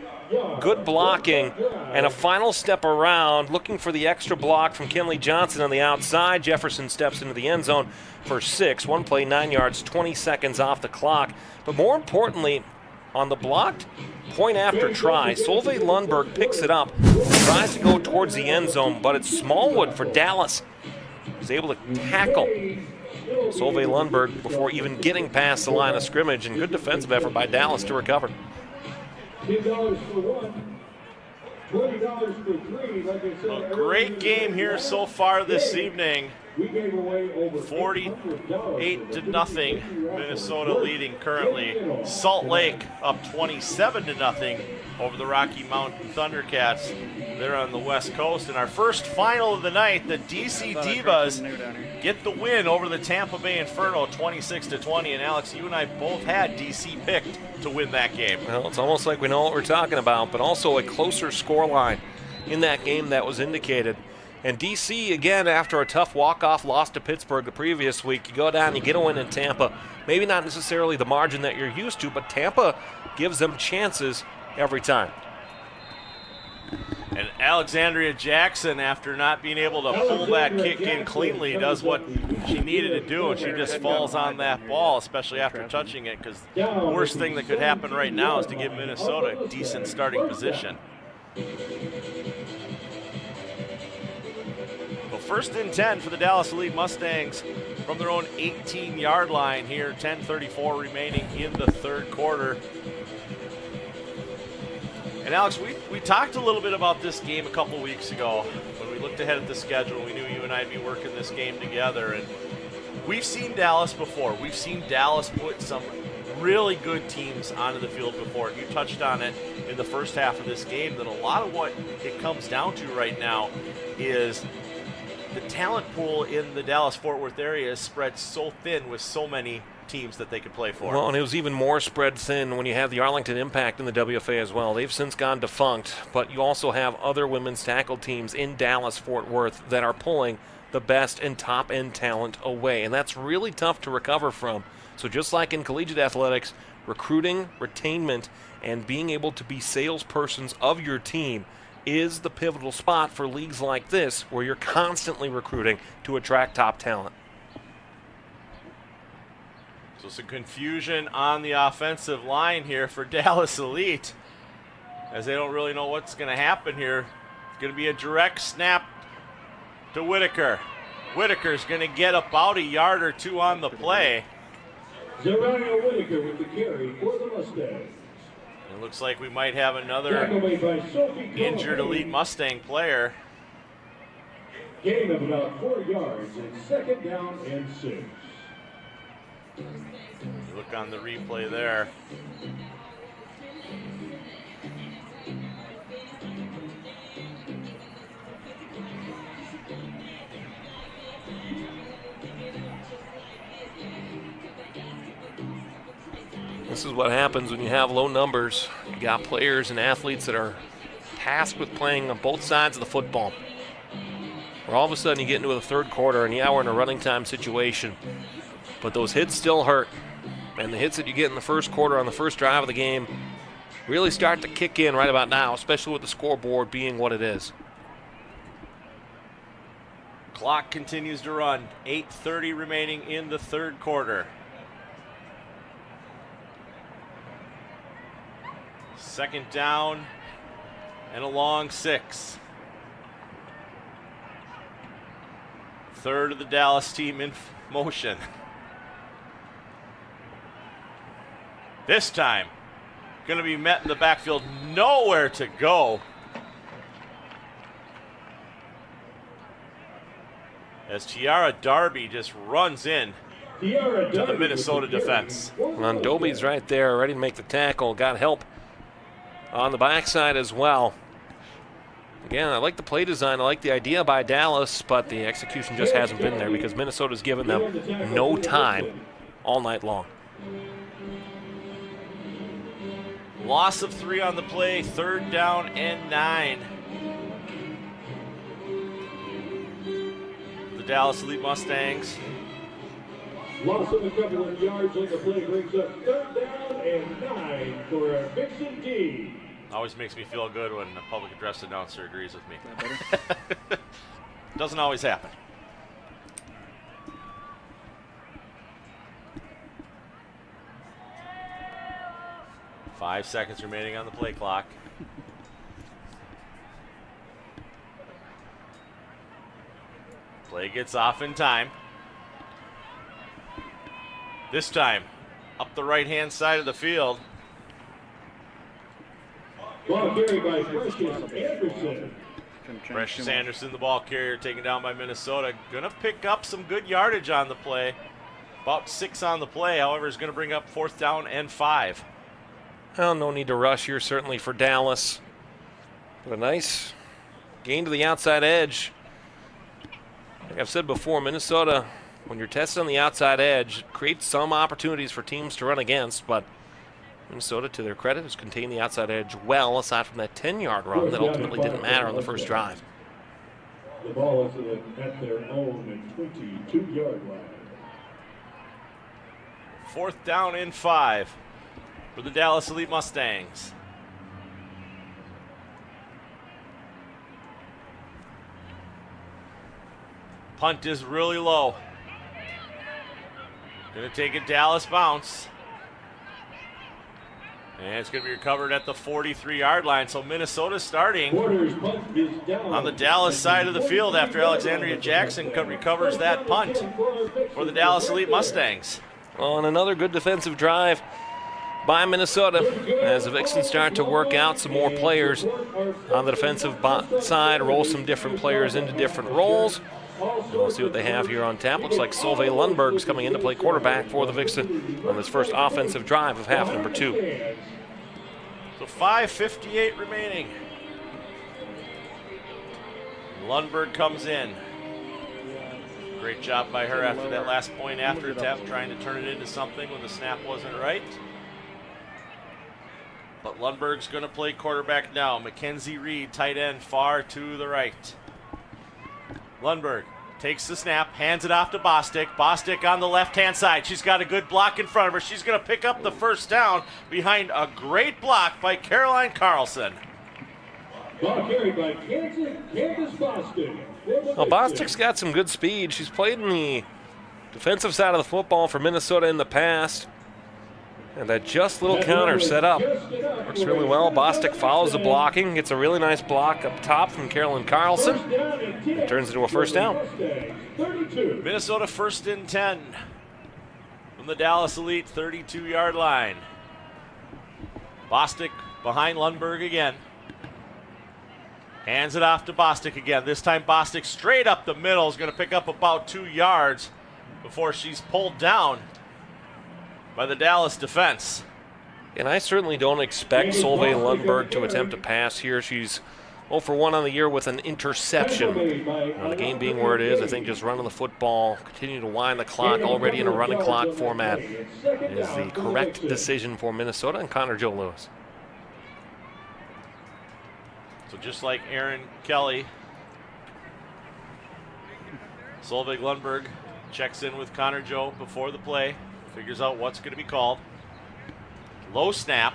Good blocking and a final step around, looking for the extra block from Kinley Johnson on the outside. Jefferson steps into the end zone for 6. One play, 9 yards, 20 seconds off the clock. But more importantly, on the blocked point after try, Solveig Lundberg picks it up, tries to go towards the end zone, but it's Smallwood for Dallas. He's able to tackle Solveig Lundberg before even getting past the line of scrimmage, and good defensive effort by Dallas to recover. $10 for one, $20 for three. Like I said, a great game here so far this evening. 48-0, Minnesota leading currently. Salt Lake up 27-0 over the Rocky Mountain Thundercats. They're on the West Coast. And our first final of the night, the DC Divas get the win over the Tampa Bay Inferno 26-20. And Alex, you and I both had DC picked to win that game. Well, it's almost like we know what we're talking about, but also a closer scoreline in that game that was indicated. And DC, again, after a tough walk-off loss to Pittsburgh the previous week, you go down, you get a win in Tampa. Maybe not necessarily the margin that you're used to, but Tampa gives them chances every time. And Alexandria Jackson, after not being able to pull that kick in cleanly, does what she needed to do, and she just falls on that ball, especially after touching it, because the worst thing that could happen right now is to give Minnesota a decent starting position. First and 10 for the Dallas Elite Mustangs from their own 18-yard line here. 10:34 remaining in the third quarter. And Alex, we talked a little bit about this game a couple weeks ago when we looked ahead at the schedule. We knew you and I'd be working this game together. And we've seen Dallas before. We've seen Dallas put some really good teams onto the field before. You touched on it in the first half of this game, that a lot of what it comes down to right now is the talent pool in the Dallas-Fort Worth area is spread so thin with so many teams that they could play for. Well, and it was even more spread thin when you have the Arlington Impact in the WFA as well. They've since gone defunct, but you also have other women's tackle teams in Dallas-Fort Worth that are pulling the best and top-end talent away, and that's really tough to recover from. So just like in collegiate athletics, recruiting, retainment, and being able to be salespersons of your team is the pivotal spot for leagues like this, where you're constantly recruiting to attract top talent. So some confusion on the offensive line here for Dallas Elite, as they don't really know what's going to happen here. It's going to be a direct snap to Whitaker. Whitaker's going to get about a yard or two on the play. Zariah Whitaker with the carry for the Mustangs. It looks like we might have another injured Elite Mustang player. Gain of about 4 yards and second down and 6. Look on the replay there. This is what happens when you have low numbers. You got players and athletes that are tasked with playing on both sides of the football. Where all of a sudden you get into the third quarter and yeah, we're in a running time situation. But those hits still hurt. And the hits that you get in the first quarter on the first drive of the game really start to kick in right about now, especially with the scoreboard being what it is. Clock continues to run. 8:30 remaining in the third quarter. Second down and a long 6. Third of the Dallas team in motion. This time, going to be met in the backfield, nowhere to go. as Tiara Darby just runs in to the Minnesota defense. Dobie's right there, ready to make the tackle. Got help on the backside as well. Again, I like the play design. I like the idea by Dallas, but the execution just hasn't been there because Minnesota's given them no time all night long. Loss of 3 on the play, 3rd down and 9. The Dallas Elite Mustangs. Loss of a couple of yards on the play brings up 3rd down and 9 for our Vixen team. Always makes me feel good when a public address announcer agrees with me. Doesn't always happen. Five seconds remaining on the play clock. Play gets off in time. This time, up the right-hand side of the field. Ball carried by Precious Anderson. Precious Anderson, the ball carrier, taken down by Minnesota. Gonna pick up some good yardage on the play. About 6 on the play, however, is gonna bring up 4th down and 5. Well, no need to rush here, certainly for Dallas. But a nice gain to the outside edge. Like I've said before, Minnesota, when you're tested on the outside edge, it creates some opportunities for teams to run against, but Minnesota, to their credit, has contained the outside edge well, aside from that 10-yard run that ultimately didn't matter on the first drive. The ball is at their own 22-yard line. 4th down and 5 for the Dallas Elite Mustangs. Punt is really low. Gonna take a Dallas bounce. And it's going to be recovered at the 43-yard line. So Minnesota starting on the Dallas side of the field after Alexandria Jackson recovers that punt for the Dallas Elite Mustangs. On another good defensive drive by Minnesota as the Vixens start to work out some more players on the defensive side, roll some different players into different roles. And we'll see what they have here on tap. Looks like Solveig Lundberg's coming in to play quarterback for the Vixen on this first offensive drive of half number 2. So 5:58 remaining. Lundberg comes in. Great job by her after that last point after attempt, trying to turn it into something when the snap wasn't right. But Lundberg's going to play quarterback now. Mackenzie Reed, tight end, far to the right. Lundberg takes the snap, hands it off to Bostic. Bostic on the left-hand side. She's got a good block in front of her. She's going to pick up the first down behind a great block by Caroline Carlson. Ball carried by Candace Bostic. Well, Bostic's got some good speed. She's played in the defensive side of the football for Minnesota in the past. And that just little counter set up works really well. Bostic follows the blocking, gets a really nice block up top from Carolyn Carlson, and turns into a first down. Minnesota 1st and 10 from the Dallas Elite 32-yard line. Bostic behind Lundberg again. Hands it off to Bostic again. This time Bostic straight up the middle is going to pick up about 2 yards before she's pulled down by the Dallas defense. And I certainly don't expect Solveig Lundberg to attempt a pass here. She's 0 for 1 on the year with an interception. The game being where it is, I think just running the football, continue to wind the clock already in a running clock format is the correct decision for Minnesota and Connor Joe Lewis. So just like Aaron Kelly, Solveig Lundberg checks in with Connor Joe before the play. Figures out what's going to be called. Low snap.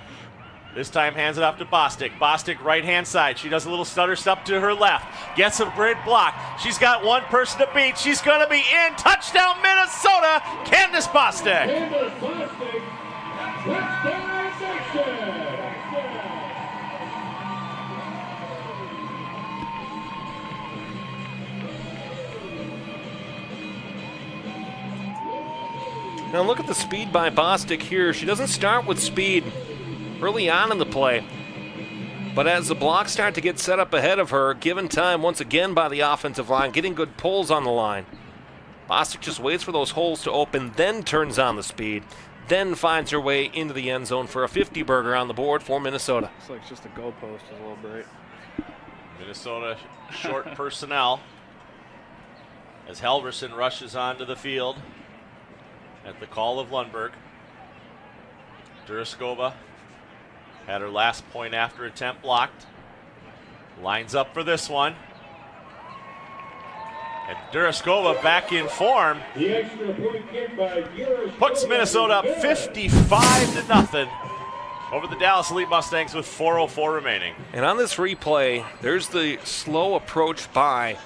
This time hands it off to Bostic. Bostic right-hand side. She does a little stutter step to her left. Gets a great block. She's got one person to beat. She's going to be in. Touchdown Minnesota. Candace Bostic. Candace Bostic. Touchdown Vixen. Now look at the speed by Bostic here. She doesn't start with speed early on in the play, but as the blocks start to get set up ahead of her, given time once again by the offensive line, getting good pulls on the line, Bostic just waits for those holes to open, then turns on the speed, then finds her way into the end zone for a 50-burger on the board for Minnesota. Looks like it's just a goalpost is a little bright. Minnesota short personnel as Halverson rushes onto the field at the call of Lundberg. Duraskova had her last point after attempt blocked. Lines up for this one. And Duraskova back in form. Puts Minnesota up 55-0 over the Dallas Elite Mustangs with 4:04 remaining. And on this replay, there's the slow approach by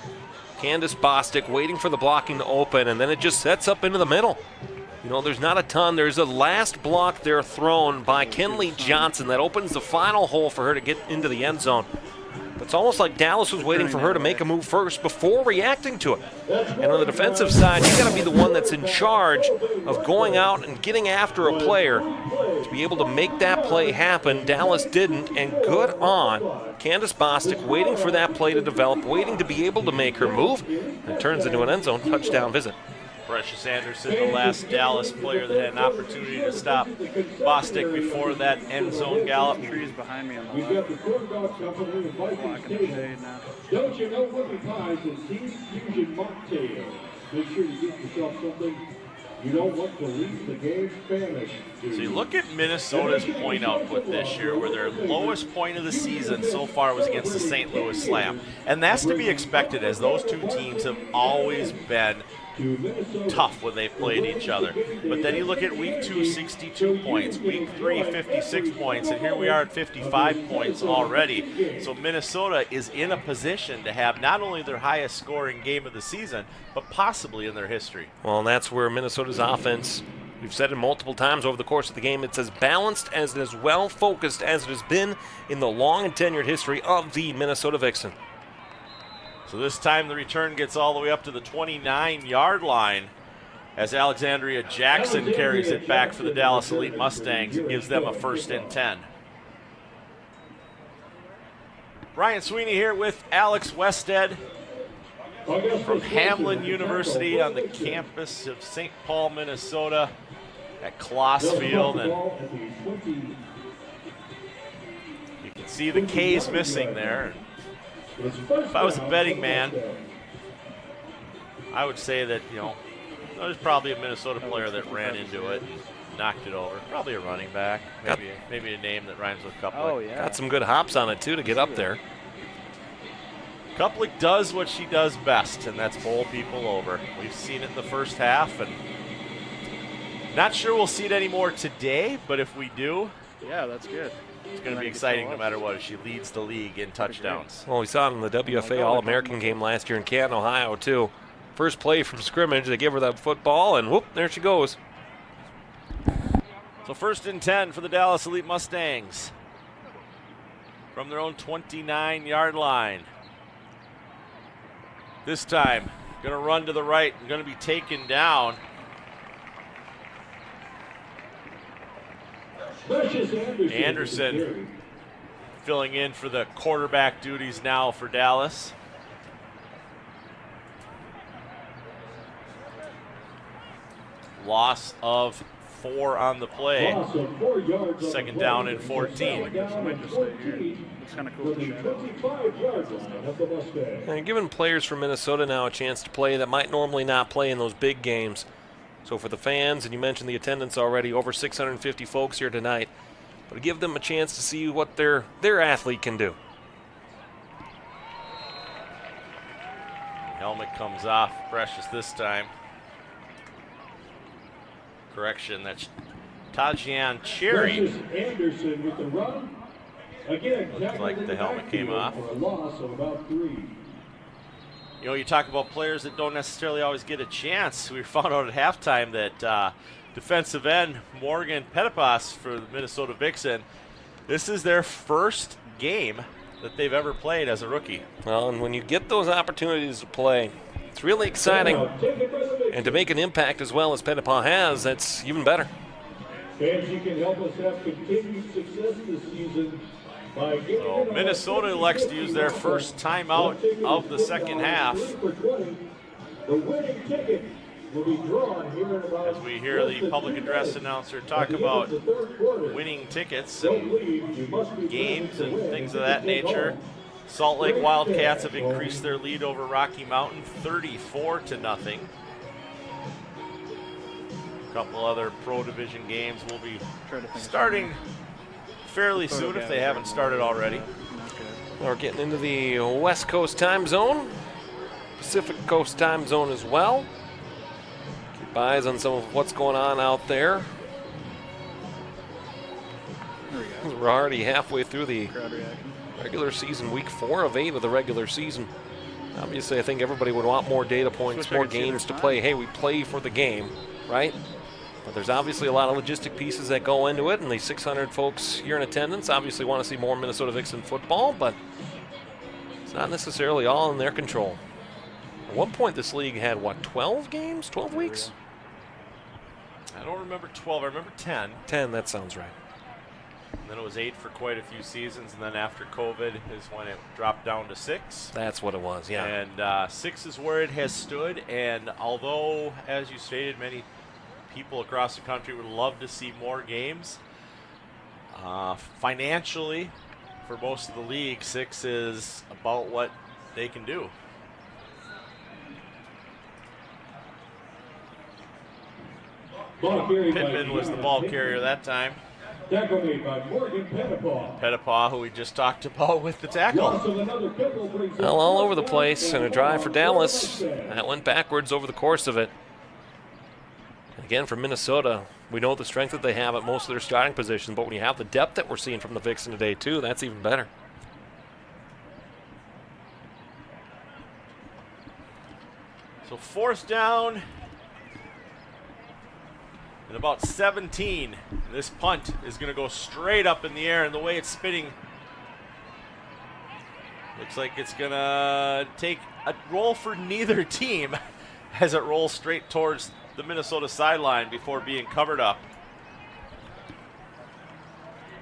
Candace Bostic, waiting for the blocking to open, and then it just sets up into the middle. You know, there's not a ton. There's a last block there thrown by Kenley Johnson that opens the final hole for her to get into the end zone. But it's almost like Dallas was waiting for her to make a move first before reacting to it. And on the defensive side, you got to be the one that's in charge of going out and getting after a player to be able to make that play happen. Dallas didn't, and good on Candace Bostic, waiting for that play to develop, waiting to be able to make her move, and it turns into an end zone touchdown visit. Precious Anderson, the last Dallas player that had an opportunity to stop Bostic before that end zone gallop. Trees behind me on the left. Blocking the shade now. Don't you know what the prize is Team Fusion mocktail? Make sure you get yourself something you don't want to leave the game Spanish. So you look at Minnesota's point output this year, where their lowest point of the season so far was against the St. Louis Slam. And that's to be expected, as those two teams have always been tough when they've played each other. But then you look at week 2, 62 points, week 3, 56 points, and here we are at 55 points already. So Minnesota is in a position to have not only their highest scoring game of the season, but possibly in their history. Well, and that's where Minnesota's offense, we've said it multiple times over the course of the game, it's as balanced and as well focused as it has been in the long and tenured history of the Minnesota Vixen. So this time the return gets all the way up to the 29-yard line as Alexandria Jackson carries it back for the Dallas Elite Mustangs and gives them a 1st and 10. Brian Sweeney here with Alex Wested from Hamline University on the campus of St. Paul, Minnesota at Kloss Field. And you can see the K's missing there. If I was a betting man, I would say that, there's probably a Minnesota player that ran into it and knocked it over. Probably a running back, maybe a name that rhymes with Kuplik. Oh, yeah. Got some good hops on it, too, to get up there. Kuplik does what she does best, and that's bowl people over. We've seen it in the first half, and not sure we'll see it anymore today, but if we do, yeah, that's good. It's going to be exciting no matter what. She leads the league in touchdowns. Well, we saw it in the WFA All-American game last year in Canton, Ohio, too. First play from scrimmage, they give her that football, and whoop, there she goes. So 1st and 10 for the Dallas Elite Mustangs from their own 29-yard line. This time, going to run to the right and going to be taken down. Anderson filling in for the quarterback duties now for Dallas. Loss of 4 on the play. 2nd down and 14. It's kind of cool to show. And giving players from Minnesota now a chance to play that might normally not play in those big games. So for the fans, and you mentioned the attendance already, over 650 folks here tonight, but to give them a chance to see what their athlete can do. Helmet comes off, Precious this time. Correction, that's Tajian Cherry. Anderson with the run. Again, looks like the helmet came off. For a loss of about 3. You talk about players that don't necessarily always get a chance. We found out at halftime that defensive end Morgan Petipas for the Minnesota Vixen, this is their first game that they've ever played as a rookie. Well, and when you get those opportunities to play, it's really exciting. And to make an impact as well as Petipas has, that's even better. Fans, you can help us have continued success this season. So Minnesota elects to use their first timeout of the second half. The winning ticket As we hear the public address announcer talk about winning tickets and games and things of that nature. Salt Lake Wildcats have increased their lead over Rocky Mountain 34-0. A couple other Pro Division games will be starting fairly soon if they haven't started already. We're getting into the West Coast time zone, Pacific Coast time zone as well. Keep eyes on some of what's going on out there. We're already halfway through the regular season, week 4 of 8 of the regular season. Obviously, I think everybody would want more data points, more games to play. Hey, we play for the game, right? But there's obviously a lot of logistic pieces that go into it, and the 600 folks here in attendance obviously want to see more Minnesota Vixen football, but it's not necessarily all in their control. At one point, this league had, what, 12 games? 12 weeks? I don't remember 12. I remember 10. 10, that sounds right. And then it was 8 for quite a few seasons, and then after COVID is when it dropped down to 6. That's what it was, yeah. And 6 is where it has stood, and although, as you stated, many people across the country would love to see more games, financially, for most of the league, 6 is about what they can do. Pittman was the ball carrier that time. Tackle made by Morgan Pettipaw. Pettipaw, who we just talked about with the tackle. Well, all over the place, and a drive for Dallas. That went backwards over the course of it. Again, for Minnesota, we know the strength that they have at most of their starting positions, but when you have the depth that we're seeing from the Vixen today, too, that's even better. So 4th down and about 17. This punt is going to go straight up in the air, and the way it's spinning, looks like it's going to take a roll for neither team as it rolls straight towards the Minnesota sideline before being covered up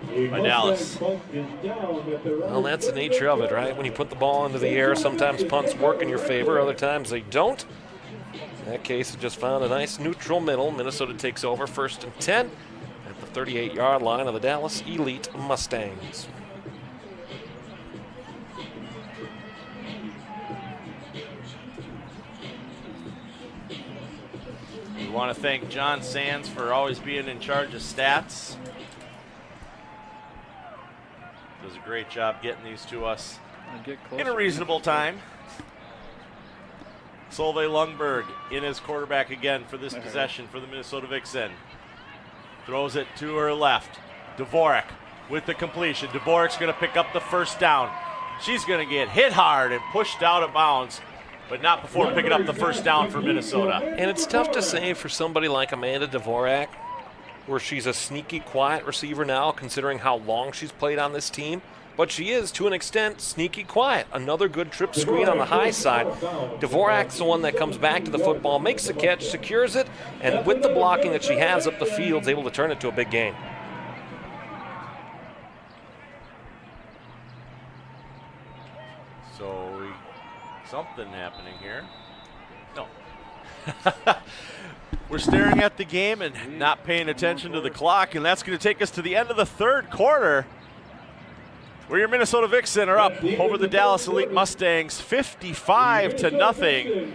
by Dallas. Well, that's the nature of it, right? When you put the ball into the air, sometimes punts work in your favor, other times they don't. In that case, it just found a nice neutral middle. Minnesota takes over 1st and 10 at the 38-yard line of the Dallas Elite Mustangs. We want to thank John Sands for always being in charge of stats. Does a great job getting these to us in a reasonable time. Solveig Lundberg in as quarterback again for this possession for the Minnesota Vixen. Throws it to her left. Dvorak with the completion. Dvorak's going to pick up the 1st down. She's going to get hit hard and pushed out of bounds, but not before picking up the 1st down for Minnesota. And it's tough to say for somebody like Amanda Dvorak, where she's a sneaky, quiet receiver now, considering how long she's played on this team. But she is, to an extent, sneaky quiet. Another good trip screen on the high side. Dvorak's the one that comes back to the football, makes the catch, secures it, and with the blocking that she has up the field, is able to turn it to a big gain. So, something happening here. No. We're staring at the game and not paying attention to the clock, and that's going to take us to the end of the 3rd quarter, where your Minnesota Vixen are up over the Dallas Elite Mustangs 55-0.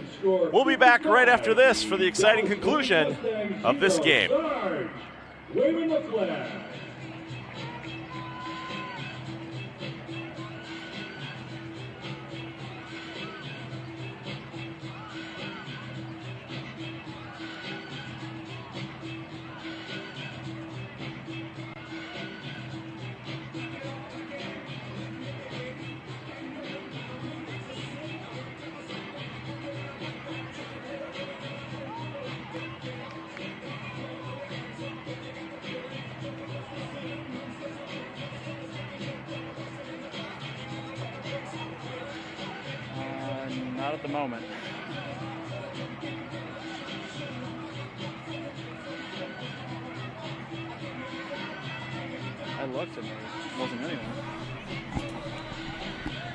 We'll be back right after this for the exciting conclusion of this game. Waving the flag. Not at the moment. I looked and there wasn't anyone.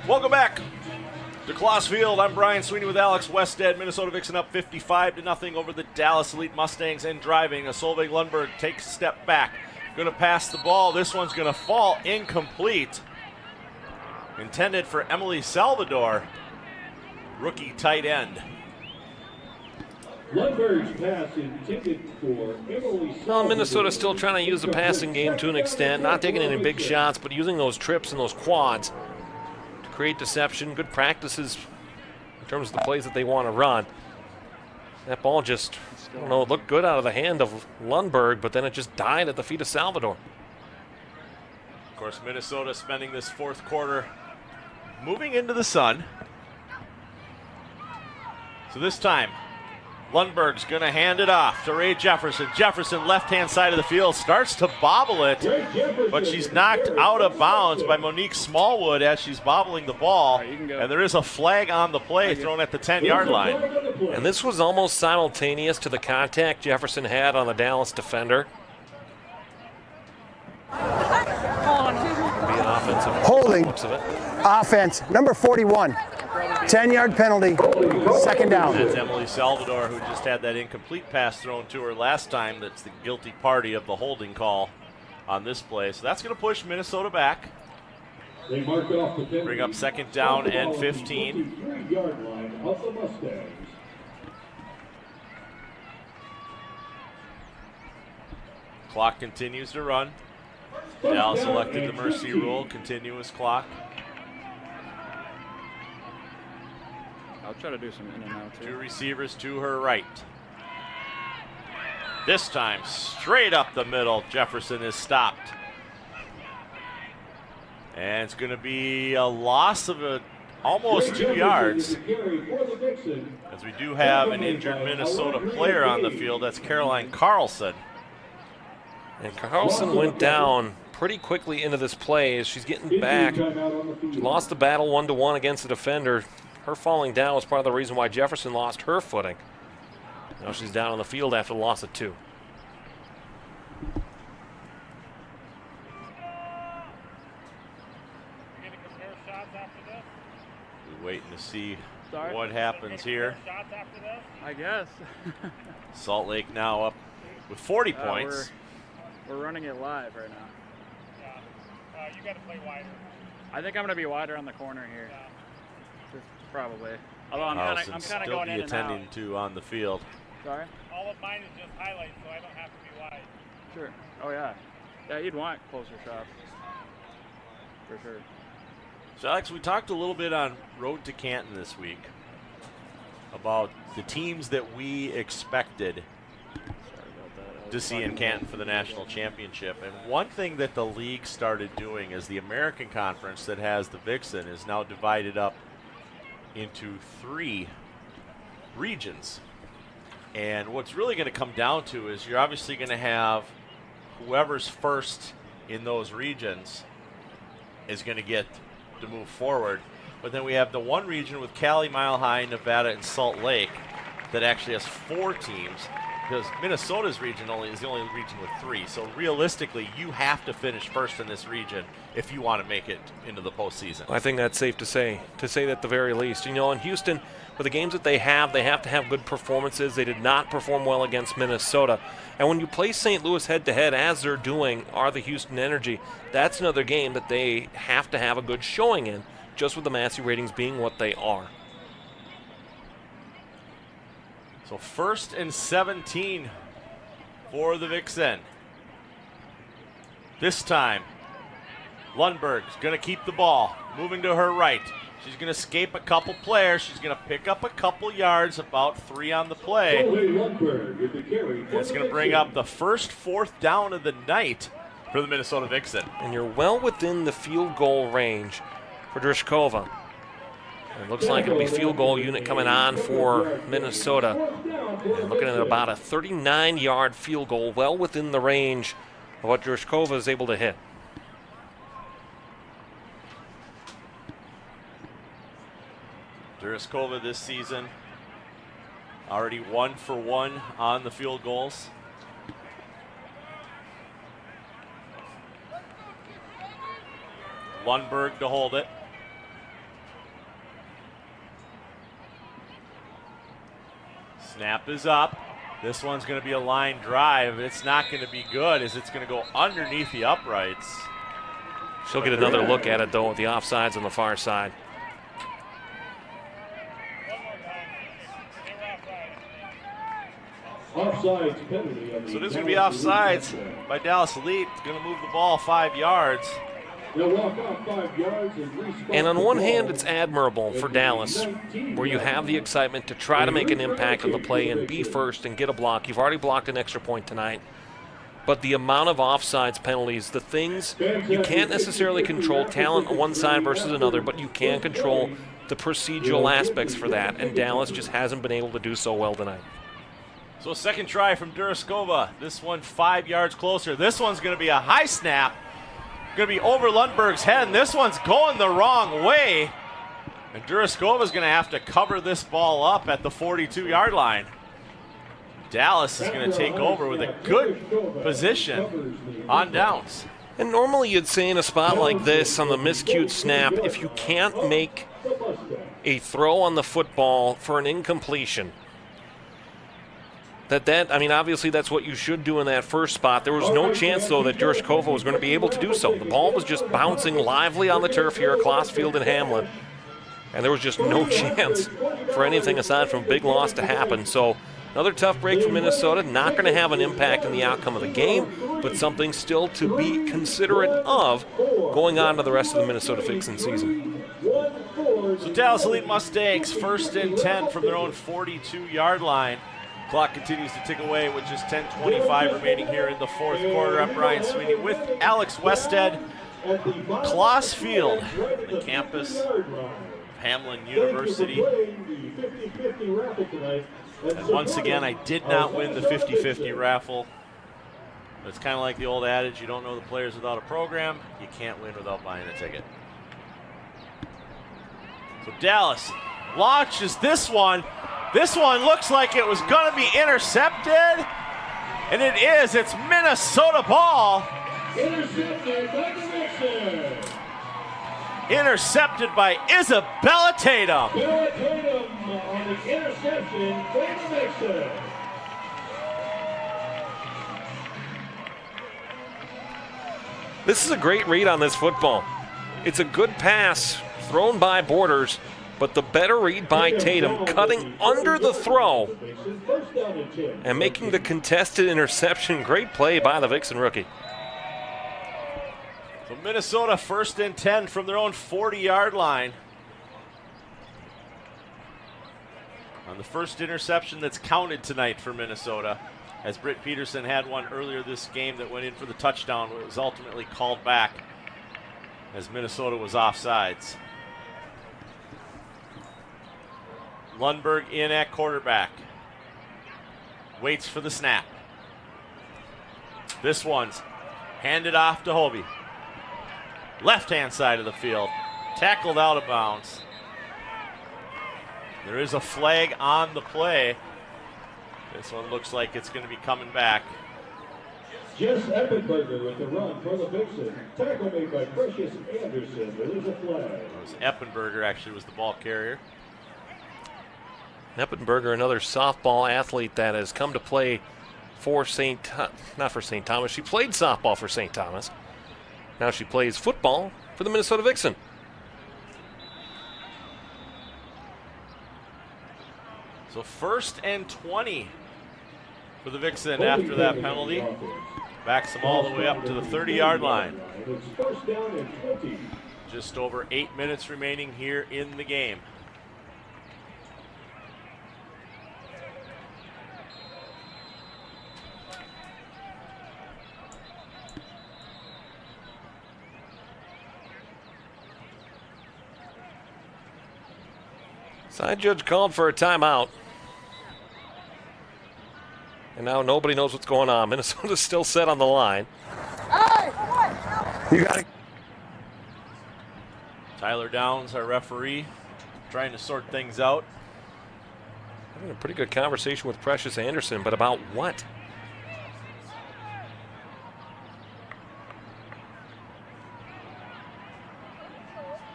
Welcome back To Claus Field, I'm Brian Sweeney with Alex Westhead. Minnesota Vixen up 55-0 over the Dallas Elite Mustangs, and driving. A Solveig Lundberg takes a step back. Going to pass the ball. This one's going to fall incomplete. Intended for Emily Salvador, rookie tight end. Lundberg's pass intended for Emily Salvador. Well, Minnesota's still trying to use the passing game to an extent, not taking any big shots, but using those trips and those quads to create deception. Good practices in terms of the plays that they want to run. That ball just, I don't know, it looked good out of the hand of Lundberg, but then it just died at the feet of Salvador. Of course, Minnesota spending this fourth quarter moving into the sun. So this time, Lundberg's going to hand it off to Ray Jefferson. Jefferson, left-hand side of the field, starts to bobble it, but she's knocked out of bounds by Monique Smallwood as she's bobbling the ball. And there is a flag on the play thrown at the 10-yard line. And this was almost simultaneous to the contact Jefferson had on the Dallas defender. Be an offensive holding. Looks of it. Offense, number 41. 10-yard penalty, second down. That's Emily Salvador, who just had that incomplete pass thrown to her last time. That's the guilty party of the holding call on this play. So that's going to push Minnesota back. They mark off the penalty. Bring up second down and 15. 23-yard line of the Mustangs. Clock continues to run. Dallas elected the mercy rule, continuous clock. I'll try to do some in and out too. Two receivers to her right. This time, straight up the middle, Jefferson is stopped. And it's going to be a loss of almost 2 yards, as we do have an injured Minnesota player on the field. That's Caroline Carlson. And Carlson went down pretty quickly into this play as she's getting back. She lost the battle 1-to-1 against the defender. Her falling down was part of the reason why Jefferson lost her footing. Now she's down on the field after the loss of 2. We're waiting to see what happens here. I guess. Salt Lake now up with 40 points. We're running it live right now. Yeah. You got to play wider. I think I'm going to be wider on the corner here. Yeah. Probably. Although I'm kind of going in and out. Attending to on the field. Sorry? All of mine is just highlights, so I don't have to be wide. Sure. Oh, yeah. Yeah, you'd want closer shots. For sure. So, Alex, we talked a little bit on Road to Canton this week about the teams that we expected to see in Canton for the national championship. And one thing that the league started doing is the American Conference that has the Vixen is now divided up into 3 regions. And what's really going to come down to is you're obviously going to have whoever's first in those regions is going to get to move forward. But then we have the one region with Cali, Mile High, Nevada, and Salt Lake that actually has 4 teams, because Minnesota's region is the only region with 3. So realistically, you have to finish first in this region if you want to make it into the postseason. I think that's safe to say that at the very least. You know, in Houston, with the games that they have to have good performances. They did not perform well against Minnesota. And when you play St. Louis head-to-head, as they're doing, are the Houston Energy, that's another game that they have to have a good showing in, just with the Massey ratings being what they are. So 1st and 17 for the Vixen. This time, Lundberg's going to keep the ball, moving to her right. She's going to escape a couple players. She's going to pick up a couple yards, about 3 on the play. And it's going to bring up the first 4th down of the night for the Minnesota Vixen. And you're well within the field goal range for Drishkova. It looks like it'll be field goal unit coming on for Minnesota. And looking at about a 39-yard field goal, well within the range of what Drishkova is able to hit. Drishkova this season already 1 for 1 on the field goals. Lundberg to hold it. Snap is up. This one's going to be a line drive. It's not going to be good as it's going to go underneath the uprights. She'll get another look at it, though, with the offsides on the far side. Offsides penalty. So this is going to be offsides by Dallas Elite. It's going to move the ball 5 yards. They'll walk off 5 yards And on one hand, it's admirable for Dallas, where you have the excitement to try to make an impact on the play and be first and get a block. You've already blocked an extra point tonight. But the amount of offsides penalties, the things you can't necessarily control, talent on one side versus another, but you can control the procedural aspects for that, and Dallas just hasn't been able to do so well tonight. So a second try from Duraskova. This one 5 yards closer. This one's going to be a high snap. Going to be over Lundberg's head, and this one's going the wrong way. And Duraskova's going to have to cover this ball up at the 42-yard line. Dallas is going to take over with a good position on downs. And normally you'd say in a spot like this on the miscued snap, if you can't make a throw on the football for an incompletion, obviously that's what you should do in that first spot. There was no chance, though, that Duraskova was going to be able to do so. The ball was just bouncing lively on the turf here at Klossfield in Hamlin, and there was just no chance for anything aside from a big loss to happen. So another tough break for Minnesota, not going to have an impact on the outcome of the game, but something still to be considerate of going on to the rest of the Minnesota Vixen season. So Dallas Elite Mustangs, 1st and 10 from their own 42-yard line. Clock continues to tick away with just 10:25 remaining here in the fourth quarter. I'm Brian Sweeney with Alex Westhead. Klossfield, the campus of Hamlin University. And once again, I did not win the 50-50 raffle. It's kind of like the old adage, you don't know the players without a program. You can't win without buying a ticket. So Dallas launches this one. This one looks like it was going to be intercepted, and it is. It's Minnesota ball. Intercepted by the Vixen. Intercepted by Isabella Tatum. Isabella Tatum on the interception for the Vixen. This is a great read on this football. It's a good pass thrown by Borders, but the better read by Tatum, cutting under the throw and making the contested interception. Great play by the Vixen rookie. So Minnesota 1st and 10 from their own 40-yard line. On the first interception that's counted tonight for Minnesota, as Britt Peterson had one earlier this game that went in for the touchdown, but was ultimately called back as Minnesota was offsides. Lundberg in at quarterback. Waits for the snap. This one's handed off to Hovey. Left-hand side of the field. Tackled out of bounds. There is a flag on the play. This one looks like it's going to be coming back. Jess Eppenberger with the run for the Vixen. Tackle made by Precious Anderson. There is a flag. It was Eppenberger actually was the ball carrier. Eppenberger, another softball athlete that has come to play for not for St. Thomas. She played softball for St. Thomas. Now she plays football for the Minnesota Vixen. So 1st and 20 for the Vixen after that penalty. Backs them all the way up to the 30-yard line. Just over 8 minutes remaining here in the game. Side judge called for a timeout. And now nobody knows what's going on. Minnesota's still set on the line. You got it. Tyler Downs, our referee, trying to sort things out. Having a pretty good conversation with Precious Anderson, but about what?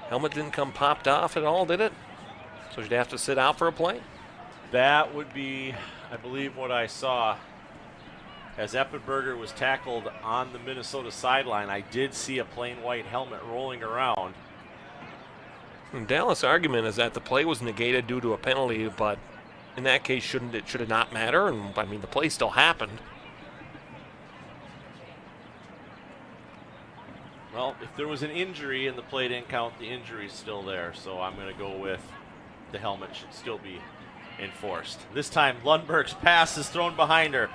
Helmet didn't come popped off at all, did it? So she'd have to sit out for a play? That would be, I believe, what I saw. As Eppenberger was tackled on the Minnesota sideline, I did see a plain white helmet rolling around. And Dallas' argument is that the play was negated due to a penalty, but in that case, should it not matter? And I mean, the play still happened. Well, if there was an injury and the play didn't count, the injury's still there. So I'm going to go with the helmet should still be enforced. This time, Lundberg's pass is thrown behind her.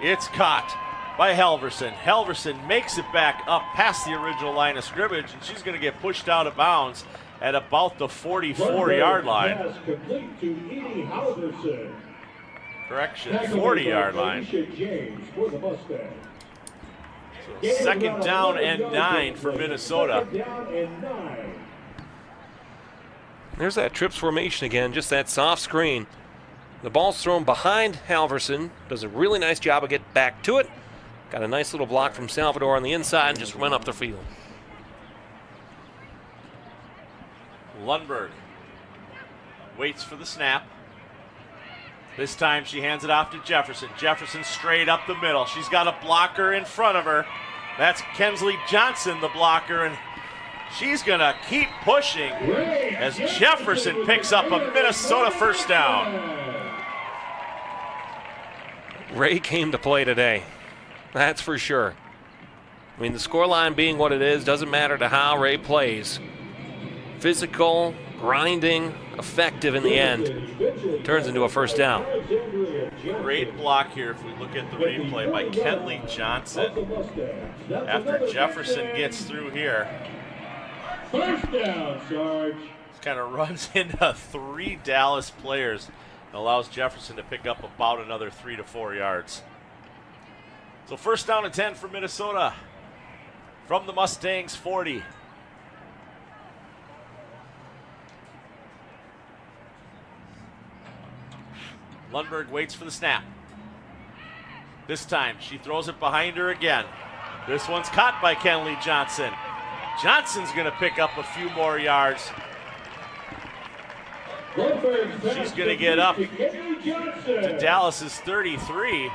It's caught by Halverson. Halverson makes it back up past the original line of scrimmage, and she's going to get pushed out of bounds at about the 44-yard line. Correction, 40-yard line. So second down and 9 for Minnesota. There's that trips formation again, just that soft screen. The ball's thrown behind Halverson. Does a really nice job of getting back to it. Got a nice little block from Salvador on the inside and just went up the field. Lundberg waits for the snap. This time she hands it off to Jefferson. Jefferson straight up the middle. She's got a blocker in front of her. That's Kensley Johnson, the blocker, and she's going to keep pushing as Jefferson picks up a Minnesota first down. Ray came to play today. That's for sure. I mean, the scoreline being what it is doesn't matter to how Ray plays. Physical, grinding, effective in the end. Turns into a first down. Great block here if we look at the replay by Kenley Johnson. After Jefferson gets through here. First down, Sarge. Kind of runs into 3 Dallas players and allows Jefferson to pick up about another 3 to 4 yards. So first down and 10 for Minnesota from the Mustangs 40. Lundberg waits for the snap. This time she throws it behind her again. This one's caught by Kenley Johnson. Johnson's going to pick up a few more yards. She's going to get up to Dallas's 33. Going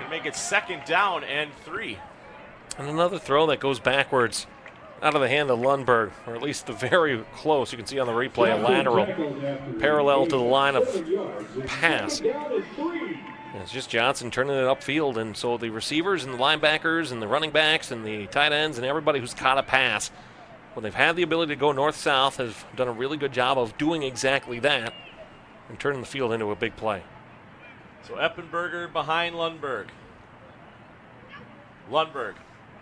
to make it second down and 3. And another throw that goes backwards out of the hand of Lundberg, or at least the very close. You can see on the replay a lateral parallel to the line of pass. And it's just Johnson turning it upfield, and so the receivers and the linebackers and the running backs and the tight ends and everybody who's caught a pass, when they've had the ability to go north-south, has done a really good job of doing exactly that and turning the field into a big play. So Eppenberger behind Lundberg. Lundberg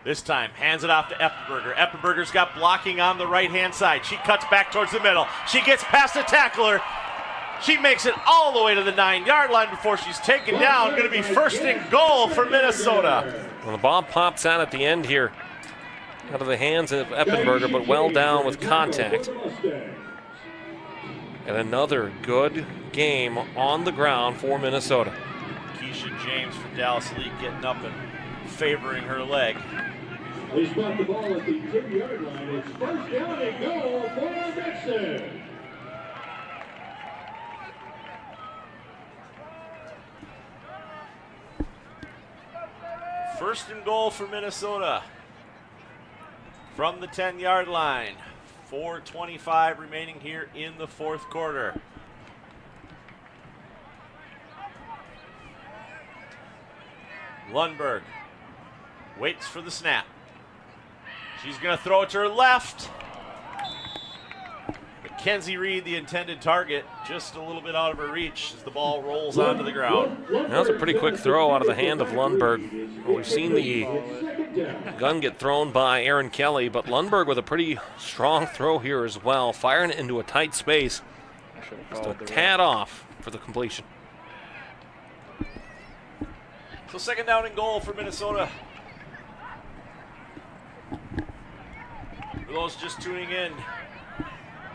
this time hands it off to Eppenberger. Eppenberger's got blocking on the right-hand side. She cuts back towards the middle. She gets past the tackler. She makes it all the way to the 9-yard line before she's taken down. Going to be first and goal for Minnesota. Well, the ball pops out at the end here, out of the hands of Eppenberger, but well down with contact. And another good game on the ground for Minnesota. Keisha James from Dallas Elite getting up and favoring her leg. They spot the ball at the 10-yard line. It's first down and goal for Vixen. First and goal for Minnesota from the 10-yard line. 4:25 remaining here in the fourth quarter. Lundberg waits for the snap. She's going to throw it to her left. Mackenzie Reed, the intended target, just a little bit out of her reach as the ball rolls onto the ground. That was a pretty quick throw out of the hand of Lundberg. We've seen the gun get thrown by Aaron Kelly, but Lundberg with a pretty strong throw here as well, firing it into a tight space. Just a tad off for the completion. So second down and goal for Minnesota. For those just tuning in,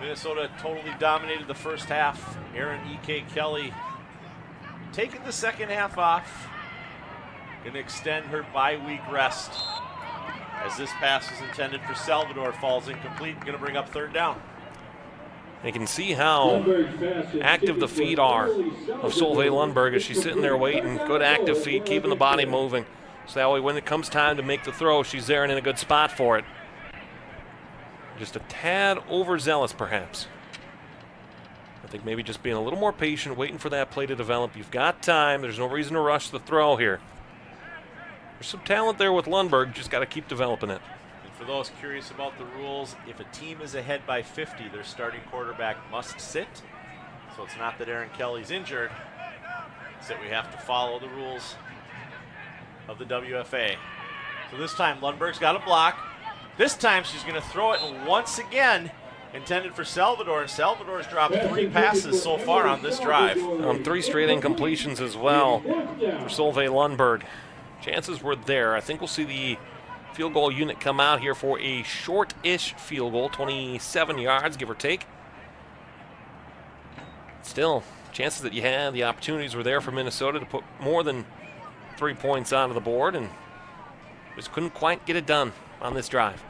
Minnesota totally dominated the first half. Aaron E.K. Kelly taking the second half off. Going to extend her bye-week rest as this pass is intended for Salvador falls incomplete. Going to bring up third down. You can see how active the feet are of Solveig Lundberg as she's sitting there waiting. Good active feet, keeping the body moving. So that way when it comes time to make the throw, she's there and in a good spot for it. Just a tad overzealous, perhaps. I think maybe just being a little more patient, waiting for that play to develop. You've got time. There's no reason to rush the throw here. There's some talent there with Lundberg. Just got to keep developing it. And for those curious about the rules, if a team is ahead by 50, their starting quarterback must sit. So it's not that Aaron Kelly's injured. It's that we have to follow the rules of the WFA. So this time Lundberg's got a block. This time she's going to throw it, and once again intended for Salvador, and Salvador's dropped 3 passes so far on this drive. 3 straight incompletions as well for Solveig Lundberg. Chances were there. I think we'll see the field goal unit come out here for a short-ish field goal, 27 yards, give or take. Still, chances that you had, the opportunities were there for Minnesota to put more than 3 points onto the board, and just couldn't quite get it done on this drive.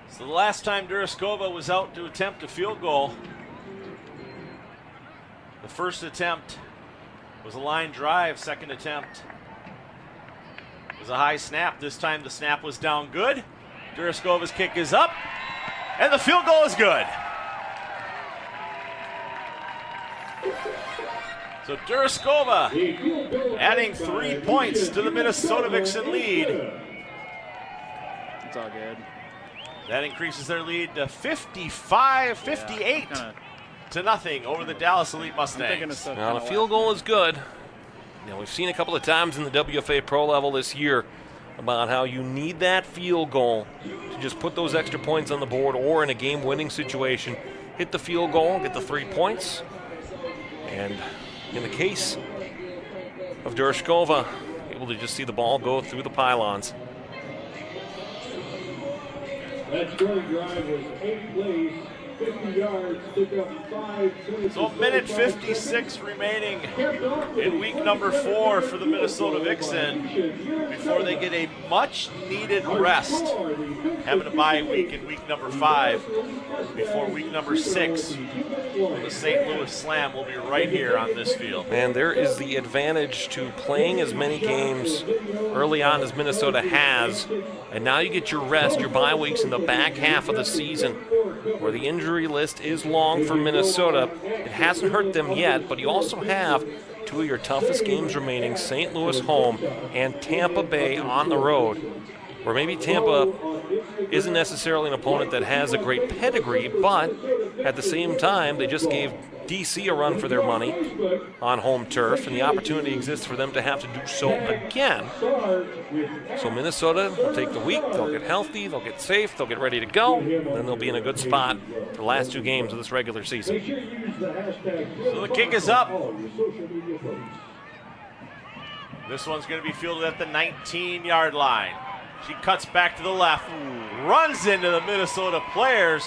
So the last time Duraskova was out to attempt a field goal, the first attempt was a line drive. Second attempt was a high snap. This time the snap was down good. Duraskova's kick is up, and the field goal is good. So Duraskova adding 3 points to the Minnesota Vixen lead. It's all good. That increases their lead to 58 to nothing over the Dallas Elite Mustangs. Now, the field goal is good. Now, we've seen a couple of times in the WFA Pro level this year about how you need that field goal to just put those extra points on the board, or in a game-winning situation, hit the field goal, get the 3 points. And in the case of Duraskova, able to just see the ball go through the pylons. That short drive was 8 plays, 50 yards, took up 5 finishes. So a minute 56 remaining in week number 4 for the Minnesota Vixen before they get a much-needed rest. Having a bye week in week number 5 before week number 6. The St. Louis Slam will be right here on this field. And there is the advantage to playing as many games early on as Minnesota has. And now you get your rest, your bye weeks in the back half of the season, where the injury list is long for Minnesota. It hasn't hurt them yet, but you also have 2 of your toughest games remaining, St. Louis home and Tampa Bay on the road, where maybe Tampa isn't necessarily an opponent that has a great pedigree, but at the same time, they just gave DC a run for their money on home turf, and the opportunity exists for them to have to do so again. So Minnesota will take the week, they'll get healthy, they'll get safe, they'll get ready to go, and then they'll be in a good spot for the last 2 games of this regular season. So the kick is up. This one's going to be fielded at the 19-yard line. She cuts back to the left, runs into the Minnesota players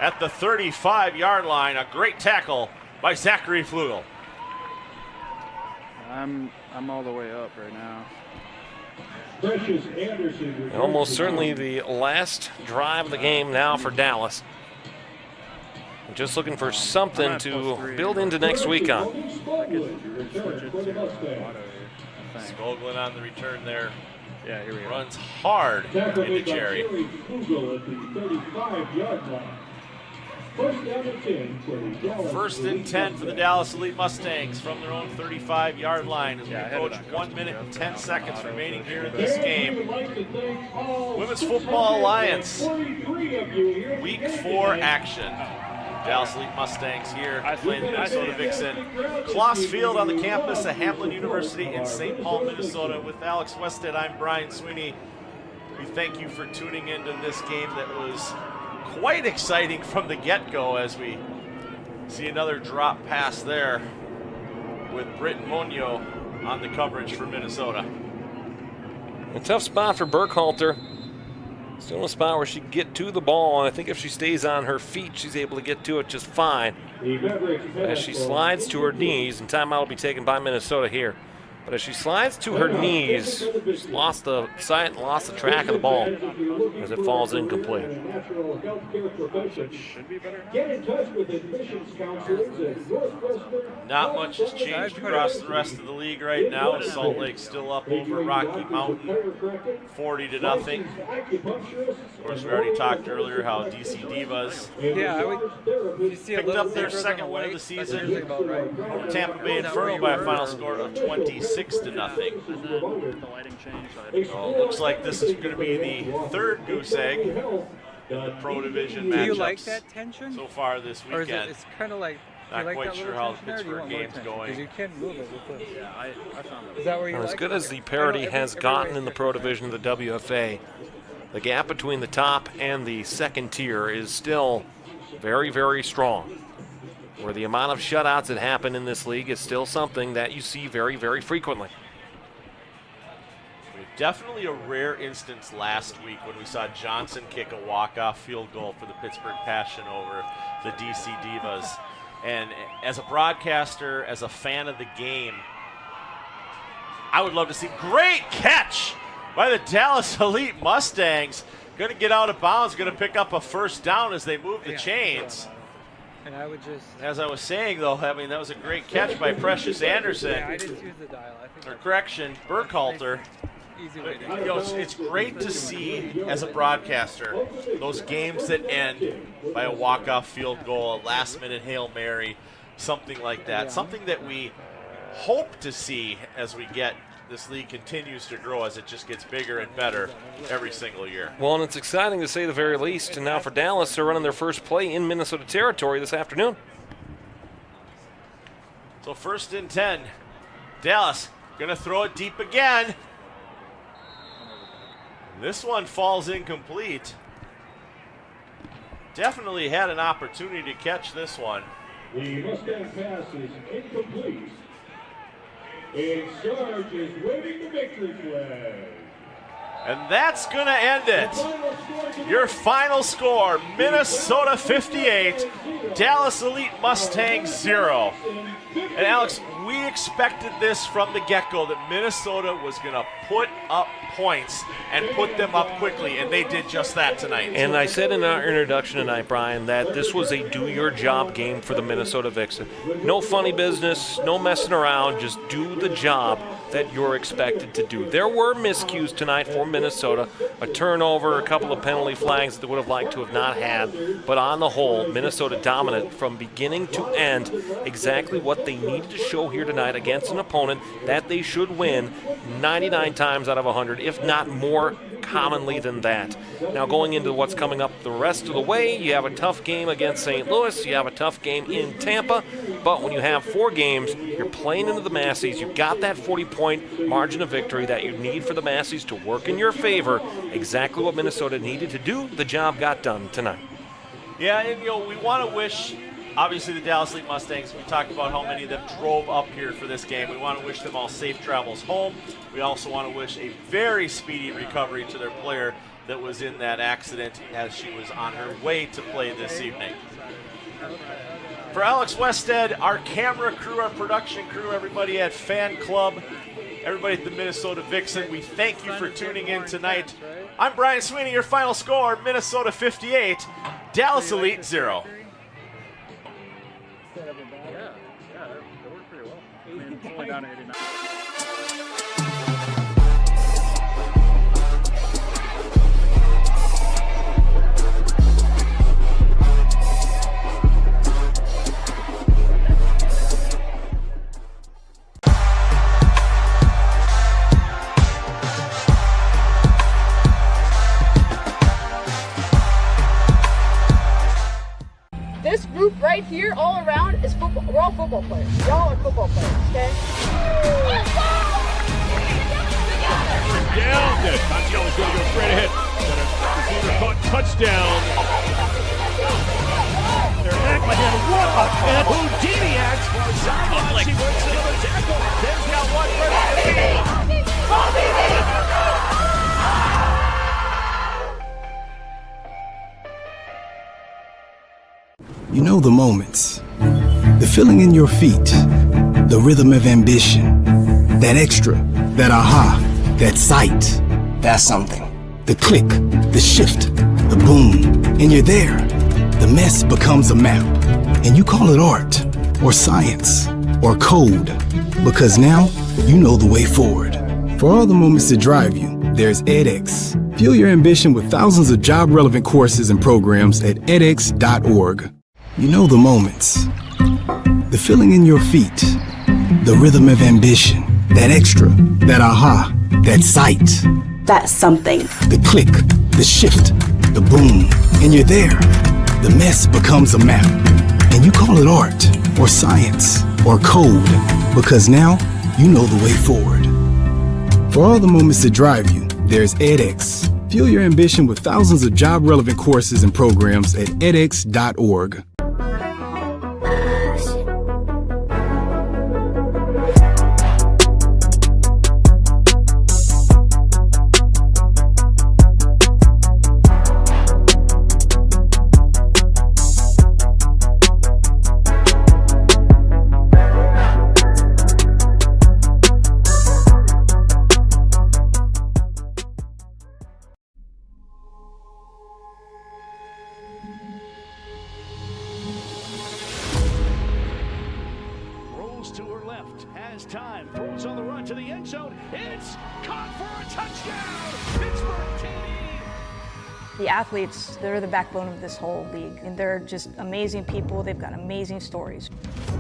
at the 35-yard line. A great tackle by Zachary Flugel. I'm all the way up right now. And almost certainly the last drive of the game now for Dallas. Just looking for something to build into next week on. Skoglund on the return there. Yeah, here we go. Runs hard into Cherry. First and 10 for the Dallas Elite Mustangs from their own 35-yard line as we approach 1 minute and 10 seconds remaining here in this game. Women's Football Alliance, Week 4 action. Dallas Elite Mustangs here playing the Minnesota Vixen. Kloss Field on the campus of Hamline University in St. Paul, Minnesota. With Alex Wested, I'm Brian Sweeney. We thank you for tuning into this game that was quite exciting from the get-go as we see another drop pass there with Britt Monio on the coverage for Minnesota. A tough spot for Burkhalter. Still in a spot where she can get to the ball, and I think if she stays on her feet, she's able to get to it just fine. As she slides to her knees, and timeout will be taken by Minnesota here But as she slides to her knees, she's lost the sight and lost the track of the ball as it falls incomplete. Not much has changed across the rest of the league right now. Salt Lake still up over Rocky Mountain, 40-0. Of course, we already talked earlier how DC Divas picked up their second win of the season over Tampa Bay Inferno by a final score of 26-0. So it looks like this is going to be the third goose egg in the Pro Division matchups. Do you like that tension so far this weekend? Or is it's kind of like, not like quite sure how the Pittsburgh game's going. Because you can't move it with this. Yeah, I found it. Is that where you As like good it? as the parity has gotten in the Pro Division of the WFA, the gap between the top and the second tier is still very, very strong. Where the amount of shutouts that happen in this league is still something that you see very, very frequently. Definitely a rare instance last week when we saw Johnson kick a walk-off field goal for the Pittsburgh Passion over the DC Divas. And as a broadcaster, as a fan of the game, I would love to see great catch by the Dallas Elite Mustangs. Going to get out of bounds, going to pick up a first down as they move the chains. And I would just... As I was saying, though, I mean, that was a great catch by Precious Anderson. Yeah, I didn't use the dial. I think correction, Burkhalter. But, you know, it's great to see as a broadcaster those games that end by a walk-off field goal, a last-minute Hail Mary, something like that. Yeah. Something that we hope to see as we get this league continues to grow, as it just gets bigger and better every single year. Well, and it's exciting to say the very least. And now for Dallas, they're running their first play in Minnesota territory this afternoon. So 1st and 10. Dallas going to throw it deep again. This one falls incomplete. Definitely had an opportunity to catch this one. The Mustang pass is incomplete. And Sarge is waving the victory flag. And that's going to end it. Your final score, Minnesota 58, Dallas Elite Mustangs 0. And Alex, we expected this from the get-go, that Minnesota was going to put up points and put them up quickly, and they did just that tonight. And I said in our introduction tonight, Brian, that this was a do-your-job game for the Minnesota Vixen. No funny business, no messing around, just do the job that you're expected to do. There were miscues tonight for Minnesota, a turnover, a couple of penalty flags that they would have liked to have not had, but on the whole, Minnesota dominant from beginning to end, exactly what they needed to show here tonight against an opponent that they should win 99 times out of 100, if not more commonly than that. Now going into what's coming up the rest of the way, you have a tough game against St. Louis, you have a tough game in Tampa, but when you have 4 games, you're playing into the Massies, you've got that 40-point margin of victory that you need for the Massies to work in your favor. Exactly what Minnesota needed to do, the job got done tonight. Yeah, and you know, we want to wish, obviously, the Dallas Elite Mustangs, we talked about how many of them drove up here for this game. We want to wish them all safe travels home. We also want to wish a very speedy recovery to their player that was in that accident as she was on her way to play this evening. For Alex Westhead, our camera crew, our production crew, everybody at Fan Club, everybody at the Minnesota Vixen, we thank you for tuning in tonight. I'm Brian Sweeney, your final score, Minnesota 58, Dallas Elite 0. Yeah, they worked pretty well. I mean, it's only down to 89. This group right here, all around, is football. We're all football players. Y'all are football players, okay? Down. Good. Contiello's going to go straight ahead. Receiver caught touchdown. They're back by him. What a Houdini act. Sideline. She works another tackle. Ben's got one for the team. You know the moments, the feeling in your feet, the rhythm of ambition, That extra, that aha, that sight. That's something. The click, the shift, the boom, and you're there. The mess becomes a map, and you call it art, or science, or code, because now you know the way forward. For all the moments that drive you, there's edX. Fuel your ambition with thousands of job-relevant courses and programs at edX.org. You know the moments. The feeling in your feet. The rhythm of ambition. That extra. That aha. That sight. That's something. The click. The shift. The boom. And you're there. The mess becomes a map. And you call it art, or science, or code, because now you know the way forward. For all the moments that drive you, there's edX. Fuel your ambition with thousands of job-relevant courses and programs at edX.org. To her left, has time, throws on the run to the end zone. It's caught for a touchdown! Pittsburgh TD! The athletes, they're the backbone of this whole league, and they're just amazing people. They've got amazing stories.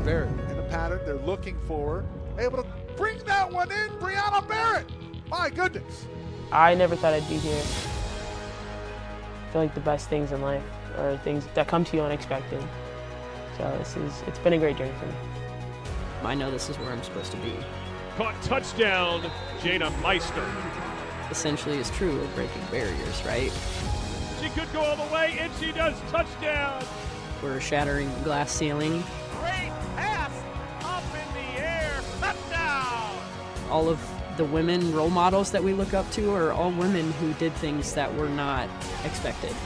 Barrett in the pattern, they're looking for her. Able to bring that one in, Brianna Barrett! My goodness! I never thought I'd be here. I feel like the best things in life are things that come to you unexpected. So it's been a great journey for me. I know this is where I'm supposed to be. Caught touchdown, Jada Meister. Essentially, it's true of breaking barriers, right? She could go all the way, and she does. Touchdown! We're shattering the glass ceiling. Great pass up in the air, touchdown! All of the women role models that we look up to are all women who did things that were not expected.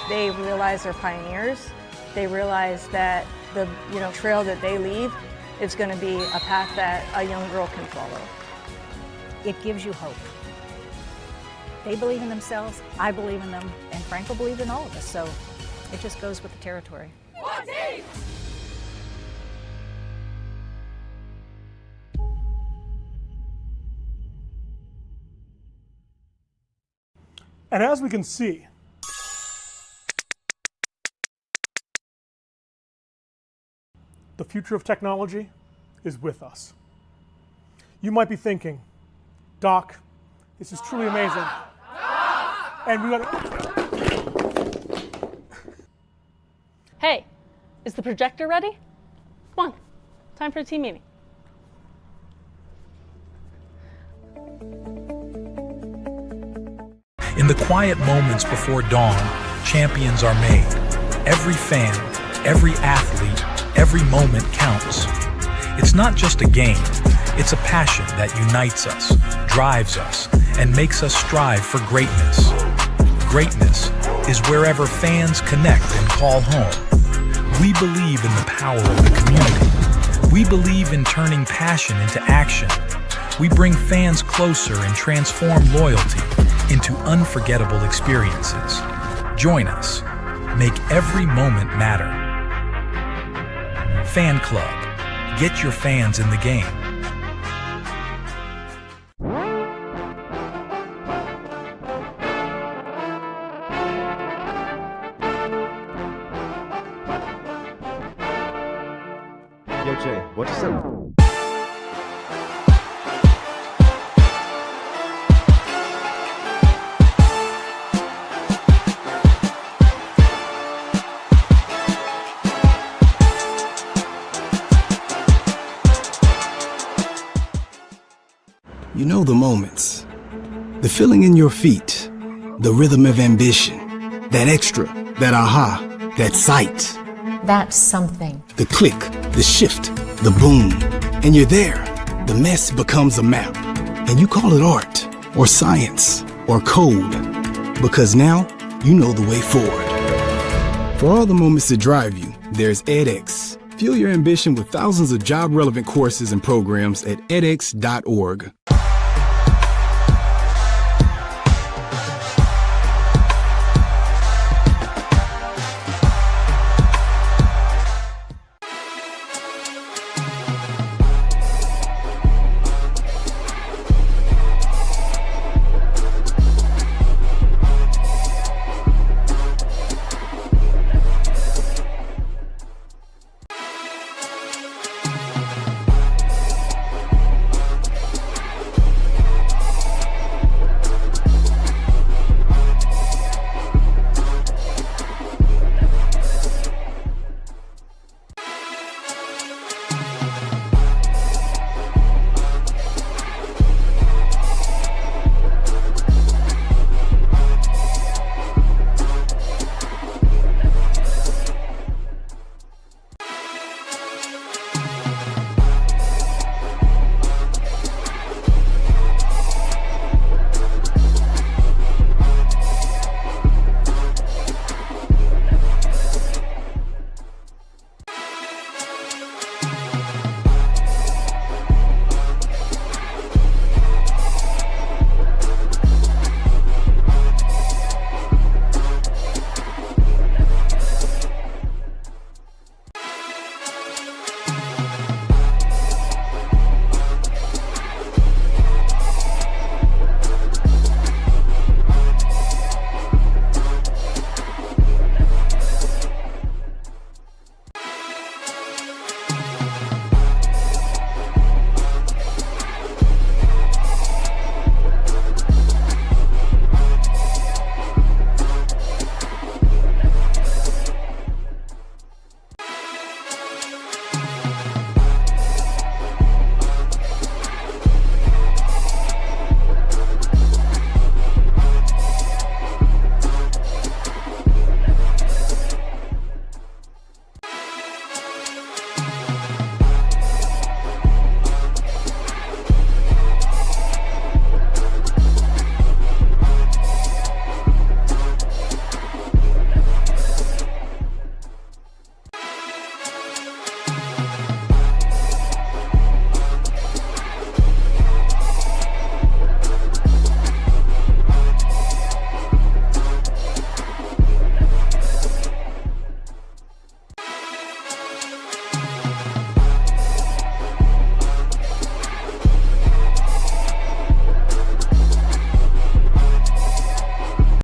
They realize they're pioneers. They realize that the trail that they leave is going to be a path that a young girl can follow. It gives you hope. They believe in themselves, I believe in them, and Franco believes in all of us, so it just goes with the territory. One team! And as we can see, the future of technology is with us. You might be thinking, Doc, this is truly amazing. And we got Hey, is the projector ready? Come on, time for a team meeting. In the quiet moments before dawn, champions are made. Every fan, every athlete, every moment counts. It's not just a game, it's a passion that unites us, drives us, and makes us strive for greatness. Greatness is wherever fans connect and call home. We believe in the power of the community. We believe in turning passion into action. We bring fans closer and transform loyalty into unforgettable experiences. Join us. Make every moment matter. Fan Club. Get your fans in the game. Yo, Jay, what you say? You know the moments. The feeling in your feet. The rhythm of ambition. That extra. That aha. That sight. That's something. The click. The shift. The boom. And you're there. The mess becomes a map. And you call it art. Or science. Or code. Because now you know the way forward. For all the moments that drive you, there's edX. Fuel your ambition with thousands of job-relevant courses and programs at edX.org.